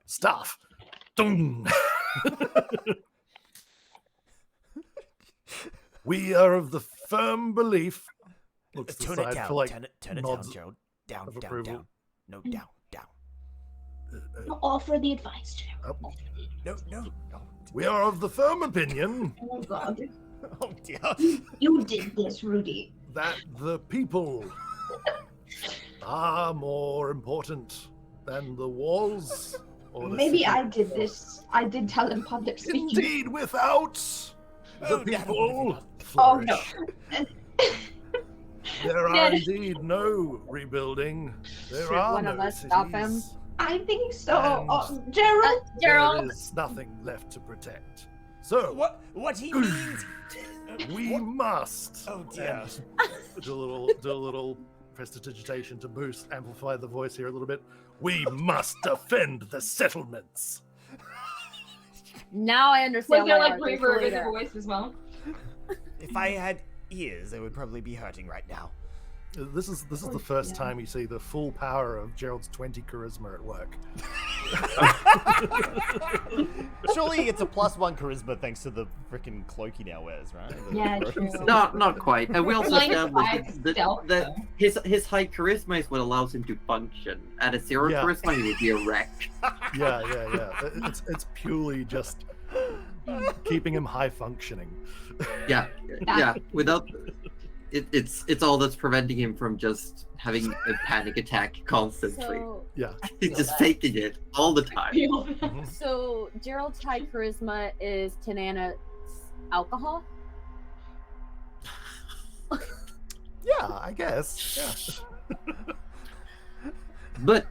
Staff. Dong. We are of the firm belief. Looks to the Turn it side down. for like Turn it down, nods Gerald. Down, of down, approval. down. No, down, down. Offer the advice to him. No, no, no. We are of the firm opinion Oh God, Oh dear. you did this, Rudy. that the people are more important than the walls. Or the Maybe city. I did this. I did tell him public speaking. Indeed, without the Oh, Dad, people Oh no. flourish. There are Dad. indeed no rebuilding. There Should are one no of us stop him? cities. I think so. And- Gerald. Gerald. There is nothing left to protect. So What he means? we must. Oh dear. And do a little prestidigitation to boost, amplify the voice here a little bit. We must defend the settlements. Now I understand. Was there why like Arthur's reverb in leader. the voice as well? If I had ears, they would probably be hurting right now. This is the first time you see the full power of Gerald's 20 charisma at work. Surely it's a +1 charisma thanks to the freaking cloak he now wears, right? Yeah, The true. robes. Not quite. And we also Minus established 5 that, stealth, that though. his high charisma is what allows him to function. At a 0 Yeah. charisma, he would be a wreck. Yeah. It's purely just keeping him high functioning. Yeah, yeah. Without it's all that's preventing him from just having a panic attack constantly. So, Yeah. He's just faking it all the time. so Gerald's high charisma is Tanana's alcohol. Yeah, I guess. Yeah. But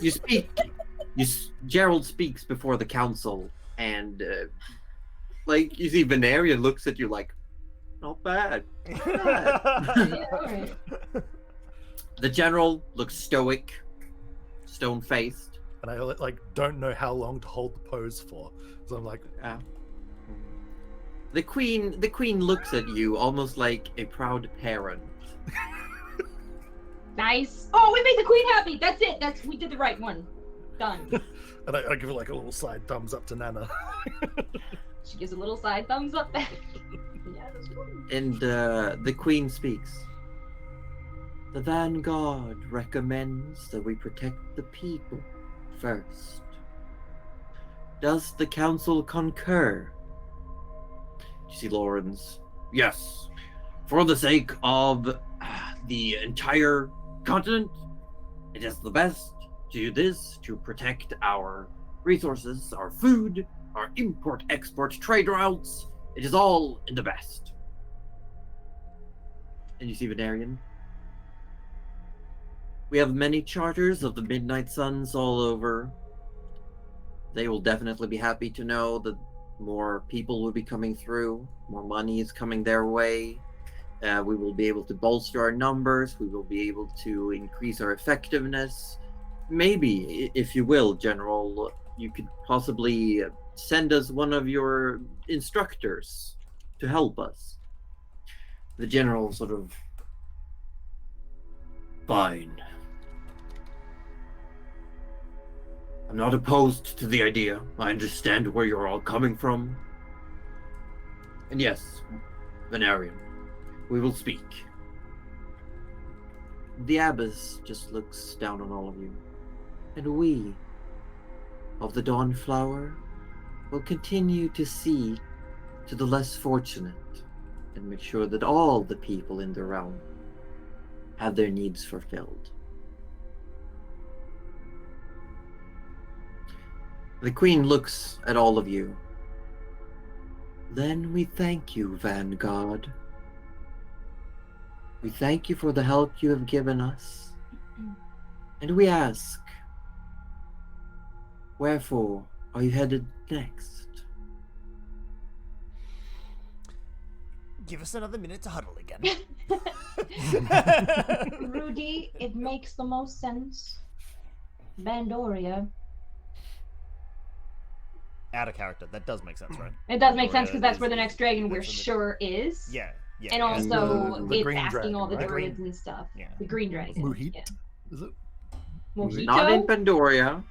you speak, Gerald speaks before the council, and like you see, Venarian looks at you like, not bad. Not bad." Alright. The general looks stoic, stone-faced. And I like don't know how long to hold the pose for. So I'm like, The queen looks at you almost like a proud parent. Nice. Oh, we made the queen happy. That's it. We did the right one. Done. and I give it like a little side thumbs up to Nana. She gives a little side thumbs up back. Yeah, that's good. And the queen speaks. The vanguard recommends that we protect the people first. Does the council concur? You see Lawrence. Yes. For the sake of the entire continent, it is the best to do this to protect our resources, our food, our import-export trade routes. It is all in the best. And you see Venarian. We have many charters of the Midnight Suns all over. They will definitely be happy to know that more people will be coming through, more money is coming their way. We will be able to bolster our numbers. We will be able to increase our effectiveness. Maybe, if you will, General, you could possibly send us one of your instructors to help us. The General sort of... Fine. I'm not opposed to the idea. I understand where you're all coming from. And yes, Venarian, we will speak. The abbess just looks down on all of you. And we, of the Dawnflower, will continue to see to the less fortunate and make sure that all the people in the realm have their needs fulfilled. The Queen looks at all of you. Then we thank you, Vanguard. We thank you for the help you have given us. And we ask, wherefore are you headed next? Give us another minute to huddle again. Rudy, it makes the most sense. Bandoria. Out of character. That does make sense, right? It does make sense because Bandoria that's where the is- next dragon we're that's in the- sure is. Yeah. Yeah. And yeah. also, the it's green asking dragon, all the right? druids and stuff. Yeah. The green dragon. Muhit? Yeah. Is it? Mojito? Not in Pandoria.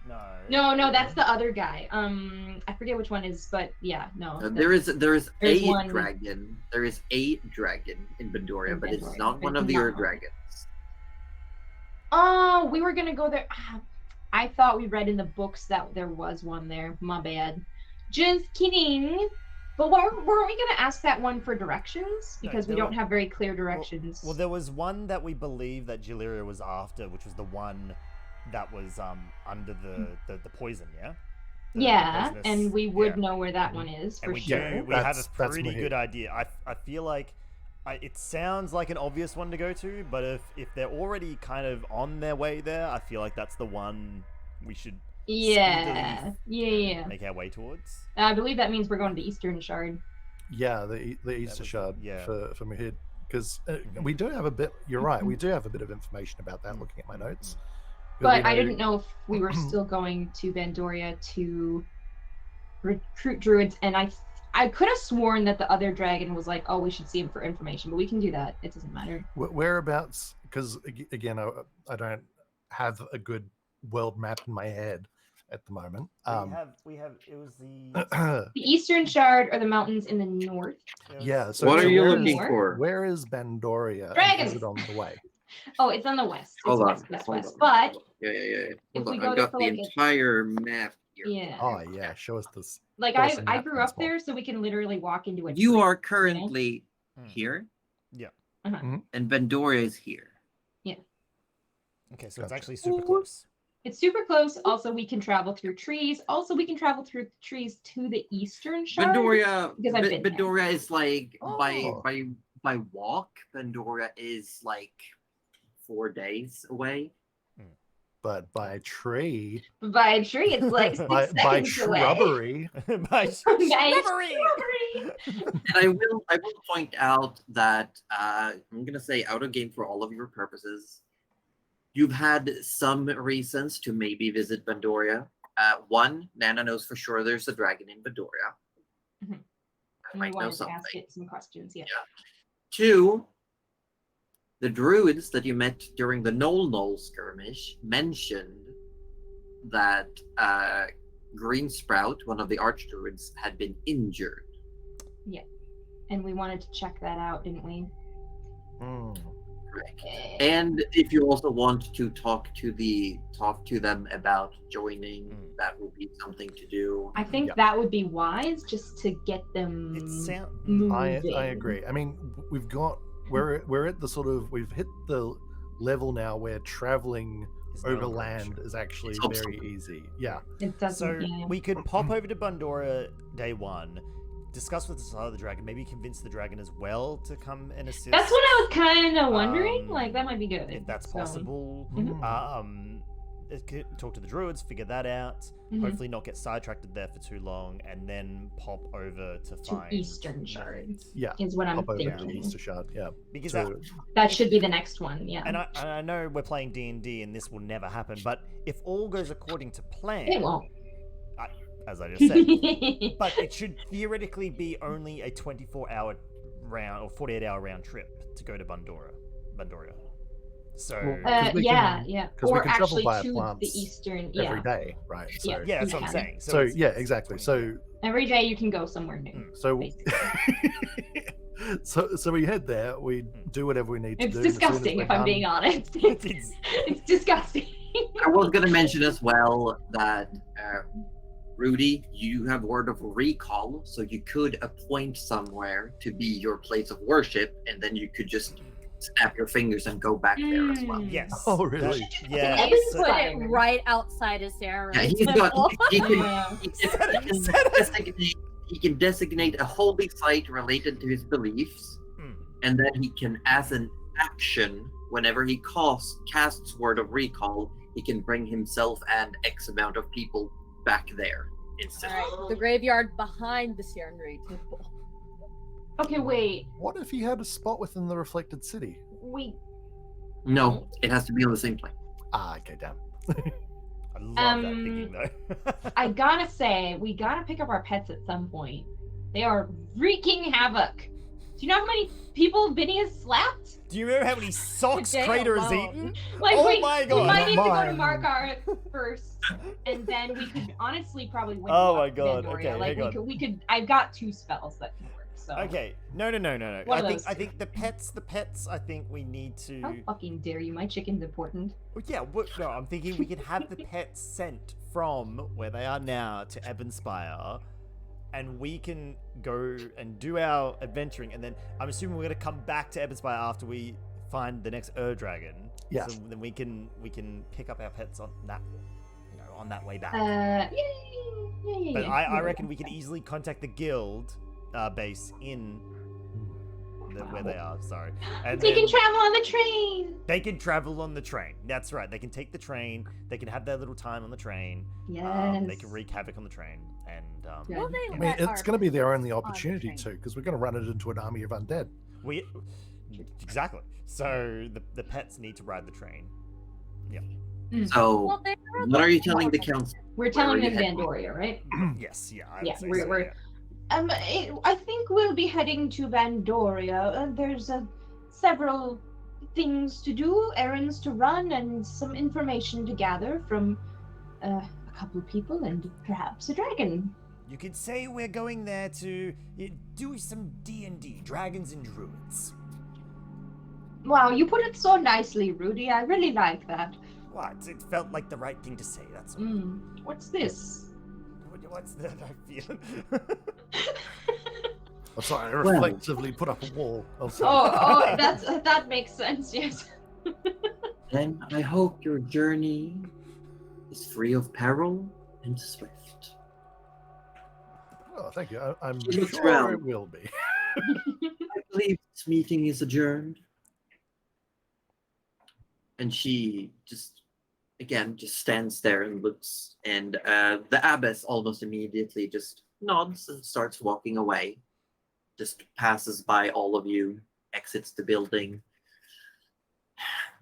No, that's the other guy. I forget which one is, but yeah, no. There is there's a one- dragon. There is a dragon in Pandoria, In but it's Pandoria, not but one it's of the not Ur one. dragons. Oh, we were gonna go there. I thought we read in the books that there was one there. My bad. Just kidding. But weren't we gonna ask that one for directions? No, Because we there don't were- have very clear directions. Well, there was one that we believe that Gillyria was after, which was the one that was under the poison, yeah? Yeah, poisonous- and we would yeah. know where that one is for And we sure. we have a That's pretty Mahit. good idea. I feel like it sounds like an obvious one to go to, but if they're already kind of on their way there, I feel like that's the one we should Yeah, yeah. make our way towards. I believe that means we're going to the Eastern Shard. Yeah, the Easter was- Shard yeah. for Muhid. Because we do have a bit, you're right, we do have a bit of information about that looking at my notes. 'Cause But we I know- didn't know if we were still going to Bandoria to recruit druids, and I could have sworn that the other dragon was like, oh, we should see him for information, but we can do that. It doesn't matter. Whereabouts, because again, I don't have a good world map in my head at the moment. We have it was the The Eastern Shard are the mountains in the north. yeah, so What so are you where looking is- for? Where is Bandoria? and Dragons! Is it on the way? Oh, it's on the west. It's Hold on. west, west, hold west. on, But hold on. Yeah. if Hold we on. go I've there got for the like a entire map here. yeah, Oh yeah, show us this. like awesome I map grew up principle. there, so we can literally walk into a. You tree. are currently Hmm. here, Uh-huh. and Bandoria is here. Okay, so it's Gotcha. actually super close. It's super close. Also, we can travel through trees. Also, we can travel through trees to the Eastern Shard. Bandoria, Because I've been there. Bandoria is like Oh. by walk. Bandoria is like 4 days away. But by tree, By tree, it's like 6 by seconds away. shrubbery, By Shrubbery! And I will point out that I'm gonna say out of game for all of your purposes. You've had some reasons to maybe visit Bandoria. One, Nana knows for sure there's a dragon in Bandoria. Mhm. I And we might know wanted to something. ask it some questions. Yeah. Two, the druids that you met during the Knoll skirmish mentioned that Green Sprout, one of the archdruids, had been injured. And we wanted to check that out, didn't we? Correct. And if you also want to talk to them about joining, that will be something to do. I think Yeah. that would be wise, just to get them It sound moving. I agree. I mean, we're at the sort of, we've hit the level now where traveling is not a overland great is actually It's very obsolete. easy. Yeah. It doesn't. So yeah. we could pop over to Bandora day one, discuss with the other dragon, maybe convince the dragon as well to come and assist. That's what I was kind of wondering. Like that might be good if that's So, possible. Mhm. Talk to the druids, figure that out. Mhm. Hopefully not get sidetracked there for too long, and then pop over to find Eastern Shard. Yeah. Is what I'm Pop over to the thinking. Easter Shard. Yeah. because So, that, That should be the next one. Yeah. and I know we're playing D&D and this will never happen, but if all goes according to plan, It won't. as I just said, but it should theoretically be only a 24-hour round or 48-hour round trip to go to Bandoria. So Well, 'cause we yeah, can- yeah. 'cause we Or can travel actually via to plants the Eastern. every Yeah. day, right? So, Yeah. yeah, that's what I'm can. saying. so it's- yeah, it's exactly. 20. So Every day you can go somewhere new. Mm. so we head there. We do whatever we need to It's do. As soon as disgusting, we're if I'm done- being honest. It's- It's disgusting. I was going to mention as well that Rudy, you have word of recall, so you could appoint somewhere to be your place of worship, and then you could just snap your fingers and go back there as well. Yes. Oh, really? Yeah. I just so- put it right outside of Sarah. Yeah, he's got. He can, Yeah. he can designate a holy site related to his beliefs, Mm. and then he can, as an action, whenever he casts word of recall, he can bring himself and X amount of people back there instantly. Alright, the graveyard behind the Serenity Temple. Okay, wait. What if he had a spot within the reflected city? We No, it has to be on the same plane. Ah, okay, damn. I love that thinking though. I gotta say, we gotta pick up our pets at some point. They are wreaking havoc. Do you know how many people Vinny has slapped? Do you remember how many socks Today Crater has alone. eaten? Like, Oh my we god. might Not need to go to mine. Mark our first, and then we could honestly probably win. Oh my god, Vandoria. okay, like hang on. we could. I've got 2 spells that can work. So. Okay, no. One of I those think two. the pets. I think we need to. How fucking dare you? My chicken's important. Well, yeah, no, I'm thinking we could have the pets sent from where they are now to Ebonspire, and we can go and do our adventuring, and then I'm assuming we're gonna come back to Ebonspire after we find the next Dragon. Yes. So then we can pick up our pets on that, on that way back. Yay. But I reckon we could easily contact the guild base in where they are. Sorry, and They then can travel on the train. they can travel on the train. That's right. They can take the train. They can have their little time on the train. Yes. They can wreak havoc on the train, and Yeah. Will they I mean, let it's our going to be their only on the opportunity train? to, because we're going to run it into an army of undead. we exactly. So the pets need to ride the train. So, Well, they what are you telling the council? We're telling Where them are you heading? Vandoria, right? Yes, yeah. I Yeah, would say we're- so, we're- I think we'll be heading to Vandoria. There's several things to do, errands to run, and some information to gather from a couple of people and perhaps a dragon. You could say we're going there to do some D&D, Dragons and Druids. Wow, you put it so nicely, Rudy. I really like that. What? It felt like the right thing to say, that's all. What's this? What's that I feel? I'm sorry, I Well- reflexively put up a wall. I'm sorry. Oh, that makes sense. Yes. Then I hope your journey is free of peril and swift. Oh, thank you. I'm She looks sure around. it will be. I believe this meeting is adjourned. And she just stands there and looks, and the abbess almost immediately just nods and starts walking away. Just passes by all of you, exits the building.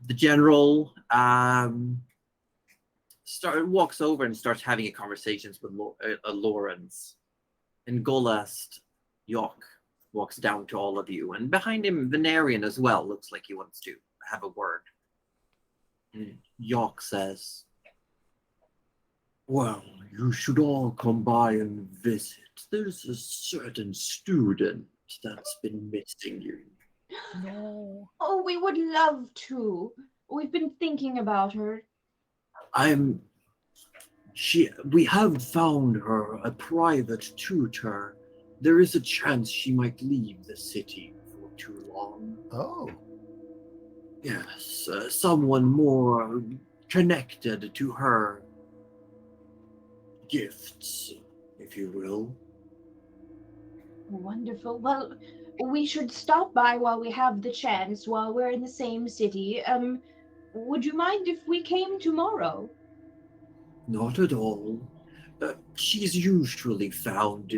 The general walks over and starts having a conversations with Lawrence. And Golast York walks down to all of you, and behind him, Venarian as well looks like he wants to have a word. And York says, "Well, you should all come by and visit. There's a certain student that's been missing you." No. Oh, we would love to. We've been thinking about her. We have found her a private tutor. There is a chance she might leave the city for too long. Oh, Yes, someone more connected to her gifts, if you will. Wonderful. Well, we should stop by while we have the chance, while we're in the same city. Would you mind if we came tomorrow? Not at all. She's usually found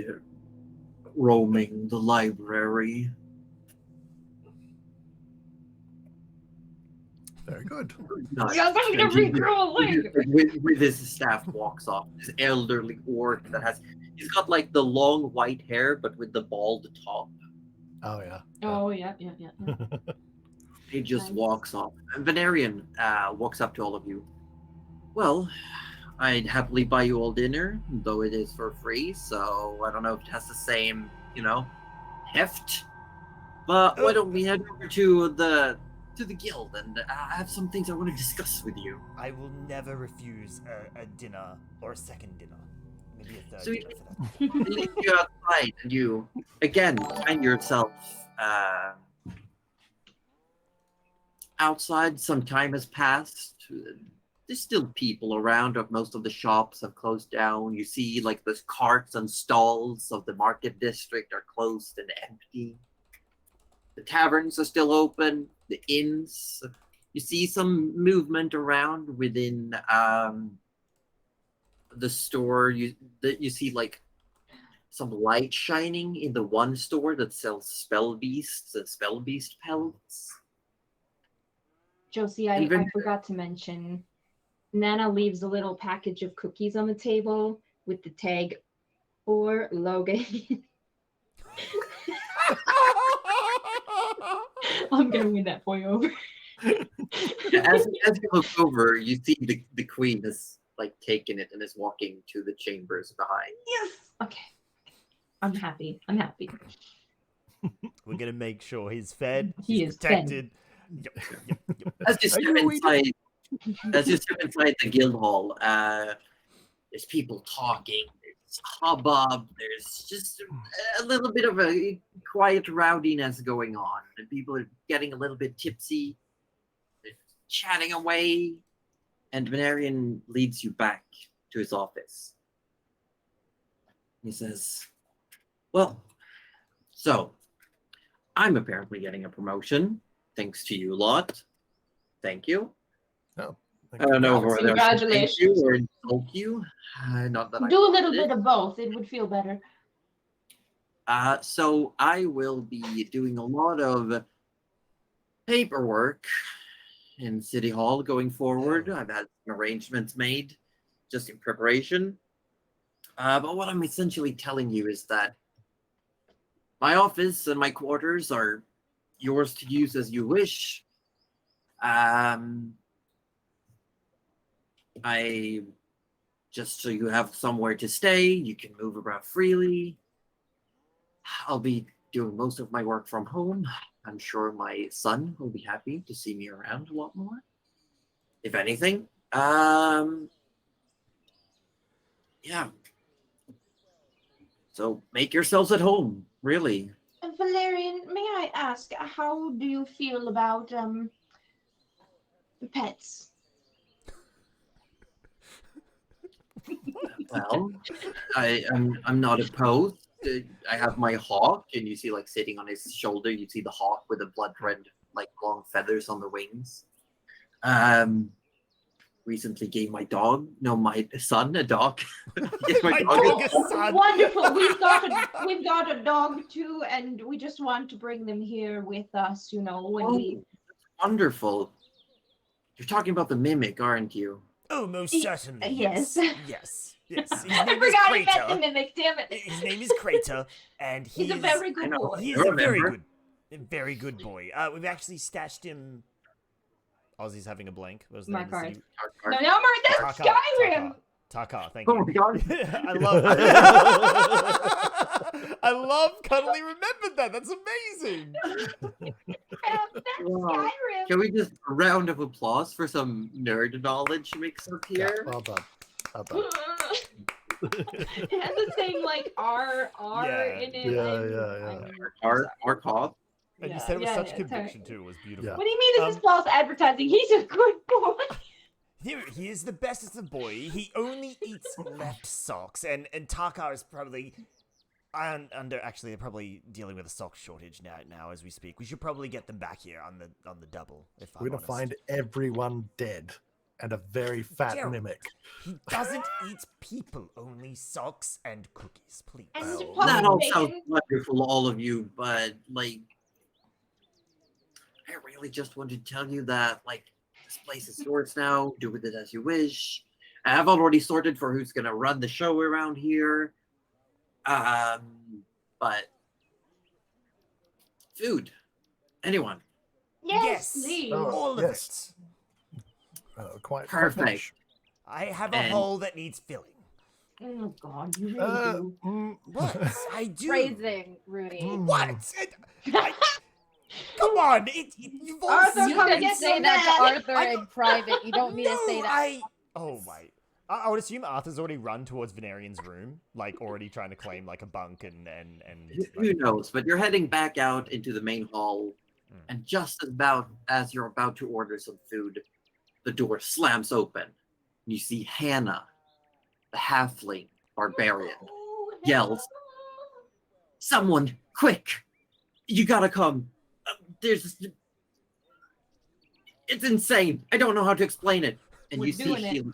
roaming the library. very good. Nice. Yeah, I'm gonna And he regrow a leg. with his staff walks off. This elderly orc that he's got like the long white hair but with the bald top. Oh, yeah. Oh, yeah. He just Nice. walks off. And Venarian walks up to all of you. Well, I'd happily buy you all dinner, though it is for free, so I don't know if it has the same, heft. But why don't we head over to the guild, and I have some things I want to discuss with you. I will never refuse a dinner or a second dinner. Maybe a third So dinner for that. They leave you outside, and you again find yourself outside. Some time has passed. There's still people around, but most of the shops have closed down. You see, like, the carts and stalls of the market district are closed and empty. The taverns are still open. The inns. You see some movement around within the store. You see, like, some light shining in the one store that sells spell beasts and spell beast pelts. Josie, I forgot to mention, Nana leaves a little package of cookies on the table with the tag for Logan. I'm gonna win that boy over. As you look over, you see the queen has like taken it and is walking to the chambers behind. Yes. Okay. I'm happy. I'm happy. We're gonna make sure he's fed, He he's is protected. Yep. As you step inside, the guild hall, there's people talking. There's hubbub. There's just a little bit of a quiet rowdiness going on, and people are getting a little bit tipsy. They're chatting away, and Venarian leads you back to his office. He says, "Well, so I'm apparently getting a promotion, thanks to you lot. Thank you. Oh, I don't know whether I should thank you Congratulations. or insult you. Not that I Do a little want it. bit of both. It would feel better. So I will be doing a lot of paperwork in City Hall going forward. I've had some arrangements made just in preparation. But what I'm essentially telling you is that my office and my quarters are yours to use as you wish. I just so you have somewhere to stay, you can move around freely. I'll be doing most of my work from home. I'm sure my son will be happy to see me around a lot more. If anything. Yeah. So make yourselves at home, really. Valerian, may I ask, how do you feel about pets? Well, I'm not opposed. I have my hawk, and you see like sitting on his shoulder. You see the hawk with the blood red, like long feathers on the wings. Recently gave my son a dog. Gave my My dog a biggest dog. son. Wonderful. We've got a dog too, and we just want to bring them here with us. You know, when we. Wonderful. You're talking about the mimic, aren't you? Oh, most certainly. Yes. Yes. Yes. His I name is forgot he meant the Crater. mimic. Damn it. His name is Crater, and He's a very good boy. He is I a remember. very good boy. We've actually stashed him. Aussie's having a blank. What was the My name of the card. city? No, that's Skyrim. Taka, thank Oh you. my god. I love I love Cuddly remembered that. That's amazing. That's Wow. Skyrim. Can we just a round of applause for some nerd knowledge mix up Yeah, here? well done. Well done. It has the same like R Yeah. in it. Yeah. Our cough. And you Yeah, said it with yeah, such yeah, conviction too. It was beautiful. Yeah. What do you mean this is false advertising? He's a good boy. He is the bestest of boy. He only eats left socks, and Taka is probably actually they're probably dealing with a sock shortage now as we speak. We should probably get them back here on the double. If I'm We're gonna honest. find everyone dead and a very fat Gerald. mimic. He doesn't eat people, only socks and cookies, please. And Well, puppy That all bacon. sounds wonderful, all of you, but like, I really just wanted to tell you that like this place is yours now. Do with it as you wish. I've already sorted for who's gonna run the show around here. But food. Anyone? Yes, Yes. please. Oh. All of Yes. it. Quite Perfect. much. I have a And- hole that needs filling. Oh God, you really do. What? I do. Phrasing, Rudy. What? Come on! You've all Arthur, seen You come it. can get say so that to mad. Arthur in private. You don't need to say that. Oh my. I would assume Arthur's already run towards Venarian's room, like already trying to claim like a bunk and Who like, knows? But you're heading back out into the main hall, and just as you're about to order some food, the door slams open. And you see Hannah, the halfling barbarian, yells, "Someone, quick! You gotta come! It's insane! I don't know how to explain it." And We're you see doing it. she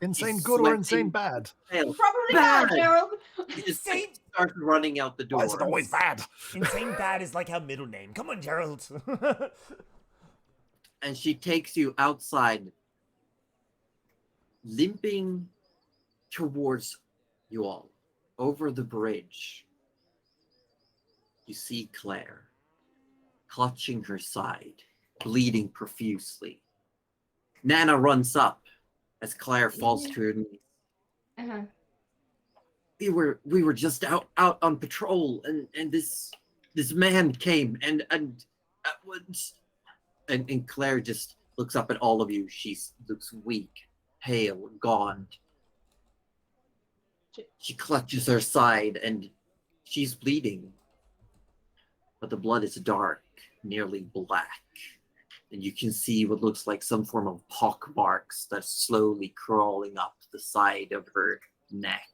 Insane He's good or insane sweating. bad? fails. Probably bad, Bad. Gerald. He just starts running out the door. Why is it always bad? insane bad is like her middle name. Come on, Gerald. And she takes you outside, limping towards you all over the bridge. You see Claire clutching her side, bleeding profusely. Nana runs up as Claire falls to her knees. Uh-huh. We were just out on patrol, and this man came and Claire just looks up at all of you. She looks weak, pale, gaunt. She clutches her side and she's bleeding. But the blood is dark, nearly black. And you can see what looks like some form of pock marks that's slowly crawling up the side of her neck.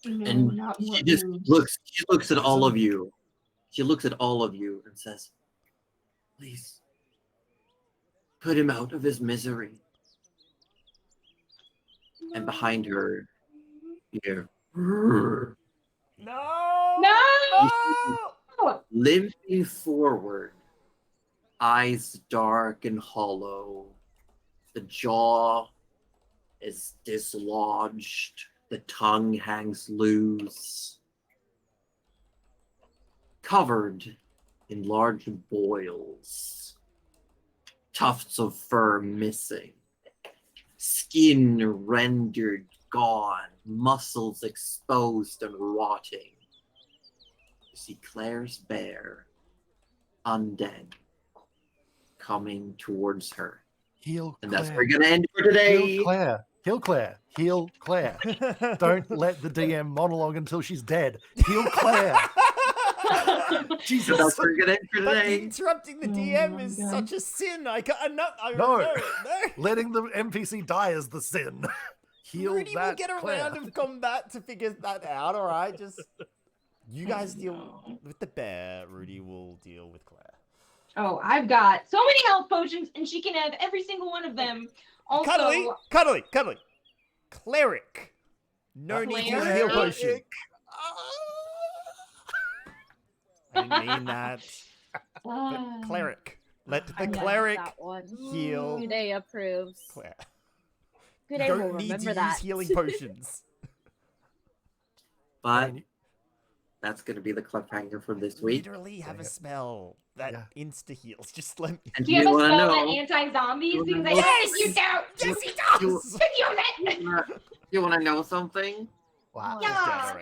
No, And not more she just boobs. looks at all of you. She looks at all of you and says, please, put him out of his misery. And behind her, you hear, No! No! limping forward, eyes dark and hollow, the jaw is dislodged, the tongue hangs loose, covered in large boils, tufts of fur missing, skin rendered gone, muscles exposed and rotting. You see Claire's bear, undead, coming towards her. Heal And Claire. that's where we're going to end for today. Heal Claire. Heal Claire. Heal Claire. Don't let the DM monologue until she's dead. Heal Claire. So Jesus. that's where we're going to end for But today. interrupting the Oh DM my is God. such a sin. I can't. No. No. Letting the NPC die is the sin. Heal Rudy will that get a Claire. round of combat to figure that out. All right, just you guys deal with the bear. Rudy will deal with Claire. Oh, I've got so many health potions, and she can have every single one of them. Also, Cuddly. Cleric. No need to use a heal potion. I didn't mean that. But cleric. Let the I got cleric that one. heal Good day approves. Claire. Good You day will don't need to remember use that. healing potions. But that's going to be the cliffhanger for this week. Literally have a spell that insta heals. Just let me. And do you have a wanna spell that know- anti-zombies? you Because wanna I know- yes, you don't. Yes, he You- does. Use it. You want to know something? Wow. Yeah.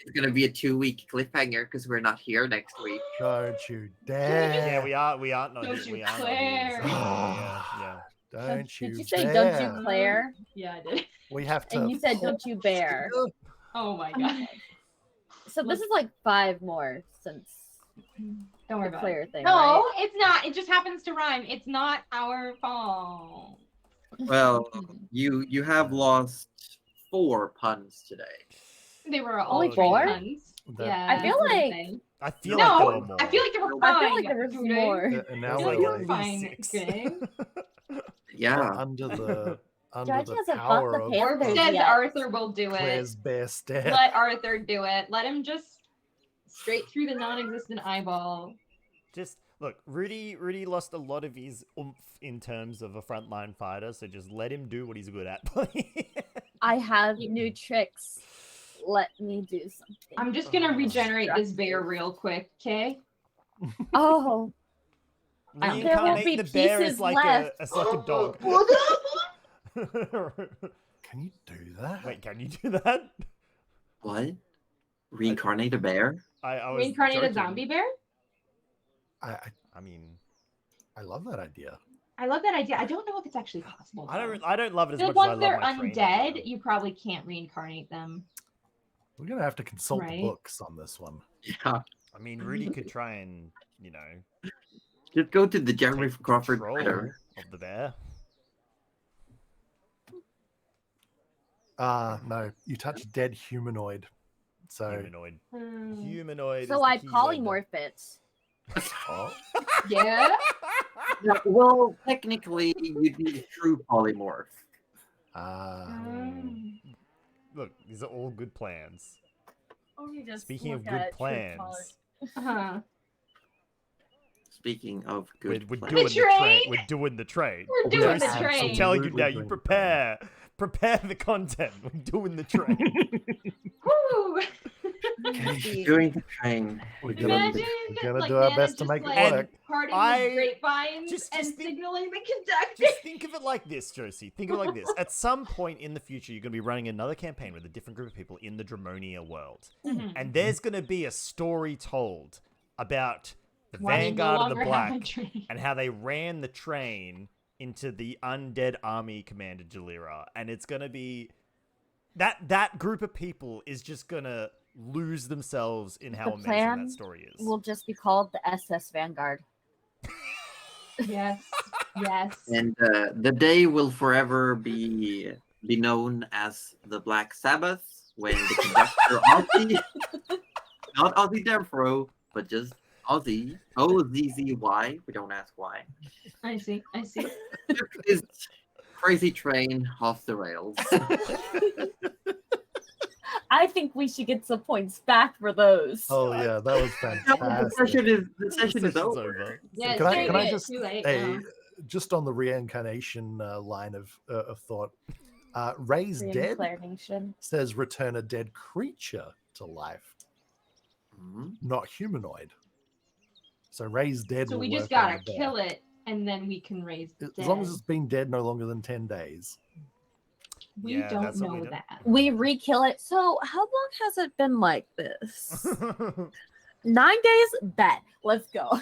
It's going to be a 2-week cliffhanger because we're not here next week. Don't you dare. Yeah, we are not. Don't you we are not Claire. here, so, yeah. Don't you Did you say dare. don't you Claire? Yeah, I did. We have to. And you said don't you bear. Oh my god. So this is like 5 more since Don't worry the about Claire it. thing. No, right? it's not. It just happens to rhyme. It's not our fault. Well, you have lost 4 puns today. They were all Only great 4? puns. That- Yeah. I feel that's the like- thing. I feel like there No, were more. I feel like they were fine. I feel like there was Today. more. And now I feel we're like they were like fine. 6. Okay. Yeah. under the Judge hasn't fought power the of Orc Panthers says yet. Arthur will do it. Claire's bear stare. Let Arthur do it. Let him just straight through the non-existent eyeball. Just look, Rudy lost a lot of his oomph in terms of a frontline fighter, so just let him do what he's good at, please. I have new tricks. Let me do something. I'm just gonna regenerate this bear real quick, okay? Oh, there won't Reincarnate be the bear pieces as like left. a second dog. Can you do that? Wait, can you do that? What? Reincarnate a bear? I was Reincarnate a joking. zombie bear? I I mean, love that idea. I love that idea. I don't know if it's actually possible. I though. don't love it as I much feel as like I once love they're my training undead, now. you probably can't reincarnate them. We're gonna have to consult Right. the books on this one. Yeah. I mean, Rudy could try and Just go to the Jeremy take Crawford control Twitter. of the bear. No, you touch dead humanoid. So Humanoid. Hmm. Humanoid. so is I the key word polymorph it. oh, Yeah. Yeah, well, technically, you'd need a true polymorph. Mm. Look, these are all good plans. Oh, you just Speaking of look good at true plans, Uh-huh. Speaking of we're good doing plans. the train? train. We're doing the train. We're doing Yes, the I'm train. telling you Absolutely now. You doing the prepare the content. We're doing the train. Woo! See. Doing the train. We're Imagine, gonna like, do our Nana best to just, make it like, work. parting I- the grapevines just and think- signaling the conductor. Just think of it like this, Josie. Think of it like this. At some point in the future, you're going to be running another campaign with a different group of people in the Dramonia world. Mhm. And there's going to be a story told about the Why we no Vanguard of the longer have a Black train. and how they ran the train into the undead army commander Jalira. And it's going to be... That group of people is just going to lose themselves in how The amazing plan that story is. will just be called the SS Vanguard. Yes. Yes. And the day will forever be known as the Black Sabbath, when the conductor Aussie, not AussieDevFro, but just Aussie, OZZY, we don't ask why, I see. took his crazy train off the rails. I think we should get some points back for those. Oh yeah, that was The fantastic. the session is Session's over. Yeah, Can I it's just too late hey, now. just on the reincarnation line of thought, Raise Dead Reincarnation. says return a dead creature to life, Mhm. not humanoid. So Raise Dead. So will we just work gotta over there. kill it, and then we can raise the As long as dead. it's been dead no longer than 10 days. We Yeah, don't that's what we know do. that. We re-kill it. So how long has it been like this? 9 days? Bet. Let's go.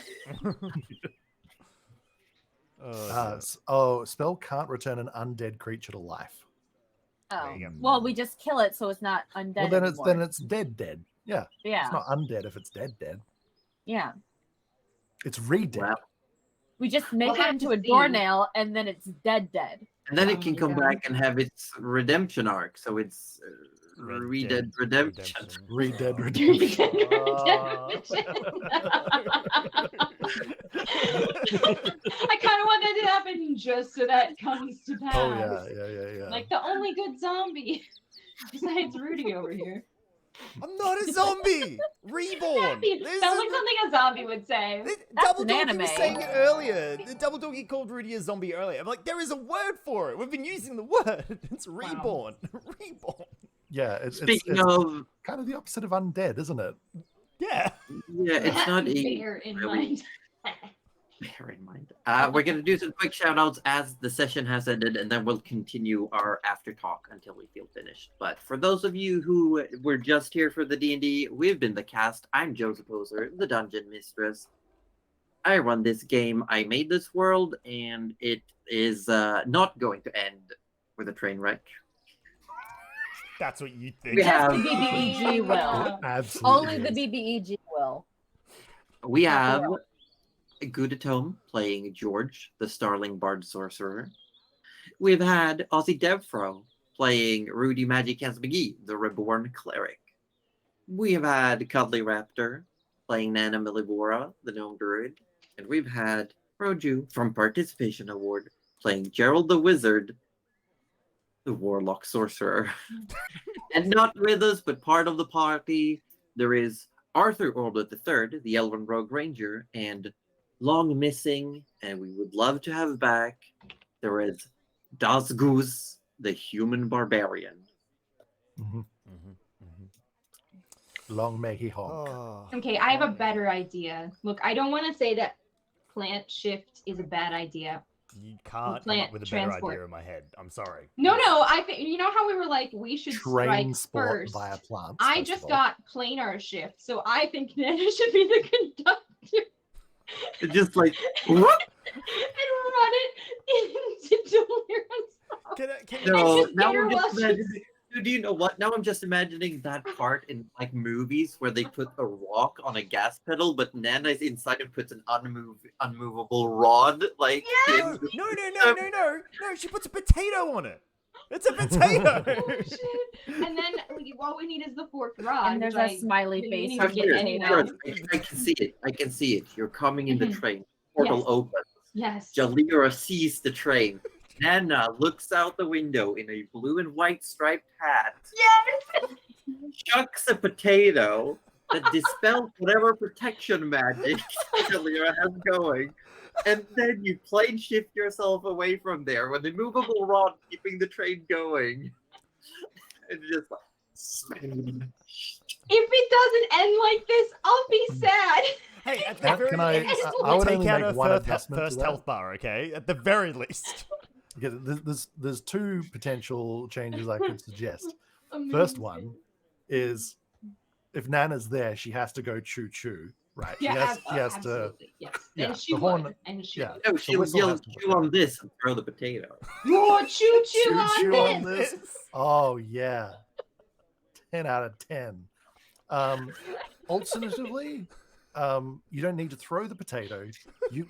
Spell can't return an undead creature to life. Oh. you go. Well, we just kill it so it's not undead Well, then anymore. it's dead. Yeah, Yeah. it's not undead if it's dead. Yeah. It's re-dead. Well, We just make We'll it have into to a see. doornail and then it's dead. and then Oh it can my come God. back and have its redemption arc. So it's Re-Dead Redemption. Re-dead Oh. redemption. I kind of want that to happen just so that comes to pass. Oh yeah. Like the only good zombie besides Rudy over here. I'm not a zombie! Reborn! Sounds like something a zombie would say. Double an Doggy anime. was saying it earlier. The Double Doggy called Rudy a zombie earlier. I'm like, there is a word for it. We've been using the word. It's reborn. Reborn. Yeah, it's Speaking of, kind of the opposite of undead, isn't it? Yeah. yeah, it's not a Bear in really- mind. bear in mind. We're gonna do some quick shout outs as the session has ended, and then we'll continue our after talk until we feel finished. But for those of you who were just here for the D&D, we've been the cast. I'm Joseph Poser, the Dungeon Mistress. I run this game. I made this world, and it is not going to end with a train wreck. That's what you think. We Just have the BBEG will. Absolutely. Only the BBEG will. we Not the have world. Gudatome playing George, the Starling Bard Sorcerer. We've had AussieDevFro playing Rudy Magic Hands McGee, the Reborn Cleric. We have had Cuddly Raptor playing Nana Milivora, the Gnome Druid. And we've had Roju from Participation Award playing Gerald the Wizard, the Warlock Sorcerer. And not with us, but part of the party, there is Arthur Orbit III, the Elven Rogue Ranger, and long missing, and we would love to have back, there is Das Goose, the Human Barbarian. Mhm. Mm-hmm. Long may he honk. Oh. Okay, I have a better idea. Look, I don't want to say that plant shift is a bad idea. You can't come up Plant with a better transport. idea in my head. I'm sorry. No, I think you know how we were like we should Train strike sport first. via plants. I first just of all. got planar shift, so I think Nana should be the conductor It's just like, what? and run it into Delira's. Can No, just now get her I'm just while she's- imagining, do you know what? Now I'm just imagining that part in like movies where they put a rock on a gas pedal, but Nana is inside and puts an unmovable rod. Like, No, no, she puts a potato on it. It's a potato. Oh shit! And then all we need is the fourth rod. And there's which a I smiley really face need Oh, to with get here, anyway. here, I can see it. I can see it. You're coming in the Mhm. train. Portal Yes. opens. Yes. Jalira sees the train. Nana looks out the window in a blue and white striped hat. Yes. Chucks a potato that dispels whatever protection magic Jalira has going. And then you plane shift yourself away from there with a movable rod keeping the train going. And just like If it doesn't end like this, I'll be sad. Hey, at the Can very I- least, I we'll would take only out make her one first, adjustment to first that. health bar, okay? At the very least. Okay, there's two potential changes I could suggest. Amazing. First one is if Nana's there, she has to go choo choo, right? Yeah, she has to. absolutely. Yes. yeah, And she the horn- would. And she yeah. would. No, The she'll whistle yell has to chew work. on this and throw the potato. Whoa, choo choo Choo on choo this. on this. Oh yeah, 10 out of 10. Alternatively, you don't need to throw the potato.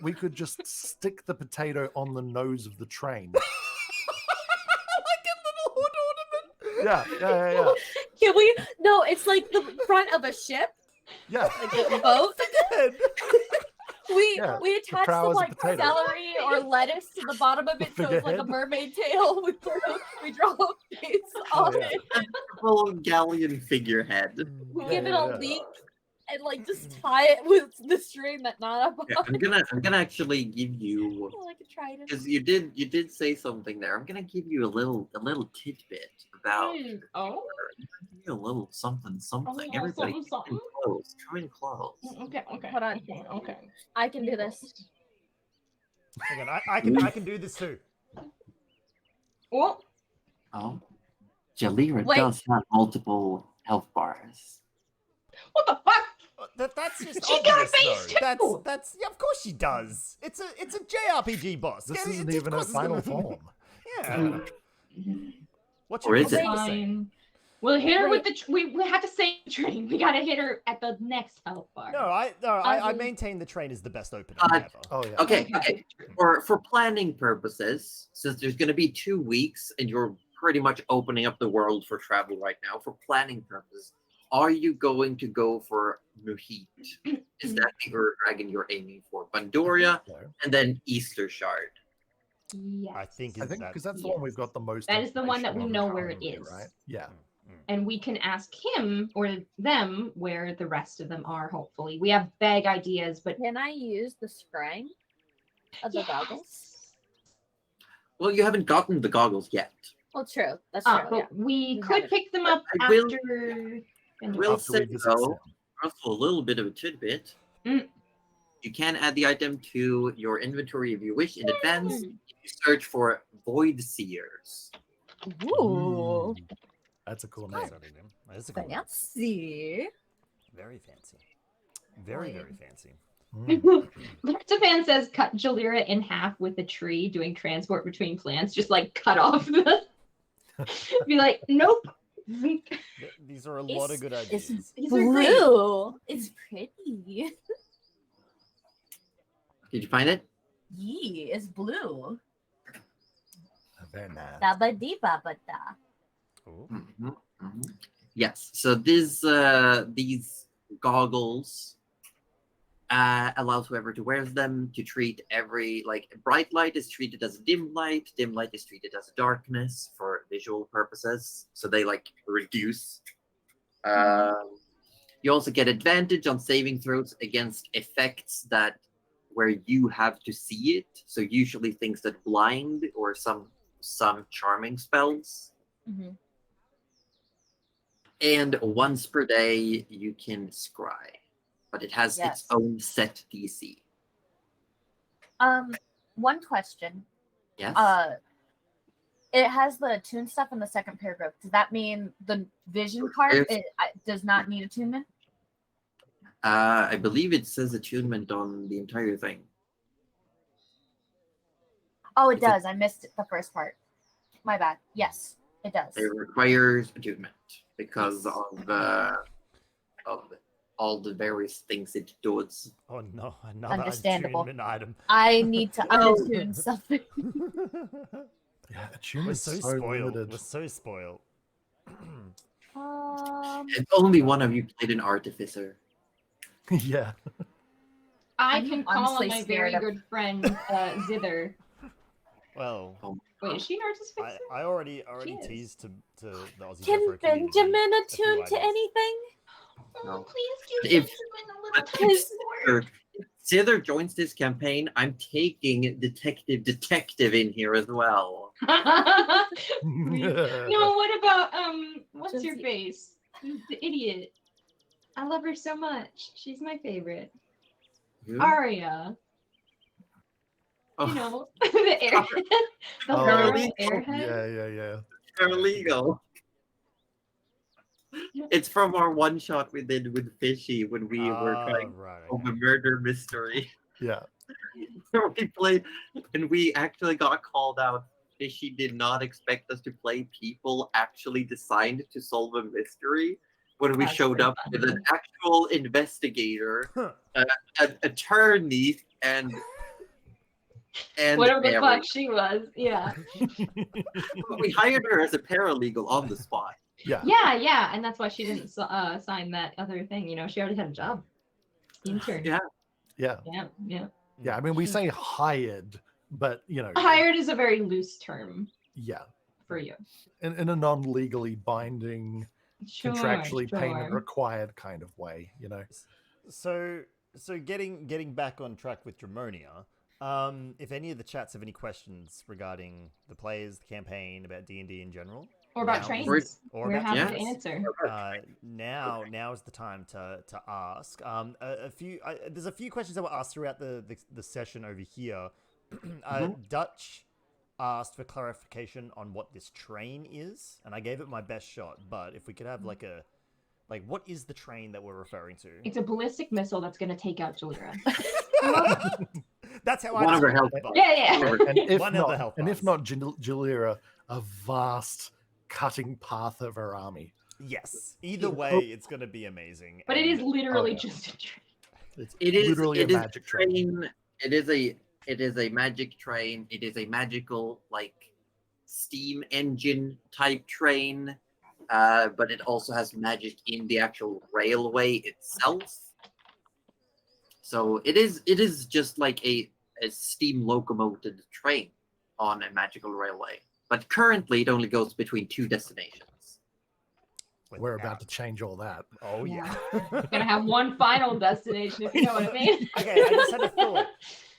We could just stick the potato on the nose of the train. Like a little hood ornament. Yeah. Can we? No, it's like the front of a ship, Yeah. like a boat. Good. Yeah, We attach prow some is a like potato. celery or lettuce to the bottom of it, so it's like a figurehead. mermaid tail. We draw a face Oh, on yeah. it. Full galleon figurehead. We Yeah, give it yeah, a yeah. leak and like just tie it with the string that Nana bought. Yeah, I'm gonna actually give you, Like a trident. because you did say something there. I'm gonna give you a little tidbit about Oh. give you a little something. Oh, Everybody, something. come in close. Okay. Hold on. Okay. I can do this. Hang on, I can do this too. Oh. Oh, Jalira Wait. does have multiple health bars. What the fuck? That's just She got a obvious, face though. too! That's yeah, of course she does. It's a JRPG boss. This Yeah, isn't of even a course it's final gonna- form. Yeah. What's Or your is it? boss say? Fine. We'll hit her with Wait. the. We have to save the train. We gotta hit her at the next health bar. No, I Um, maintain the train is the best opening Uh, ever. Oh yeah. Okay. For planning purposes, since there's going to be 2 weeks and you're pretty much opening up the world for travel right now, for planning purposes, are you going to go for Muhit? Is that the Ur dragon you're aiming for? Pandoria So, and then Easter Shard. Yes. I think I is think that because that's the Yes. one we've got the most. That is the one that we information know on where it currently, is. right? Yeah. And we can ask him or them where the rest of them are. Hopefully, we have vague ideas, but Can I use the scrying of the goggles? Well, you haven't gotten the goggles yet. Well, true. That's true. but Yeah. we You could have it. pick them up I will- after. will After we say visit though, Sam. also a little bit of a tidbit. Mm. You can add the item to your inventory if you wish in advance. Mm. If you search for Void Seers. Ooh, That's a cool That's name. not a name. That is a cool name. fancy. Very fancy. Very fancy. Mm. Lartafan says cut Jalira in half with a tree doing transport between plants. Just like cut off the. Be like, nope. These are a lot of good ideas. It's These are great. blue. It's pretty. Did you find it? Yee, it's blue. Very nice. Dabba-dee-babba-da. Ooh. Yes. So these goggles allows whoever to wears them to treat every bright light is treated as a dim light is treated as darkness for visual purposes. So they reduce. You also get advantage on saving throws against effects where you have to see it. So usually things that blind or some charming spells. Mhm. And once per day you can scry, but it has Yes. its own set DC. One question. Yes. It has the attune stuff in the second paragraph. Does that mean the vision part does not need attunement? I believe it says attunement on the entire thing. Oh, it Is it- does. I missed the first part. My bad. Yes, it does. It requires attunement because of all the various things it does. Oh no, another Understandable. attunement item. I need to Oh. unattune something. Yeah, We're attunement's so so spoiled. limited. We're so spoiled. If only one of you played an artificer. Yeah. I I'm can call on honestly my scared very of- good friend Zither. Well, Wait, is she an artist I, fixer? I already She is. teased to the Aussie Can Devfro community Benjamin a few attune to ideas. anything? No. Oh, please give If- Benjamin a little If support. Zither joins this campaign, I'm taking detective in here as well. No, what about what's Just- your face? Who's the idiot? I love her so much. She's my favorite. Who? Arya. Oh, You know, the airhead. The Oh, literal yeah, airhead. Yeah. paralegal. It's from our one shot we did with Fishy when we were trying Right. to solve a murder mystery. Yeah. We played, and we actually got called out. Fishy did not expect us to play people actually designed to solve a mystery. When we That's showed pretty up funny. with an actual investigator, Huh. an attorney, and Whatever the Mary. fuck she was. Yeah. We hired her as a paralegal on the spot. Yeah. Yeah. And that's why she didn't sign that other thing. You know, she already had a job. Intern. Yeah. Yeah. Yeah. I mean, we say hired, but you know, Hired is a very loose term yeah, for you. in a non-legally binding, Sure, contractually sure. payment required kind of way, you know. So getting back on track with Dramonia, if any of the chats have any questions regarding the players, the campaign, about D&D in general, Or about now trains. is- or We're about happy to trains, answer. now is the time to ask. There's a few questions that were asked throughout the session over here. Dutch asked for clarification on what this train is, and I gave it my best shot. But if we could have what is the train that we're referring to? It's a ballistic missile that's going to take out Julia. That's how One I of her describe health it. Yeah. And if One of the not, health and if bars. not, Julia, a vast cutting path of her army. Yes. Either way, it's going to be amazing. But it is and- literally yeah. just a train. It's It is literally it a is magic train. It is a magic train. It is a magical steam engine type train, but it also has magic in the actual railway itself. So it is just like a steam locomotive train on a magical railway. But currently, it only goes between 2 destinations. We're about to change all that. Oh yeah. Gonna have one final destination, if you know what I mean. Okay, I just had a thought.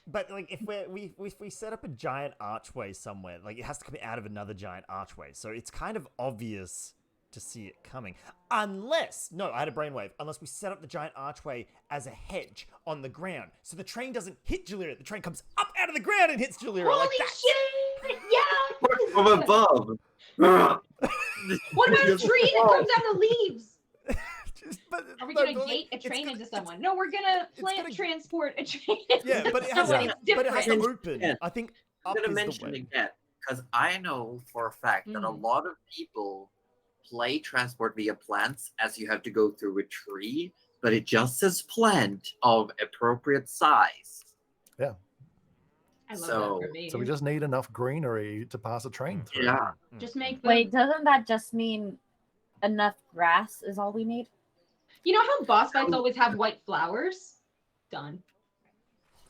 But if we set up a giant archway somewhere, it has to come out of another giant archway, so it's kind of obvious to see it coming. Unless I had a brainwave. Unless we set up the giant archway as a hedge on the ground, so the train doesn't hit Julia. The train comes up out of the ground and hits Julia. Holy like that. shit! Yeah! From above. What about a tree that comes out of leaves? Are we gonna gate a train into someone? No, we're gonna plant transport a train. Yeah, but it has, Someone. It's but it has to different. open. Yeah. I think I'm up gonna is the mention way. again because I know for a fact that a lot of people play transport via plants as you have to go through a tree, but it just says plant of appropriate size. Yeah. I love So- that for me. So we just need enough greenery to pass a train through. Yeah. just make them. Wait, doesn't that just mean enough grass is all we need? You know how boss fights always have white flowers? Done.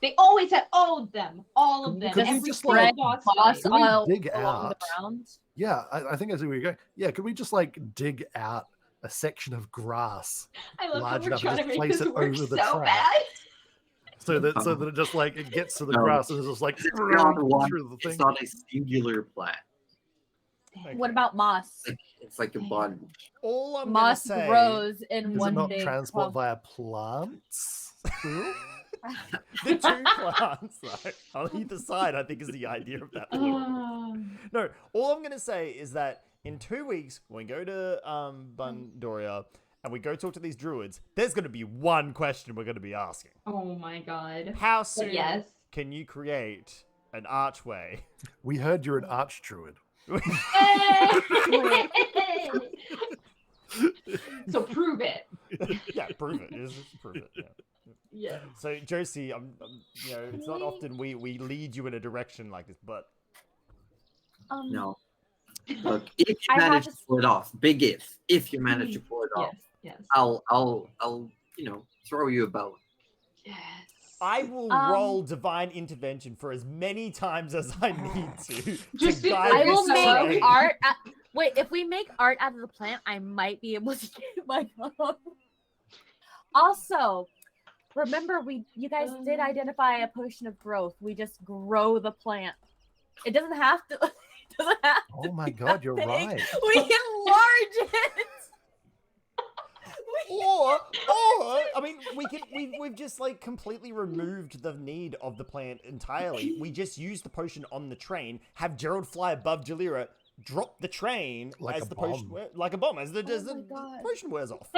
They always have all of them. All of them. Could we Every just, single like, boss Boss fight. Can we all dig along the out? ground. Yeah, I think that's where we go. Yeah, could we just dig out a section of grass I love how large we're enough trying to to just make place this it work over the so track? bad. so that it just it gets to the No. grass and it's just It's not one. through the It's thing. not a singular plant. What about moss? It's like a bunch. All I'm Moss gonna say, grows in Is one it not big transport clump. via plants? Cool. the 2 plants on either side, I think, is the idea of that plural. No, all I'm gonna say is that in 2 weeks, when we go to Bundoria and we go talk to these druids, there's gonna be one question we're gonna be asking: Oh my god. how soon yes. can you create an archway? We heard you're an archdruid. So prove it. Yeah, prove it. Just prove it. Yeah. Yeah. So Josie, it's not often we lead you in a direction like this, but No. Look, if you I manage have to pull it off, big if you manage to pull it off, Yes. I'll throw you a bone. Yes. I will roll divine intervention for as many times as I need to Just guide I this will Sorry. make train. art. Wait, if we make art out of the plant, I might be able to get my own. Also, remember you guys did identify a potion of growth. We just grow the plant. It doesn't have to. It doesn't have to Oh my be god, you're that big. right. We enlarge it. Or, I mean, we've just like completely removed the need of the plan entirely. We just use the potion on the train, have Gerald fly above Jalira, drop the train Like as a the bomb. potion, like a bomb, as the God. potion wears off.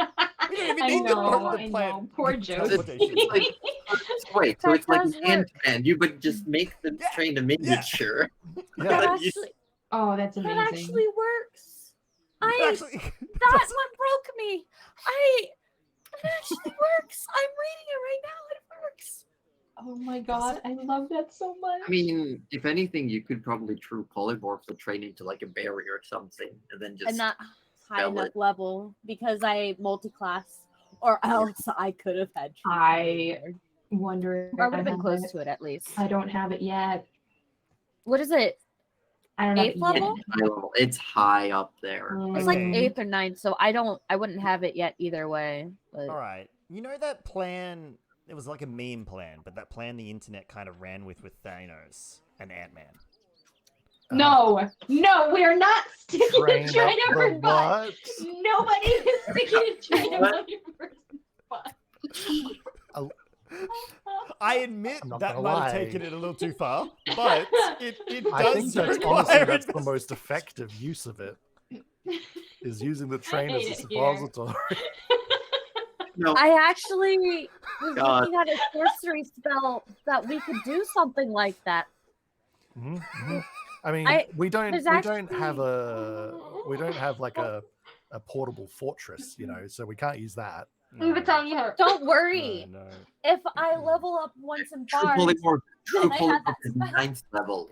We don't even I need the know. plant. Poor the Joe. teleportation. It's like, wait, so That it's like does an work. Ant-Man. You would just make the train a miniature. That Yeah. actually, Oh, that's that amazing. actually works. Actually, That's what broke me. It actually works. I'm reading it right now. It works. Oh my god, I love that so much. I mean, if anything, you could probably true polymorph the train into like a barrier or something, and then just And not high spell enough it. level because I multi-class, or else I could have had. I wonder. Or I would have if been I close have to it at least. I don't have it yet. What is it? I don't have Eighth it level? yet. high level. It's high up there. It's like Okay. 8th or 9th, so I wouldn't have it yet either way. But all right. You know that plan? It was like a meme plan, but that plan the internet kind of ran with Thanos and Ant-Man. No, we are not sticking Train a train up up the her butt. butt. Nobody is sticking a train up What? a person's butt. I admit I'm not that gonna might have lie. taken it a little too far, but it I does think that's require honestly that's the investment. most effective use of it. Is using the train as a hate it here. suppository. No, I actually was God. looking at a sorcery spell that we could do something like that. Mhm, mhm. I mean, we don't there's have like a portable fortress, you know, so we can't use that. We were telling you her. Don't worry. No. If I level up once in true bars, polymorph. True then I have polymorph that is spell. 9th level.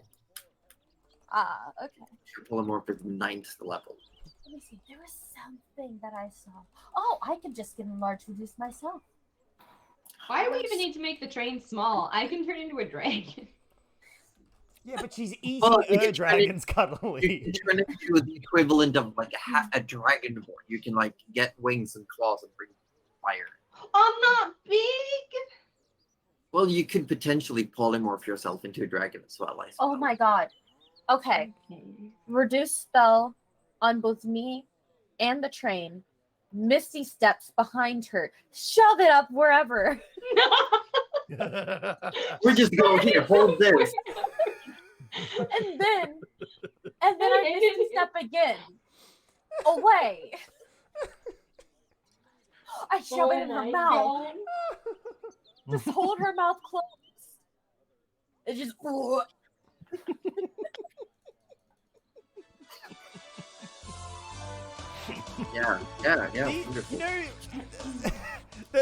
Okay. True polymorph is 9th level. Let me see. There was something that I saw. Oh, I could just get enlarged reduce myself. Why do we even need to make the train small? I can turn into a dragon. Yeah, but she's eating Well, you her can turn it- dragons You cuddly. can turn it into the equivalent of like a dragonborn. You can like get wings and claws and bring fire. I'm not big. Well, you could potentially polymorph yourself into a dragon as well. I suppose. Oh my god. Okay. Reduce spell on both me and the train. Misty steps behind her. Shove it up wherever. We're just going here. Hold this. And then I misty step again. Away. I shove it in her mouth. Just hold her mouth closed. It just Yeah. You Wonderful. know,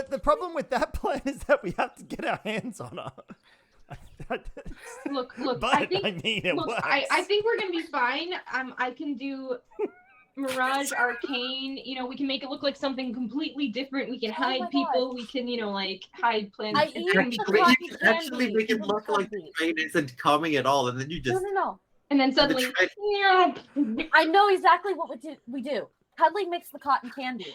the problem with that plan is that we have to get our hands on her. Look, But I think mean, it look, works. I think we're gonna be fine. I can do Mirage Arcane. You know, we can make it look like something completely different. We can Oh hide my God. people. We can, like hide plans. I It's eat gonna be the great. cotton You can actually candy make it from look like the Cubby. train isn't coming at all, and then you just No. And then suddenly, I know exactly what we do. Cuddly makes the cotton candy.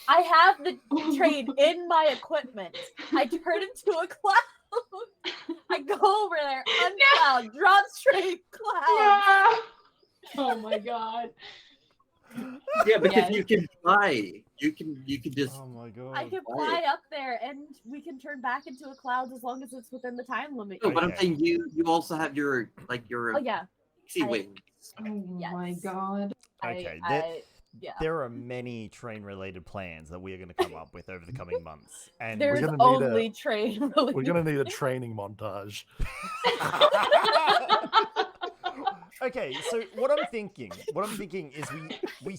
I have the train in my equipment. I turn into a cloud. I go over there, uncloud, drop straight cloud. Oh my god. yeah, because Yes. you can fly. You can just Oh my god. I can fly up there, and we can turn back into a cloud as long as it's within the time limit. no, but I'm Okay. saying you also have your Oh yeah. pixie I- wings. Oh my Yes. god. Okay, Yeah. there are many train-related plans that we are going to come up with over the coming months, and There's gonna need only train. We're gonna need a training montage. Okay, so what I'm thinking is we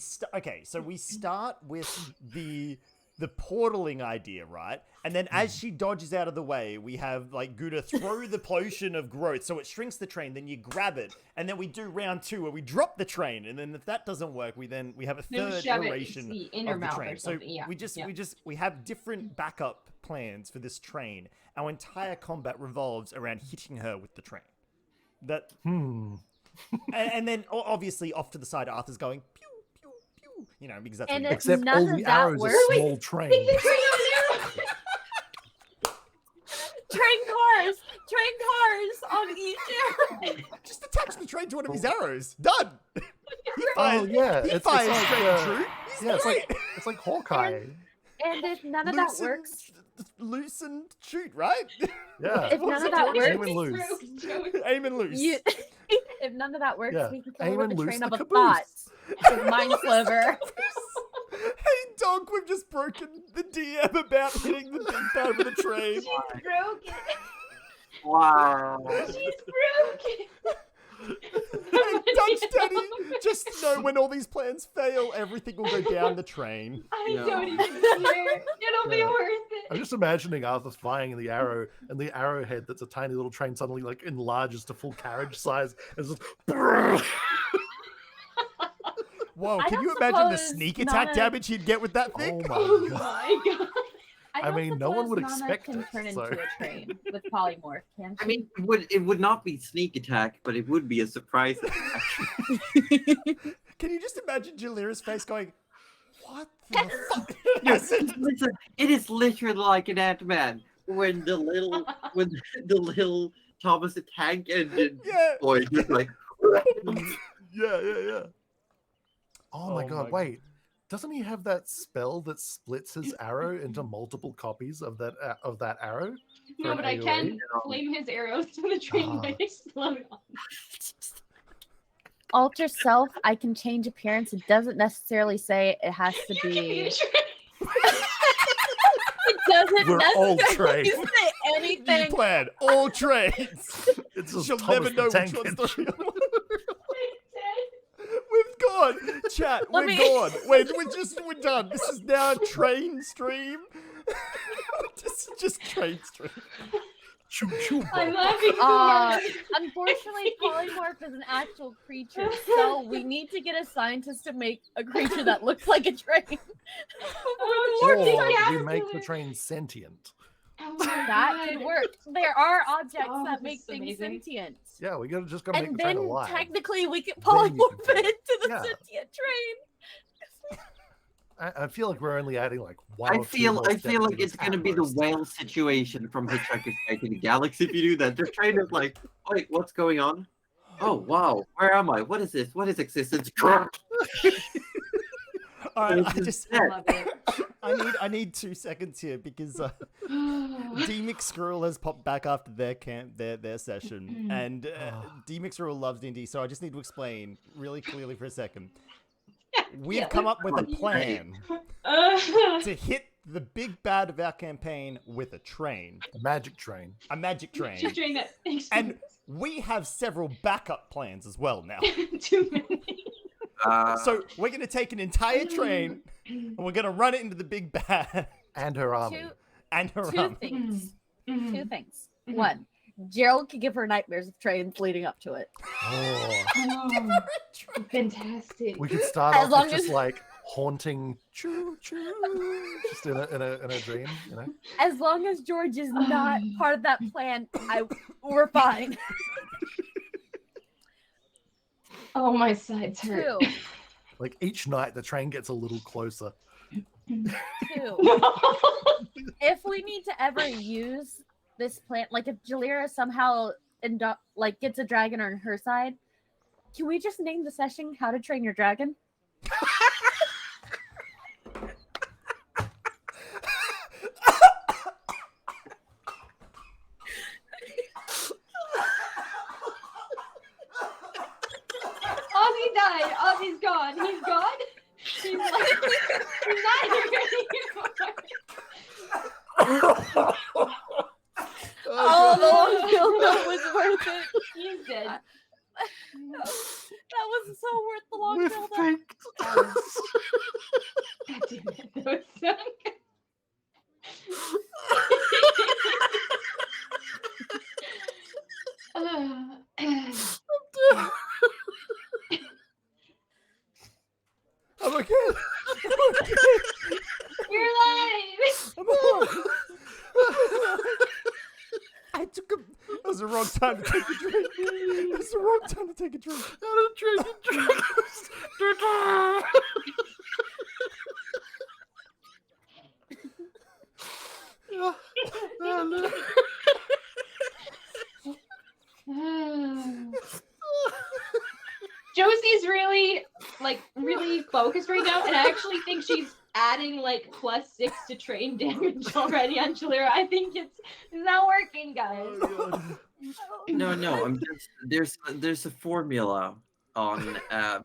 start with the portaling idea, right? And then as she dodges out of the way, we have like Gouda throw the potion of growth so it shrinks the train, then you grab it, and then we do round 2 where we drop the train, and then if that doesn't work, we have a Then we third shove it iteration in her of the mouth train. or So something. Yeah. we have different backup plans for this train. Our entire combat revolves around hitting her with the train. That and then obviously off to the side, Arthur's going pew pew pew, you know, because that's And what he if does. Except none all of the that arrows works- are small trains. Train cars on each arrow. Just attach the train to one of his arrows. Done. He Oh fires, yeah, he it's fires like straight true. He's yeah, great. it's like Hawkeye. And if none of that works, loose and shoot, right? Yeah. if none of that Aim works, and loose. Aim and loose. if none of that works, Yeah. we can kill Aim her with and the loose train the of a caboose. thought. With Mind Sliver. Hey, dog, we've just broken the DM about hitting the big bad with a train. She's broken. Wow. She's broken. Hey, Dutch Daddy, just know when all these plans fail, everything will go down the train. I No. don't even care. It'll be Yeah. worth I'm it. just imagining Arthur flying in the arrow, and the arrowhead that's a tiny little train suddenly like enlarges to full carriage size. And it's just Whoa, I can don't you imagine the suppose sneak attack Nana- damage he'd get with that oh thing? my Oh god! my god. I mean, no one suppose would Nana expect can it, turn so- into a train with polymorph, can I she? mean, it would not be sneak attack, but it would be a surprise attack. Can you just imagine Jalira's face going, what the fuck? Yes, it is literally like an Ant-Man when the little Thomas the Tank Engine Yeah. boy just like. Yeah. Oh my Oh god! my- Wait, doesn't he have that spell that splits his arrow into multiple copies of that arrow? No, an but I AoE? can flame his arrows so the train Ah. might explode on. Alter self, I can change appearance. It doesn't necessarily say it has to You can be be. a train. It doesn't We're all necessarily trained. say New anything. plan, all trains. It's just She'll Thomas never the know which Tank one's the Engine. real one. We've gone. Chat, Let we're me- gone. We're done. This is now a train stream. just train stream. Choo choo. I'm laughing so Uh, hard. unfortunately, polymorph is an actual creature, so we need to get a scientist to make a creature that looks like a train. Oh, Or Jordan, we yeah. make the train sentient. Oh my That could God. work. There are objects Oh, that this make is things amazing. sentient. Yeah, we gotta just gotta make And the train then alive. technically we can Then you polymorph can it do it. into the Yeah. sentient train. I feel like we're only adding like one. I or two feel more like steps to it's this gonna at be the most. whale situation from Hitchhiker's Guide to the Galaxy if you do that. The train is like, wait, what's going on? Oh wow, where am I? What is this? What is existence? All right, This is I love it. I need 2 seconds here because D-Mix Squirrel has popped back after their session, and D-Mix Squirrel loves D&D, so I just need to explain really clearly for a second. We've come up with a plan to hit the big bad of our campaign with a train, A magic train. a magic train, Just train that. and we have several backup plans as well now. Too many. So we're going to take an entire train and we're going to run it into the big bad And her army. Two, and her two army. things. Mhm. Two things. Mhm. One, Gerald could give her nightmares of trains leading up to it. Oh, Oh, fantastic. we could start As off long with just as- like haunting choo choo, just in a dream, you know. As long as George is not part of that plan, we're fine. Oh, my sides hurt. Two, Like each night, the train gets a little closer. if we need to ever use this plan, like if Jalira somehow gets a dragon on her side, can we just name the session "How to Train Your Dragon"? Aussie died. Aussie's gone. He's gone. He's like, he's not here anymore. Oh, the long kill that was worth it. He's dead. That was so worth the long We're build up. faked. God damn it. That was so good. I'm okay. You're alive. I'm alive. I took a. That was the wrong time to take a drink. It was the wrong time to take a drink. Josie's really focused right now, and I actually think she's adding like +6 to train damage already on Chalera. I think it's not working, guys. No, I'm just there's a formula on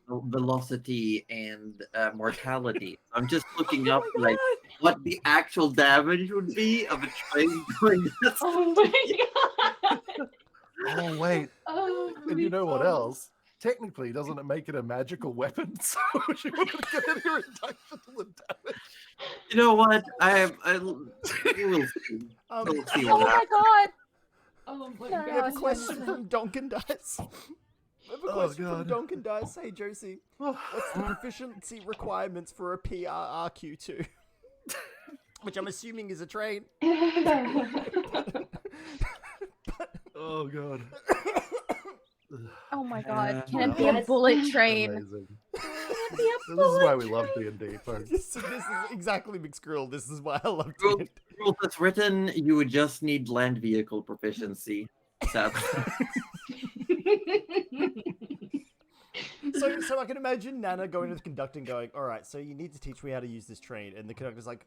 velocity and mortality. I'm just looking up like what the actual damage would be of a train going this Oh my god. Oh wait, Oh, and you know what God. else? Technically, doesn't it make it a magical weapon? So she wouldn't get any reduction to the damage. You know what? You will see. We'll see Oh what my happens. god! Oh my No, We have a no, question no. from Donkin Dice. We have a Oh, question from God. Donkin Dice. Hey, Josie, what's the proficiency requirements for a PRRQ2? Which I'm assuming is a train. Oh god. Oh my god! Can well. it be a Yes. bullet train? Amazing. Can it be a This is bullet why we love D&D, folks. This is exactly McSkrill. This is why I love Rule- it. Rules that's written, you would just need land vehicle proficiency. Sadly. So I can imagine Nana going to the conductor and going, all right, so you need to teach me how to use this train. And the conductor's like,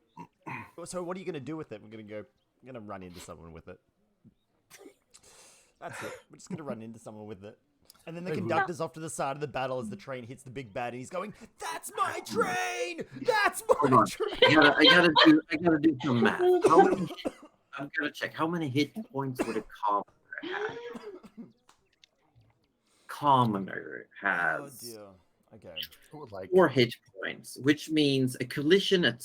so what are you going to do with it? I'm going to run into someone with it. That's it. We're just going to run into someone with it. And then the conductor's off to the side of the battle as the train hits the big bad, and he's going, "That's my train! That's my Hold on. train!" I gotta do some math. I'm gonna check how many hit points would a commoner have. Commoner Oh has dear. Okay. Like 4 hit points, which means a collision at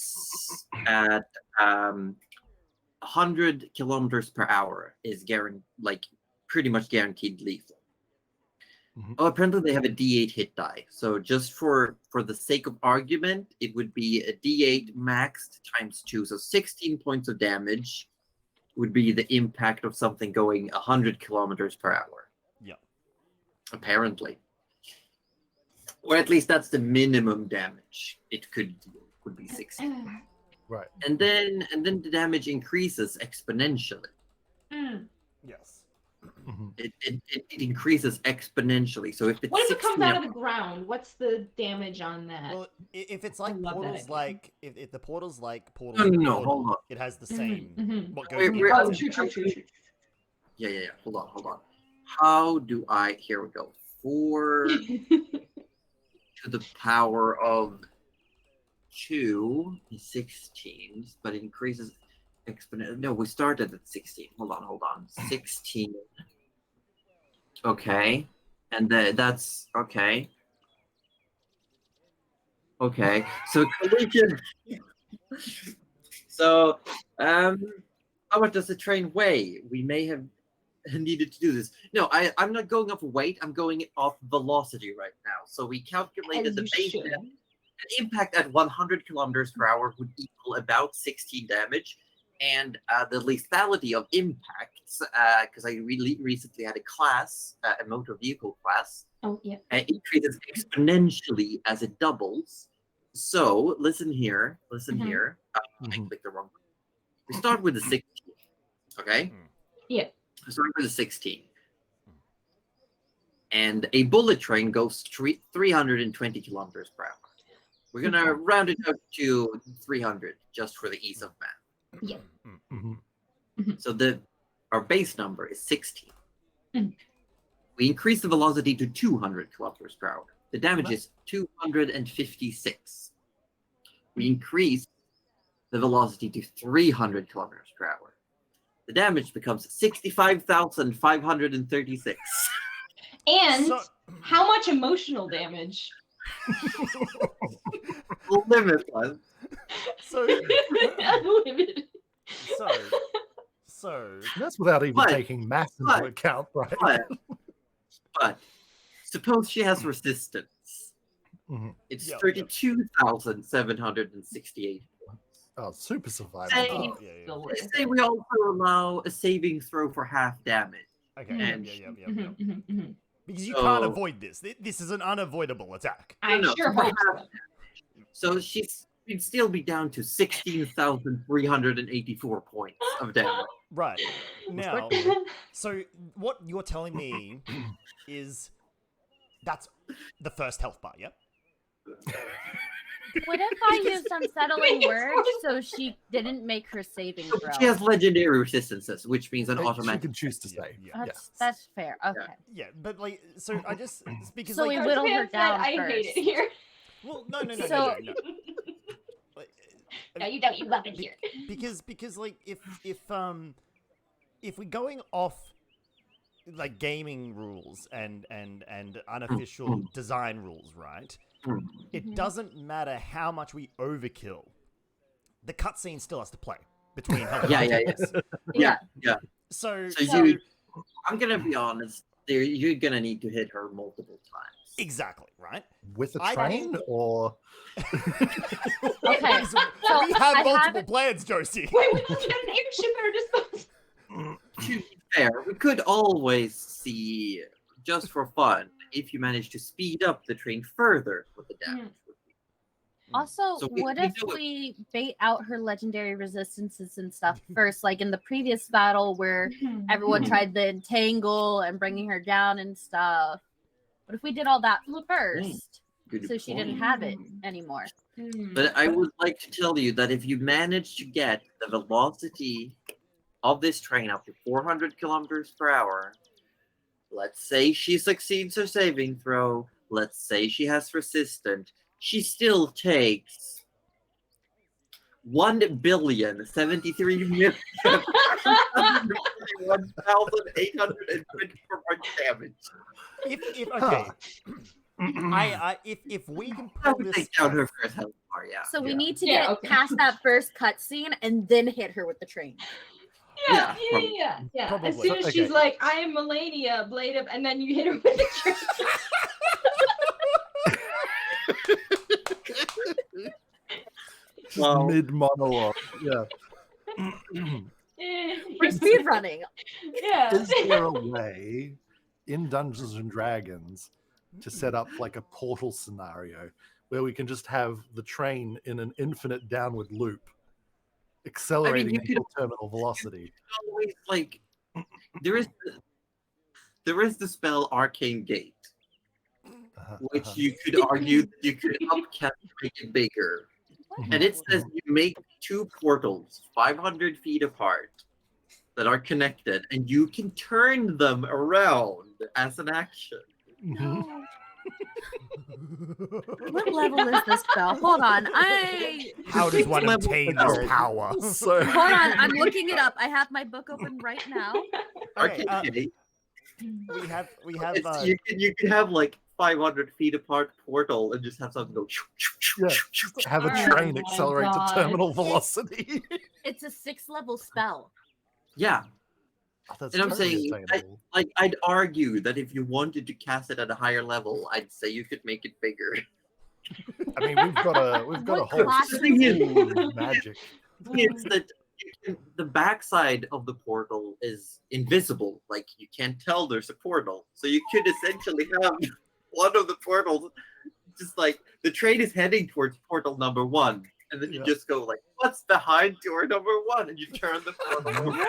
100 kilometers per hour is pretty much guaranteed lethal. Mhm. Oh, apparently they have a D8 hit die. So just for the sake of argument, it would be a D8 maxed times 2. So 16 points of damage would be the impact of something going 100 kilometers per hour. Yeah. Apparently. Or at least that's the minimum damage it could be 16. right. And then the damage increases exponentially. Yes. It increases exponentially. So if it's What if it comes 16 out of the ground? What's the damage on that? Well, if it's like love that portals, idea. like if the portal's like portals, No, in no, Portal, hold on. it has the same. mhm. What goes Wait, in wait, Oh, it. true. Yeah. Hold on. How do I? Here we go. 4 to the power of 2 is 16, but it increases exponentially. No, we started at 16. Hold on. 16. Okay, and that's okay. Okay, so collision. So, how much does the train weigh? We may have needed to do this. No, I'm not going off weight. I'm going off velocity right now. So we calculated As the you base should. damage. An impact at 100 kilometers per hour would equal about 16 damage. And the lethality of impacts, because I really recently had a class, a motor vehicle class, Oh, yeah. increases exponentially as it doubles. So listen here. Mhm. I clicked the wrong one. We start with the 16. Okay? Yeah. We start with the 16. And a bullet train goes 320 kilometers per hour. We're going to round it up to 300 just for the ease of math. Yeah. So our base number is 16. Mhm. We increase the velocity to 200 kilometers per hour. The damage is 256. We increase the velocity to 300 kilometers per hour. The damage becomes 65,536. And So- how much emotional damage? Limitless. So, Unlimited. so, That's without even But- taking math into but- account, right? But suppose she has resistance. Mhm. It's Yeah. 32,768. Oh, super survival. Say- oh, yeah. Still worth it. Say we also allow a saving throw for half damage. Okay. And- Mhm. Because you So- can't avoid this. This is an unavoidable attack. I No, sure for hope half so. So we'd still be down to 16,384 points of damage. Right. Now, Respectable. so what you're telling me is that's the first health bar, yep? What if I used unsettling words so she didn't make her saving throw? She has legendary resistances, which means an She automatic. can choose to stay. Yeah. That's fair. Okay. Yeah, but like, so I just because So like, we whittled her Japan said, down I hate it here. well, no. So- Like, No, you don't. You love it here. because like if we're going off like gaming rules and unofficial design rules, right? It doesn't matter how much we overkill. The cutscene still has to play between helicopters. Yeah. So I'm gonna be honest. You're gonna need to hit her multiple times. exactly, right? With a I train or Okay. So So we have I multiple haven't- plans, Josie. Wait, we don't get an airship at our disposal. To be fair, we could always see, just for fun, if you manage to speed up the train further, what the damage would be. Also, So what we if do it. we bait out her legendary resistances and stuff first, like in the previous battle where everyone tried the entangle and bringing her down and stuff? What if we did all that first, Good so she point. didn't have it anymore? But I would like to tell you that if you manage to get the velocity of this train up to 400 kilometers per hour, let's say she succeeds her saving throw, let's say she has resistant, she still takes 1,071,824 damage. If we can I pull would this take down off, her first health bar, yeah. So we need to Yeah, get okay. past that first cutscene and then hit her with the train. Yeah. As Probably. soon as she's Okay. like, I am Melania, blade up, and then you hit her with the train. Well, mid monologue. Yeah. We're speed running. Yeah. Is there a way in Dungeons and Dragons to set up like a portal scenario where we can just have the train in an infinite downward loop, accelerating you could- until terminal velocity? always like there is the spell Arcane Gate, which you could argue that you could upcast to make it bigger. And it says you make two portals 500 feet apart that are connected, and you can turn them around as an action. Mhm. What level is this spell? Hold on. how does one Level obtain level. this power? So Hold on. I'm looking it up. I have my book open right now. Okay, Arcane Gate. we have You can have like 500 feet apart portal and just have something go. Yeah. have a Oh train my accelerate God. to terminal velocity. It's a 6th level spell. Yeah, Oh, that's and I'm totally saying, attainable. like I'd argue that if you wanted to cast it at a higher level, I'd say you could make it bigger. I mean, we've got a What whole class is school it? of magic. It's that the backside of the portal is invisible. Like you can't tell there's a portal, so you could essentially have one of the portals just like the train is heading towards portal number 1, and then you Yeah. just go like, "What's behind door number 1?" and you turn the portal around.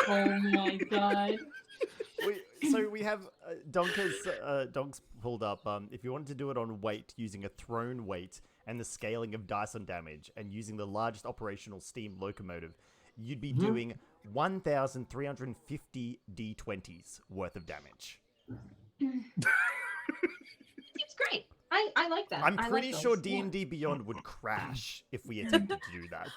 Oh my god. So we have Donk's pulled up. If you wanted to do it on weight using a thrown weight and the scaling of dice on damage and using the largest operational steam locomotive, you'd be doing 1,350 d20s worth of damage. Seems great. I like that. I'm I pretty like sure those. D&D Beyond would crash if we attempted to do that.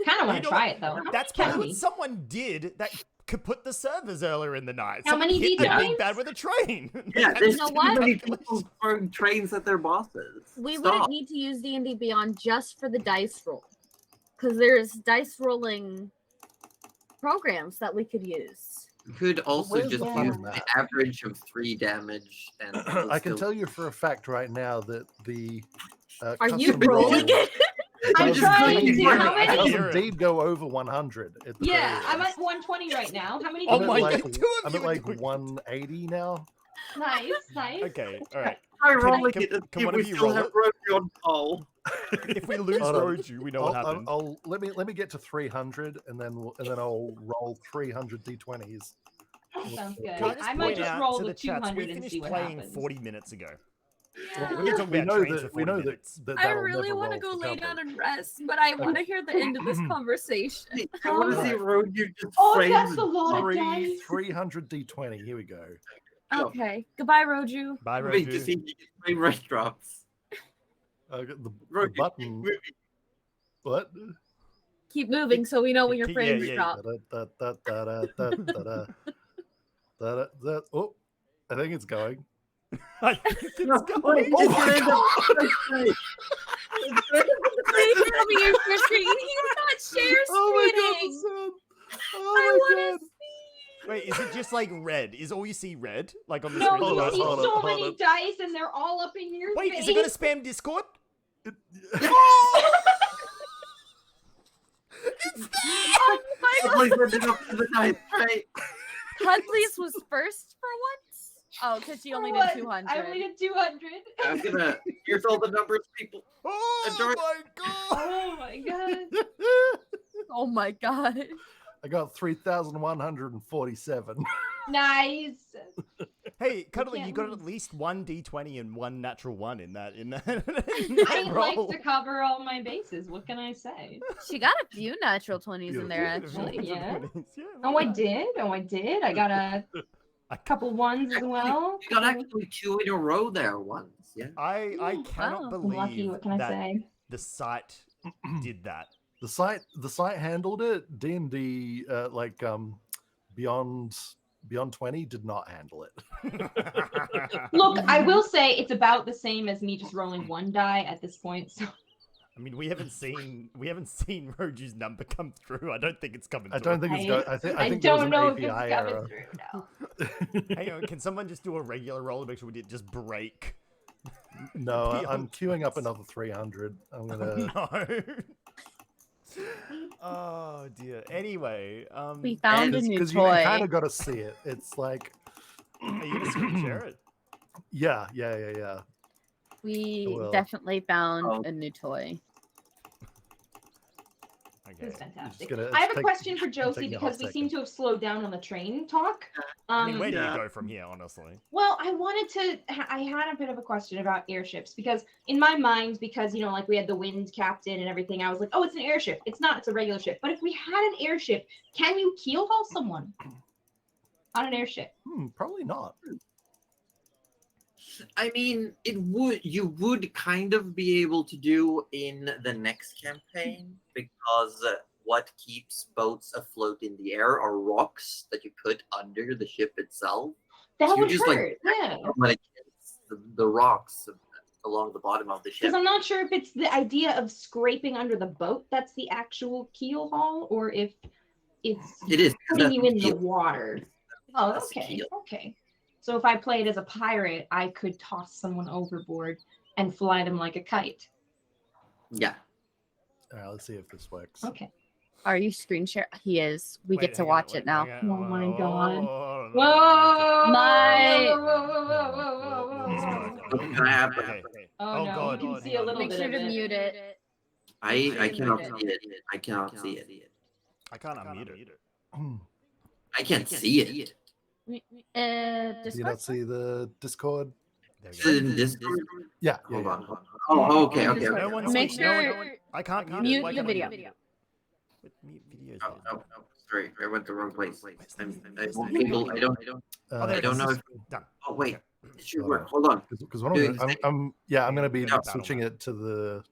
Kind of want You to know try what? it though. That's Can probably we? what someone did that could put the servers earlier in the night. How Someone many hit the D9s? big bad with a train. Yeah, That's there's know too what? many people throwing trains at their bosses. We Stop. wouldn't need to use D&D Beyond just for the dice roll. Because there's dice rolling programs that we could use. You could also Where's just the fun use in the that? average of 3 damage, and it'll I can still- tell you for a fact right now that the Are you custom rolling roll it? I'm does trying indeed- to. How I does many? hear it. indeed go over 100. At the Yeah, very I'm least. at 120 right now. How many? Oh do my you God, need? two of I'm you at are like doing- 180 now. Nice. Okay, all right. Try Can- rolling can- it and can see one if of we you still roll have it? Roji on call. If we lose Hold on. Roju, we know what happened. Let me get to 300 and then I'll roll 300 d20s. Sounds good. Can I just I might point just out roll to the the chats, we 200 and finished see what playing happens. 40 minutes ago. We're going to talk about trains for 40 minutes. that I that'll really never want to roll go for lay cover. down and rest, but I want to hear the end of this conversation. I want to see Roju just Oh, frames that's it. a lot of dice. 300 d20. Here we go. Okay. Goodbye, Roju. Bye, Wait to Roju. see if you can frame rush drops. The Roju, button. movie. What? Keep moving so we know when your Yeah, frames yeah. drop. Oh, I think it's going. I think it's going. Wait, Oh it's my gonna end up- Please tell me your share screen. He's not share Oh my screening. god, son. I Oh my want god. to see. Wait, is it just like red? Is all you see red? Like on the No, screen? you see hold on, so hold many on. dice, and they're all up in your Wait, face. is it going to spam Discord? Oh my god. Please let it up to the dice, right? Huntley's was first for once? Oh, because she only did What? 200. I only did 200. I'm gonna. Here's all the numbers, people. Oh George- my god! Oh my god. Oh my god. I got 3,147. Nice. Hey, Cuddly, can't you got lose. at least one D20 and one natural one in that I like roll. to cover all my bases. What can I say? She got a few natural 20s in there, Beautiful. actually. Yeah. Yeah, Oh, why I not? did. Oh, I did. I got a couple ones as well. You got actually 2 in a row there once. Yeah. I cannot Wow. I'm believe lucky. What can I that say? the site did that. The site handled it. D&D beyond 20 did not handle it. Look, I will say it's about the same as me just rolling one die at this point. So I mean, we haven't seen Roju's number come through. I don't think it's coming. I don't think it's going. I think there was don't an know API if it's error. coming through now. Hang on, can someone just do a regular roll to make sure we didn't just break? No, I'm Beyond queuing up 20. another 300. I'm Oh, gonna. no. Oh dear. Anyway, We found a And- new Because you toy. kind of got to see it. It's like, are you gonna screen share it? yeah. We Well. definitely found Oh. a new toy. This is Okay. fantastic. gonna- I have a take- question for it's Josie taking a hot because we seem to have slowed down on the train talk. I mean, where do Yeah. you go from here, honestly? Well, I wanted to. I had a bit of a question about airships because, in my mind, because like we had the wind captain and everything, I was like, oh, it's an airship. It's not. It's a regular ship. But if we had an airship, can you keel haul someone on an airship? Probably not. I mean, you would kind of be able to do in the next campaign because what keeps boats afloat in the air are rocks that you put under the ship itself. That So you would just, hurt. Yeah. When it hits the rocks along the bottom of the ship. Because I'm not sure if it's the idea of scraping under the boat that's the actual keel haul, or if it's It is. because putting that's you the in the keel. water. Oh, That's the okay, keel. okay. So if I played as a pirate, I could toss someone overboard and fly them like a kite. Yeah. All right, let's see if this works. Okay. Are you screen share? He is. We Wait, get to hang on, watch wait, it now. hang on. Oh my God. Whoa. Whoa! My- Whoa, whoa, whoa, whoa, whoa, whoa, This whoa, work. whoa. Can I have that? Okay. Oh, no, God. you can see hang a on. little Make bit sure of to it. mute it. I cannot muted. see it. I cannot see it. I can't unmute it. I can't see it. Do you Discord? not see the Discord? There Is we it go. in Discord? Yeah. Hold on. Oh, okay. No one's Make speaking. No sure one- I can't mute it. mute Why your can't I video. mute it? What mute videos? Oh, no, sorry, I went the wrong place. I Where's won't the be mute able. video? I don't. Oh, there I it don't is. know if. Done. Oh wait, it should Hold work. on. Hold on. Because what Doing I'm going to be Yeah. switching it to the,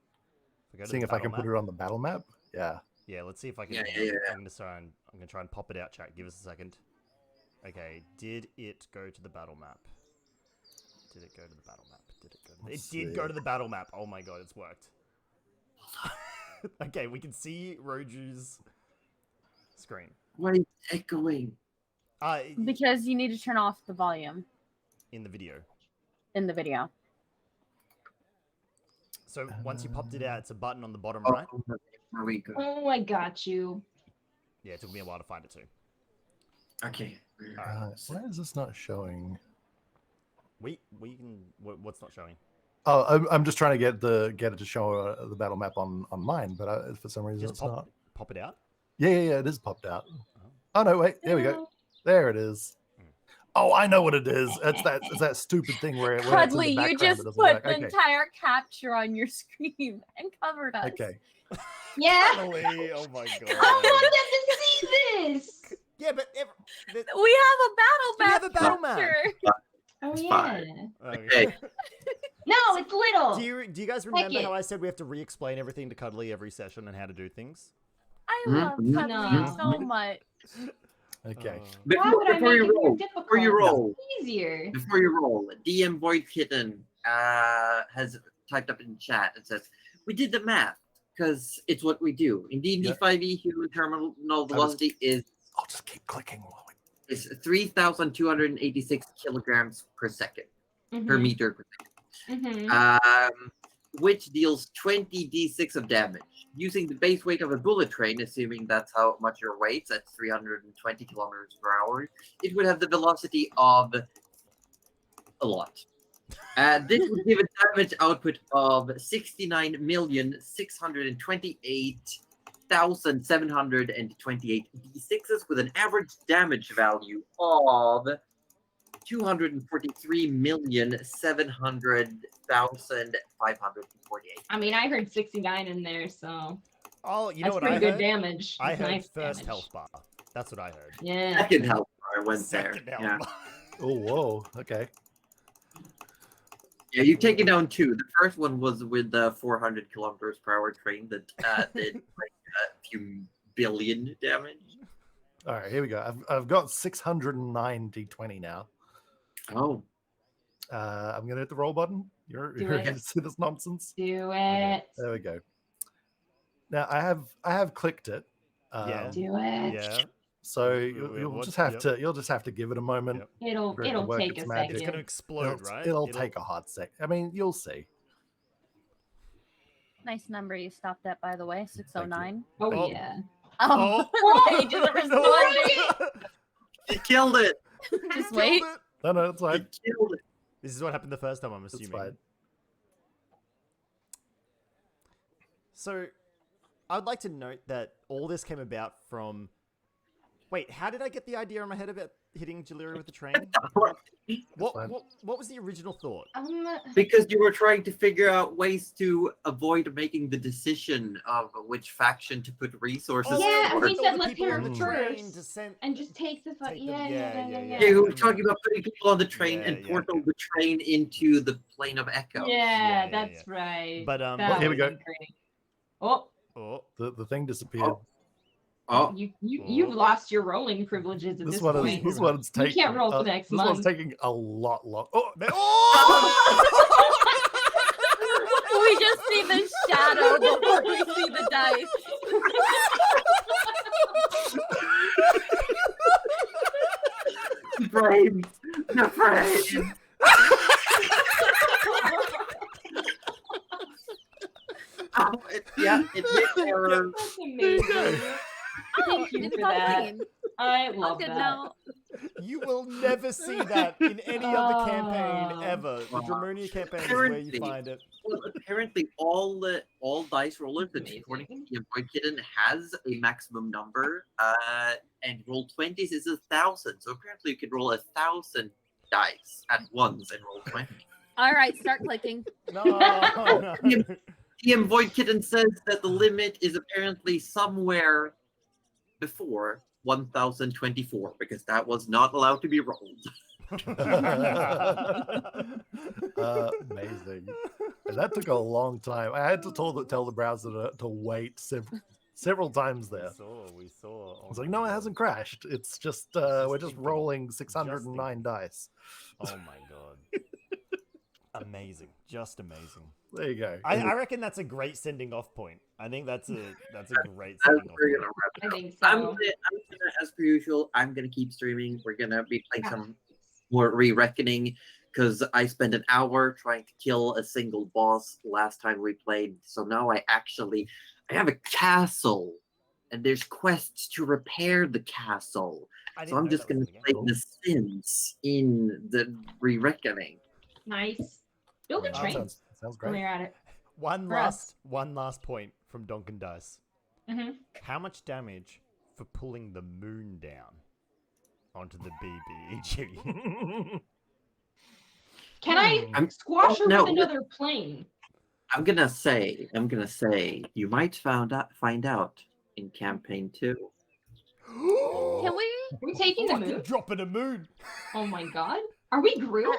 If I go to seeing the if I can battle put map. it on the battle map. Yeah. Yeah, let's see if I can. Yeah, hang on. yeah, yeah. I'm gonna try and pop it out, chat. Give us a second. Okay, did it go to the battle map? Did it go to the battle map? Did it go? Let's It did go see. to the battle map. Oh my god, it's worked. Okay, we can see Roju's screen. Why is it echoing? Because you need to turn off the volume In the video. in the video. So once you popped it out, it's a button on the bottom Oh, right. there we go. Oh, I got you. Yeah, it took me a while to find it too. Okay. Alright. Why is this not showing? We can. What's not showing? Oh, I'm just trying to get it to show the battle map on mine, but for some reason Just it's not. pop it out. Yeah, it is popped out. Oh no, wait, there we go. There it is. Oh, I know what it is. It's that stupid thing where it's in Cuddly, the you background, just it doesn't put work. the Okay. entire capture on your screen and covered us. Okay. Yeah. Finally, oh my god. I want them to see this. Yeah, but We have a battle We map. have a battle map. capture. Oh It's yeah. fine. okay. No, it's little. Do you guys remember it. how I said we have to re-explain everything to Cuddly every session and how to do things? I love Mhm. Cuddly No. so much. Okay. Why would I Before make you it more roll, difficult? before you roll, Easier. before you roll, DM Void Kitten has typed up in chat and says, "We did the math because it's what we do. In D&D Yeah. 5e, human terminal velocity I'll just keep clicking while we. is 3,286 kilograms per second per meter per second. Which deals 20 d6 of damage. Using the base weight of a bullet train, assuming that's how much your weight's at 320 kilometers per hour, it would have the velocity of a lot. This would give a damage output of 69,628,728 d6s with an average damage value of 243,700,548. I mean, I heard 69 in there, so Oh, you know that's what pretty I good heard? damage. I That's heard nice first damage. health bar. That's what I heard. Yeah. Second health bar went Second there. health Yeah. bar. Oh, whoa. Okay. Yeah, you've taken down two. The first one was with the 400 kilometers per hour train that did like a few billion damage. All right, here we go. I've got 609 d20 now. Oh, I'm gonna hit the roll button. You're Do gonna it. see this nonsense. Do Okay, it. there we go. Now I have clicked it. Yeah. Do it. Yeah. So Wait, you'll what? just have Yep. to give it a moment. Yep. It'll for it to work take its a magic. It's second. gonna explode, right? It'll take a hot sec. I mean, you'll see. Nice number you stopped at, by the way. 609. Oh, Oh. yeah. Oh, Oh, he just no. responded. he killed it! Just wait. No, it's He fine. killed it! This is what happened the first time, I'm It's assuming. fine. So, I would like to note that all this came about from... Wait, how did I get the idea in my head about hitting Jalira with the train? fine. What was the original thought? Because you were trying to figure out ways to avoid making the decision of which faction to put resources Yeah, towards. we all said the let's people hit on her the train first to send... and just take the Take them- yeah. You were talking about putting people on the train Yeah, and yeah, portal okay. the train into the plane of echo. Yeah, Yeah, that's right. But, That Well, here we would've go. been great. Oh, Oh, The thing disappeared. Oh, you've lost your rolling privileges at this point. This one's You taking. can't roll for next this month. one's taking a lot long. Oh, We just see the shadow before we see the dice. the frames! The frames! Oh, it's error. That's amazing. Thank you it's for all that. clean. I All love good that. now. you will never see that in any other campaign Oh. ever. The Wow. Dramonia campaign is where you Apparently- find it. Well, apparently, all dice rollers in according to the Void Kitten has a maximum number, and roll 20s is 1,000. So apparently, you can roll 1,000 dice at once and roll 20. All right, start clicking. No, no. DM Void Kitten says that the limit is apparently somewhere before 1,024 because that was not allowed to be rolled. amazing. And that took a long time. I had to tell the browser to wait several times there. We saw. I was like, no, it hasn't crashed. It's just we're just rolling 609 dice. Oh my god. Amazing. Just amazing. There you go. I reckon that's a great sending off point. I think that's a great As sending off we're point. gonna wrap it I up. think I'm so. gonna, as per usual, I'm gonna keep streaming. We're gonna be playing some more re-reckoning because I spent an hour trying to kill a single boss last time we played. So now I have a castle, and there's quests to repair the castle. I So didn't I'm know just that was gonna in the play game. The Sims in the re-reckoning. Nice. Build a Wow. train. Sounds When great. you're at it. One For us. last point from Donkin Dice. Mm-hmm. How much damage for pulling the moon down onto the BBEG. Can I squash her with another plane? I'm gonna say, you might find out in campaign 2. Can we? Are we taking the Fucking moon? dropping a moon. Oh my god. Are we Groot?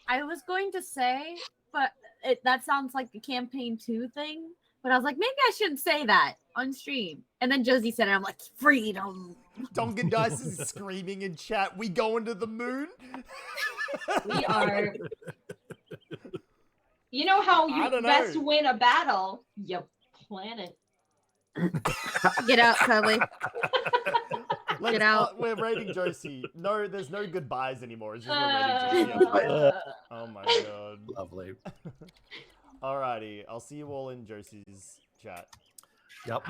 I was going to say, but that sounds like the campaign 2 thing. But I was like, maybe I shouldn't say that on stream. And then Josie said it. I'm like, freedom. Donkin Dice is screaming in chat. We going to the moon? We are. You know how you best win a battle? You plan it. Get out, Cuddly. Get out. We're rating Josie. No, there's no goodbyes anymore. It's just we're rating Josie. Oh my god. Lovely. Alrighty, I'll see you all in Josie's chat. Yep.